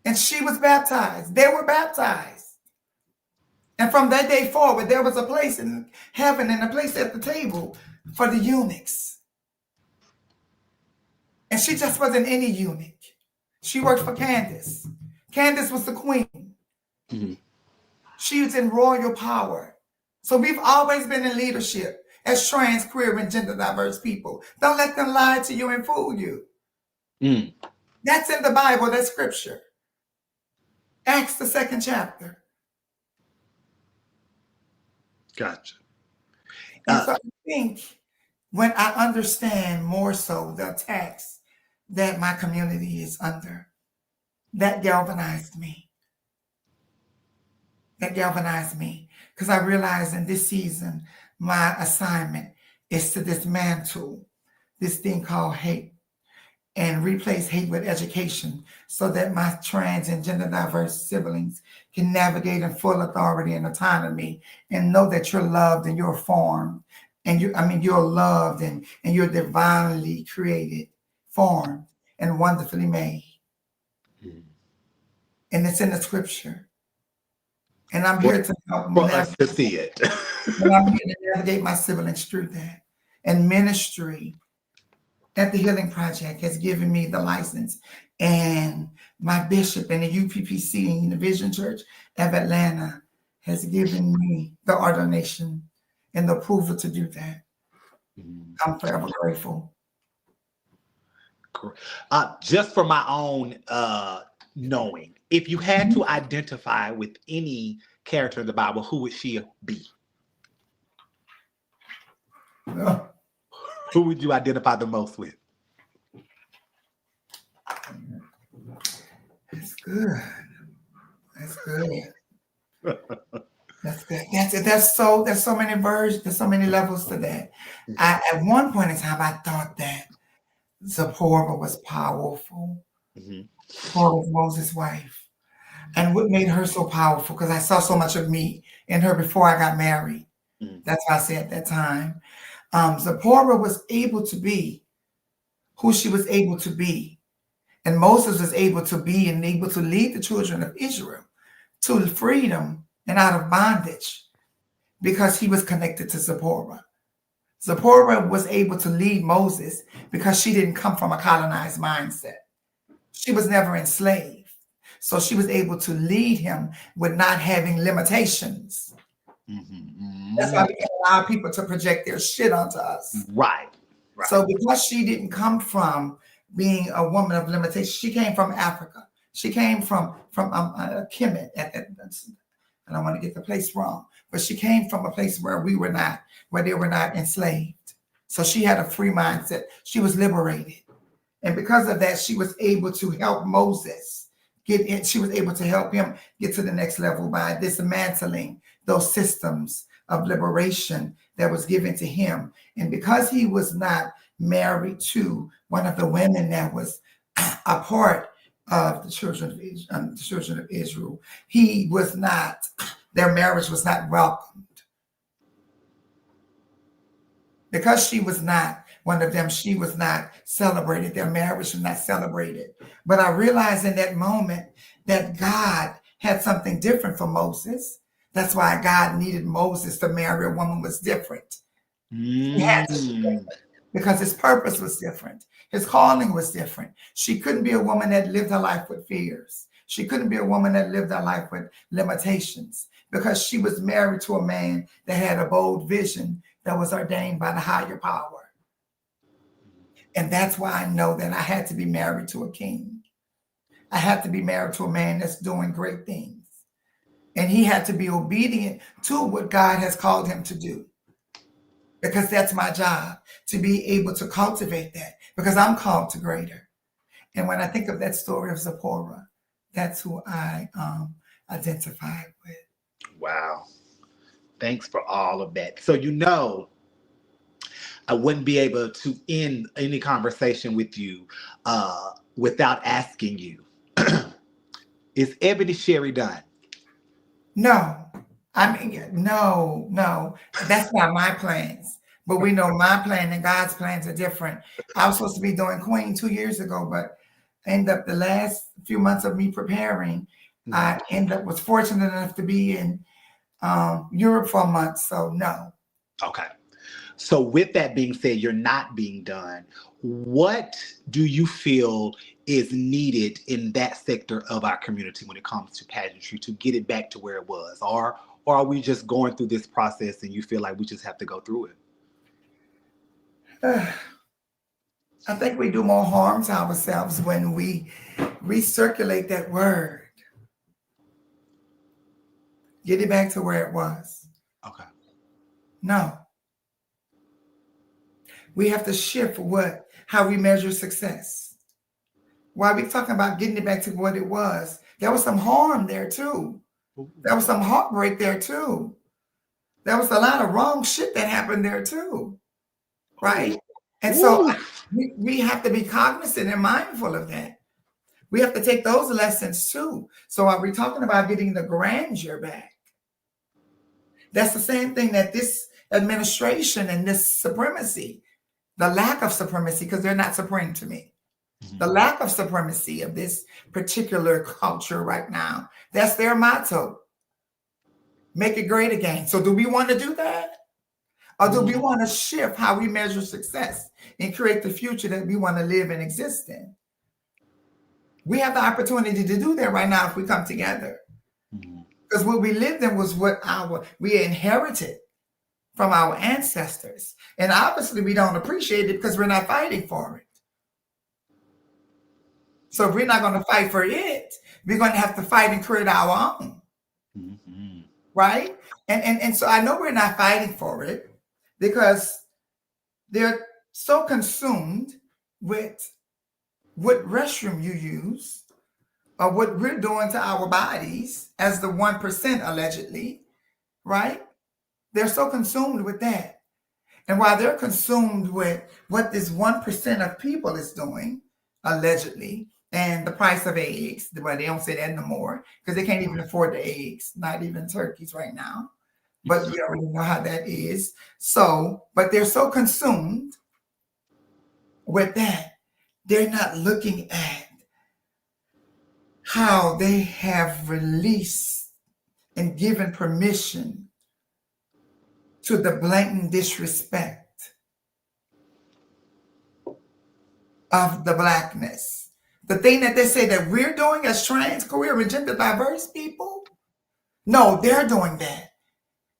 And she was baptized. They were baptized. And from that day forward, there was a place in heaven and a place at the table for the eunuchs. And she just wasn't any eunuch. She worked for Candace. Candace was the queen. She was in royal power. So we've always been in leadership as trans, queer, and gender diverse people. Don't let them lie to you and fool you. That's in the Bible, that's scripture. Acts, the 2nd chapter. Gotcha. And so I think when I understand more so the attacks that my community is under, that galvanized me. That galvanized me because I realized in this season, my assignment is to dismantle this thing called hate and replace hate with education so that my trans and gender diverse siblings can navigate in full authority and autonomy and know that you're loved and you're formed and you're loved and you're divinely created, formed and wonderfully made. Mhm. And it's in the scripture. And I'm For, here to help for us to see it. and I'm here to navigate my siblings through that. And ministry at the Healing Project has given me the license, and my bishop in the UPPC in the Vision Church of Atlanta has given me the ordination and the approval to do that. I'm forever grateful. Just for my own knowing, if you had to identify with any character in the Bible, who would she be? Oh, Who would you identify the most with? that's good. That's good. That's good. That's so. There's so many versions. There's so many levels to that. At one point in time, I thought that Zipporah was powerful. Zipporah was Moses' wife. And what made her so powerful, because I saw so much of me in her before I got married. That's why I said at that time. Zipporah was able to be who she was able to be. And Moses was able to be and able to lead the children of Israel to freedom and out of bondage because he was connected to Zipporah. Zipporah was able to lead Moses because she didn't come from a colonized mindset. She was never enslaved. So she was able to lead him with not having limitations. That's why we can allow people to project their shit onto us. Right. So because she didn't come from being a woman of limitation, she came from Africa. She came from Kemet. I don't want to get the place wrong, but she came from a place where they were not enslaved. So she had a free mindset. She was liberated. And because of that, she was able to help Moses get in. She was able to help him get to the next level by dismantling those systems of liberation that was given to him. And because he was not married to one of the women that was a part of the children of Israel, their marriage was not welcomed. Because she was not one of them, she was not celebrated. Their marriage was not celebrated. But I realized in that moment that God had something different for Moses. That's why God needed Moses to marry a woman was different. He had to be different because his purpose was different. His calling was different. She couldn't be a woman that lived her life with fears. She couldn't be a woman that lived her life with limitations because she was married to a man that had a bold vision that was ordained by the higher power. And that's why I know that I had to be married to a king. I had to be married to a man that's doing great things. And he had to be obedient to what God has called him to do. Because that's my job, to be able to cultivate that, because I'm called to greater. And when I think of that story of Zipporah, that's who I identify with. Wow. Thanks for all of that. So, I wouldn't be able to end any conversation with you without asking you, is Ebony Sherry done? No, no, that's not my plans. But we know my plan and God's plans are different. I was supposed to be doing Queen 2 years ago, but end up the last few months of me preparing, I was fortunate enough to be in Europe for a month. So no. Okay. So with that being said, you're not being done. What do you feel is needed in that sector of our community when it comes to pageantry to get it back to where it was? Or are we just going through this process and you feel like we just have to go through it? I think we do more harm to ourselves when we recirculate that word. Get it back to where it was. Okay. No. We have to shift how we measure success. While we're talking about getting it back to what it was, there was some harm there too. There was some heartbreak there too. There was a lot of wrong shit that happened there too, right? And so we have to be cognizant and mindful of that. We have to take those lessons too. So are we talking about getting the grandeur back? That's the same thing that this administration and this supremacy, the lack of supremacy, because they're not supreme to me. The lack of supremacy of this particular culture right now, that's their motto. Make it great again. So do we want to do that? Or do we want to shift how we measure success and create the future that we want to live and exist in? We have the opportunity to do that right now if we come together. Because what we lived in was what we inherited from our ancestors. And obviously we don't appreciate it because we're not fighting for it. So if we're not going to fight for it, we're going to have to fight and create our own. Right? And so I know we're not fighting for it because they're so consumed with what restroom you use or what we're doing to our bodies as the 1% allegedly, right? They're so consumed with that. And while they're consumed with what this 1% of people is doing, allegedly, and the price of eggs, well, they don't say that no more because they can't even afford the eggs, not even turkeys right now. But we already know how that is. So, but they're so consumed with that, they're not looking at how they have released and given permission to the blatant disrespect of the Blackness. The thing that they say that we're doing as trans, queer, and gender diverse people, no, they're doing that.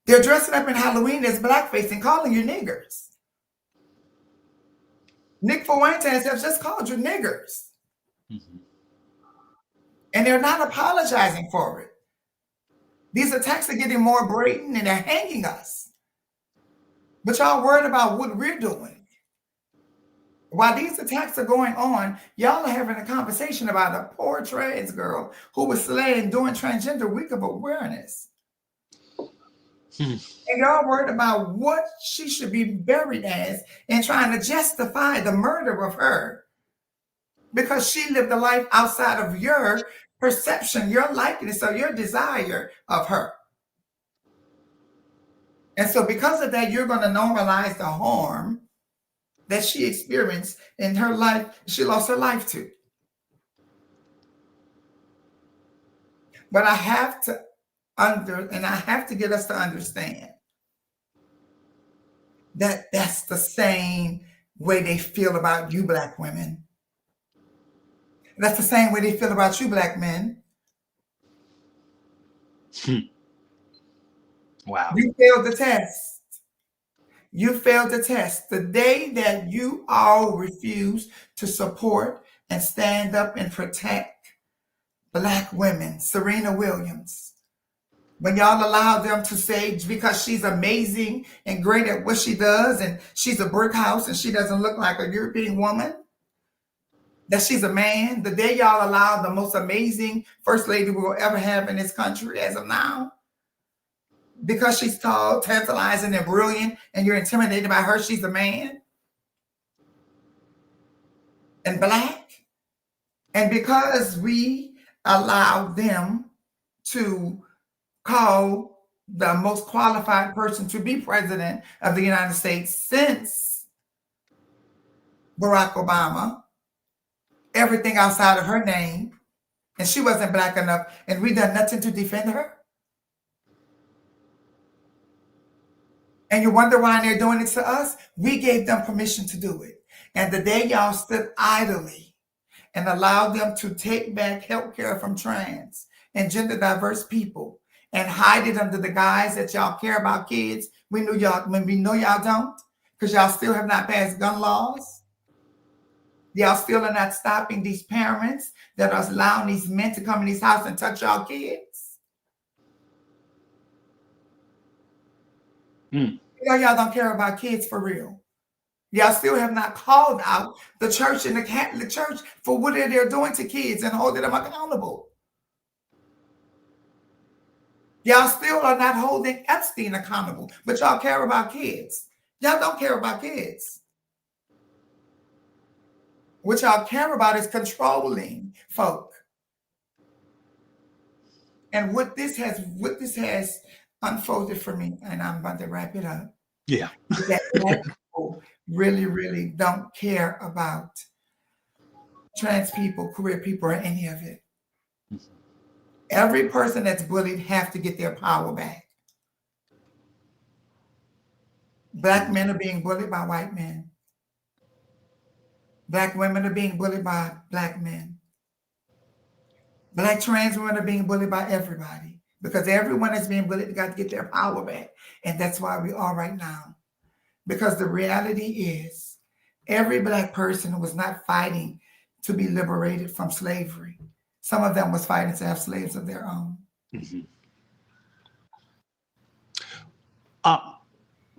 They're dressing up in Halloween as blackface and calling you niggers. Nick Fuentes has just called you niggers. And they're not apologizing for it. These attacks are getting more blatant and they're hanging us. But y'all worried about what we're doing. While these attacks are going on, y'all are having a conversation about a poor trans girl who was slain during Transgender Week of Awareness. And y'all worried about what she should be buried as and trying to justify the murder of her because she lived a life outside of your perception, your likeness, or your desire of her. And so because of that, you're going to normalize the harm that she experienced in her life, she lost her life to. But I have to get us to understand that that's the same way they feel about you Black women. That's the same way they feel about you Black men. Wow. You failed the test. You failed the test. The day that you all refuse to support and stand up and protect Black women, Serena Williams, when y'all allow them to say because she's amazing and great at what she does and she's a brick house and she doesn't look like a European woman, that she's a man, the day y'all allow the most amazing first lady we will ever have in this country as of now, because she's tall, tantalizing, and brilliant, and you're intimidated by her, she's a man and Black. And because we allow them to call the most qualified person to be president of the United States since Barack Obama, everything outside of her name, and she wasn't Black enough, and we done nothing to defend her. And you wonder why they're doing it to us? We gave them permission to do it. And the day y'all stood idly and allowed them to take back healthcare from trans and gender diverse people and hide it under the guise that y'all care about kids, we know y'all don't, because y'all still have not passed gun laws. Y'all still are not stopping these parents that are allowing these men to come in these houses and touch y'all kids. Y'all don't care about kids for real. Y'all still have not called out the church and the Catholic Church for what they're doing to kids and holding them accountable. Y'all still are not holding Epstein accountable, but y'all care about kids. Y'all don't care about kids. What y'all care about is controlling folk. And what this has unfolded for me, and I'm about to wrap it up. Yeah. That Black people really, really don't care about trans people, queer people, or any of it. Every person that's bullied have to get their power back. Black men are being bullied by white men. Black women are being bullied by Black men. Black trans women are being bullied by everybody because everyone that's being bullied got to get their power back. And that's why we are right now. Because the reality is every Black person was not fighting to be liberated from slavery. Some of them was fighting to have slaves of their own. Mm-hmm.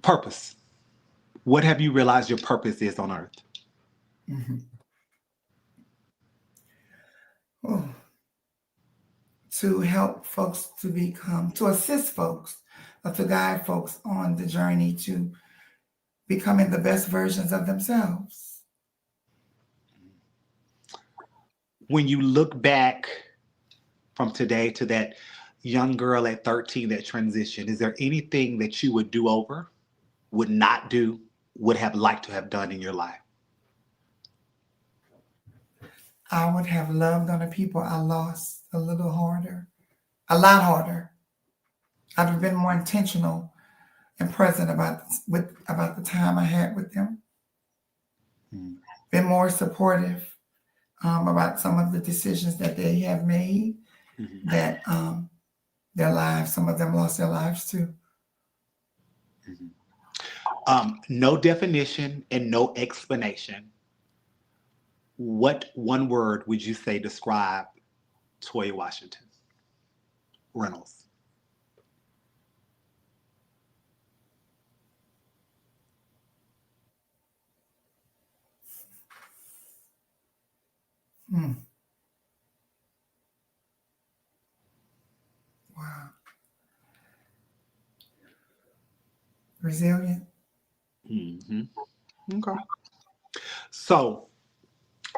Purpose. What have you realized your purpose is on earth? Mm-hmm. Oh. To help folks to assist folks, or to guide folks on the journey to becoming the best versions of themselves. When you look back from today to that young girl at 13 that transitioned, is there anything that you would do over, would not do, would have liked to have done in your life? I would have loved on the people I lost a little harder, a lot harder. I'd have been more intentional and present about the time I had with them. Been more supportive about some of the decisions that they have made, that their lives, some of them lost their lives too. No definition and no explanation. What one word would you say describe Toya Washington Reynolds? Wow. Resilient. Okay. So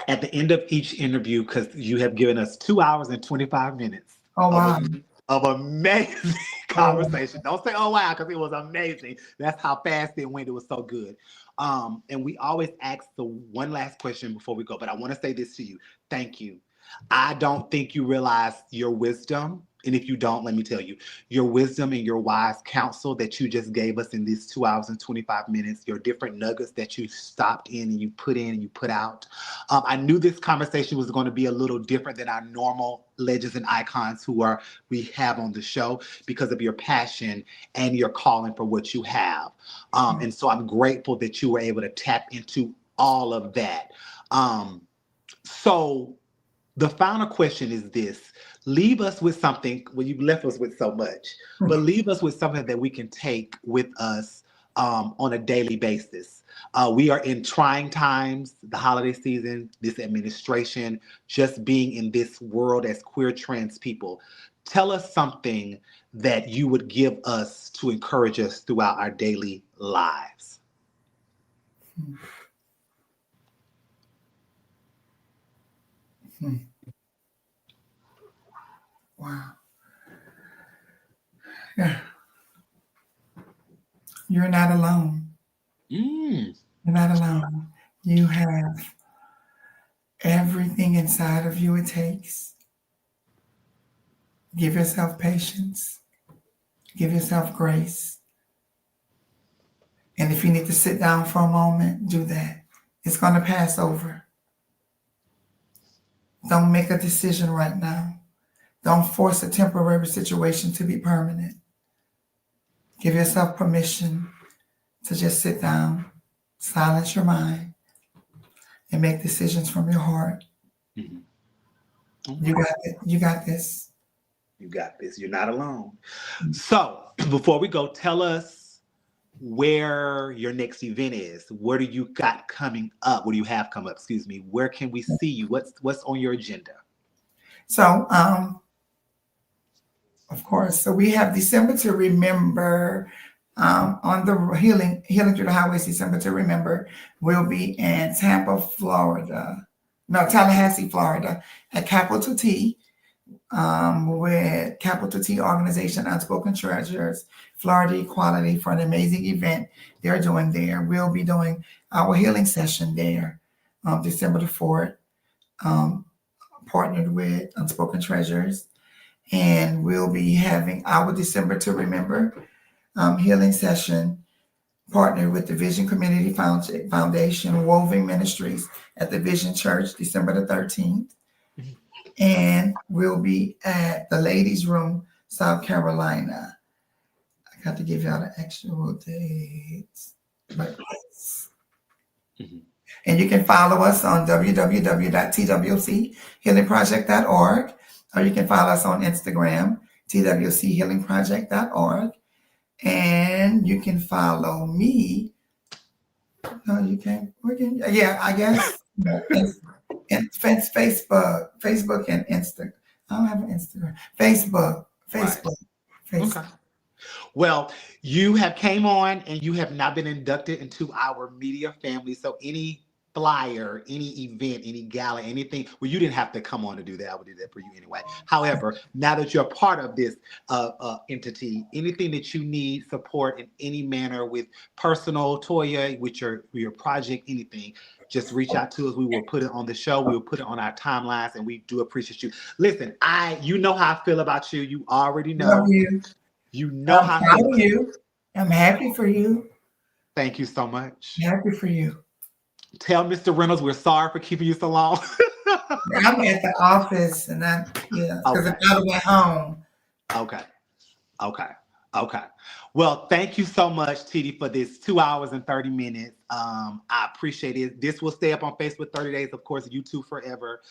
at the end of each interview, because you have given us 2 hours and 25 minutes of amazing conversation. Don't say, oh, wow, because it was amazing. That's how fast it went. It was so good. And we always ask the one last question before we go, but I want to say this to you. Thank you. I don't think you realize your wisdom. And if you don't, let me tell you, your wisdom and your wise counsel that you just gave us in these 2 hours and 25 minutes, your different nuggets that you stopped in and you put in and you put out. I knew this conversation was going to be a little different than our normal legends and icons we have on the show because of your passion and your calling for what you have. And so I'm grateful that you were able to tap into all of that. So the final question is this. Leave us with something. Well, you've left us with so much, but leave us with something that we can take with us on a daily basis. We are in trying times, the holiday season, this administration, just being in this world as queer trans people. Tell us something that you would give us to encourage us throughout our daily lives. Wow. Yeah. You're not alone. You're not alone. You have everything inside of you it takes. Give yourself patience. Give yourself grace. And if you need to sit down for a moment, do that. It's going to pass over. Don't make a decision right now. Don't force a temporary situation to be permanent. Give yourself permission to just sit down, silence your mind, and make decisions from your heart. You got it. You got this. You got this. You're not alone. So before we go, tell us where your next event is. What do you got coming up? What do you have come up? Excuse me. Where can we see you? What's on your agenda? So, of course, so we have December to Remember on the Healing Through the Highways. December to Remember will be in Tampa, Florida. No, Tallahassee, Florida, at Capital T. With Capital T Organization, Unspoken Treasures, Florida Equality, for an amazing event they're doing there. We'll be doing our healing session there, December the 4th, partnered with Unspoken Treasures. And we'll be having our December to Remember healing session partnered with the Vision Community Foundation, Woven Ministries at the Vision Church, December the 13th. And we'll be at the Ladies' Room, South Carolina. I got to give y'all the actual dates. But yes. And you can follow us on www.twchealingproject.org, or you can follow us on Instagram, twchealingproject.org. And you can follow me. No, you can't. Yeah, I guess. And Facebook and Instagram. I don't have an Instagram. Facebook. Okay. Well, you have came on and you have now been inducted into our media family. So any flyer, any event, any gala, anything, well, you didn't have to come on to do that. I would do that for you anyway. However, now that you're part of this entity, anything that you need support in any manner with personal, Toya, with your project, anything, just reach out to us. We will put it on the show. We will put it on our timelines, and we do appreciate you. Listen, you know how I feel about you. You already know. Love you. You know how I feel about you. I'm happy for you. Thank you so much. Happy for you. Tell Mr. Reynolds we're sorry for keeping you so long. I'm at the office, and because I gotta get home. Okay. Well, thank you so much, TD, for this 2 hours and 30 minutes. I appreciate it. This will stay up on Facebook 30 days, of course, YouTube forever.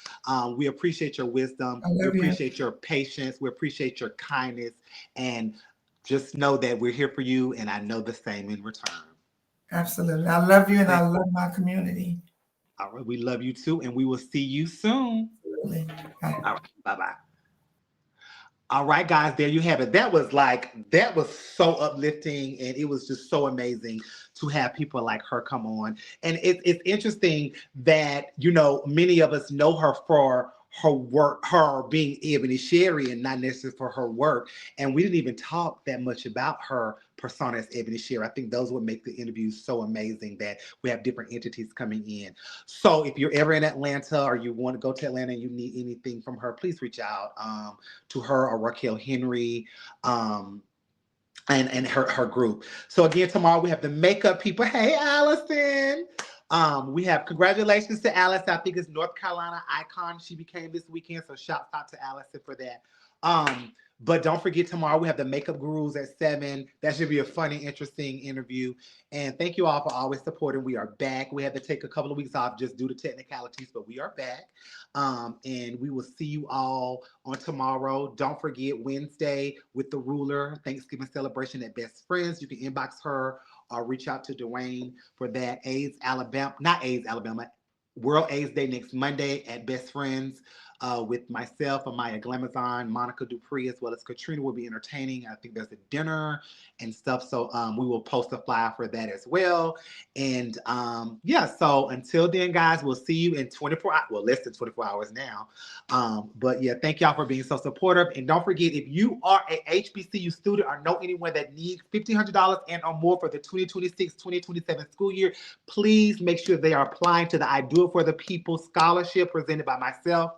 We appreciate your wisdom. We appreciate your patience. We appreciate your kindness. And just know that we're here for you, and I know the same in return. Absolutely. I love you, and I love my community. All right. We love you, too, and we will see you soon. Absolutely. Bye. All right. Bye-bye. All right, guys, there you have it. That was so uplifting, and it was just so amazing to have people like her come on. And it's interesting that, many of us know her for her work, her being Ebonee Sherry, and not necessarily for her work. And we didn't even talk that much about her persona as Ebonee Sherry. I think those would make the interview so amazing that we have different entities coming in. So if you're ever in Atlanta or you want to go to Atlanta and you need anything from her, please reach out to her or Raquel Henry and her group. So again, tomorrow we have the makeup people. Hey, Allison. We have congratulations to Alice. I think it's North Carolina icon she became this weekend. So shout out to Allison for that. But don't forget, tomorrow we have the makeup gurus at 7. That should be a funny, interesting interview. And thank you all for always supporting. We are back. We had to take a couple of weeks off just due to technicalities, but we are back. And we will see you all on tomorrow. Don't forget Wednesday with the ruler, Thanksgiving celebration at Best Friends. You can inbox her or reach out to Dwayne for that. World AIDS Day next Monday at Best Friends with myself, Amaya Glamazon, Monica Dupree, as well as Katrina will be entertaining. I think there's a dinner and stuff. So we will post a flyer for that as well. And so until then, guys, we'll see you in 24 hours. Well, less than 24 hours now. But yeah, thank y'all for being so supportive. And don't forget, if you are a HBCU student or know anyone that needs $1,500 and or more for the 2026-2027 school year, please make sure they are applying to the I Do It For The People scholarship presented by myself.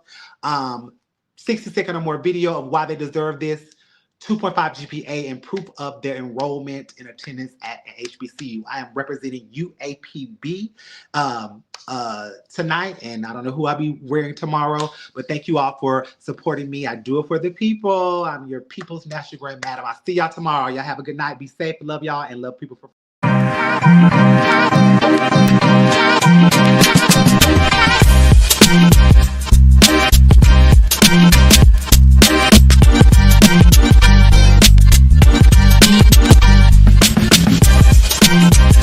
60-second or more video of why they deserve this, 2.5 GPA, and proof of their enrollment and attendance at HBCU. I am representing UAPB tonight, and I don't know who I'll be wearing tomorrow, but thank you all for supporting me. I do it for the people. I'm your people's national grand madam. I'll see y'all tomorrow. Y'all have a good night. Be safe. Love y'all and love people for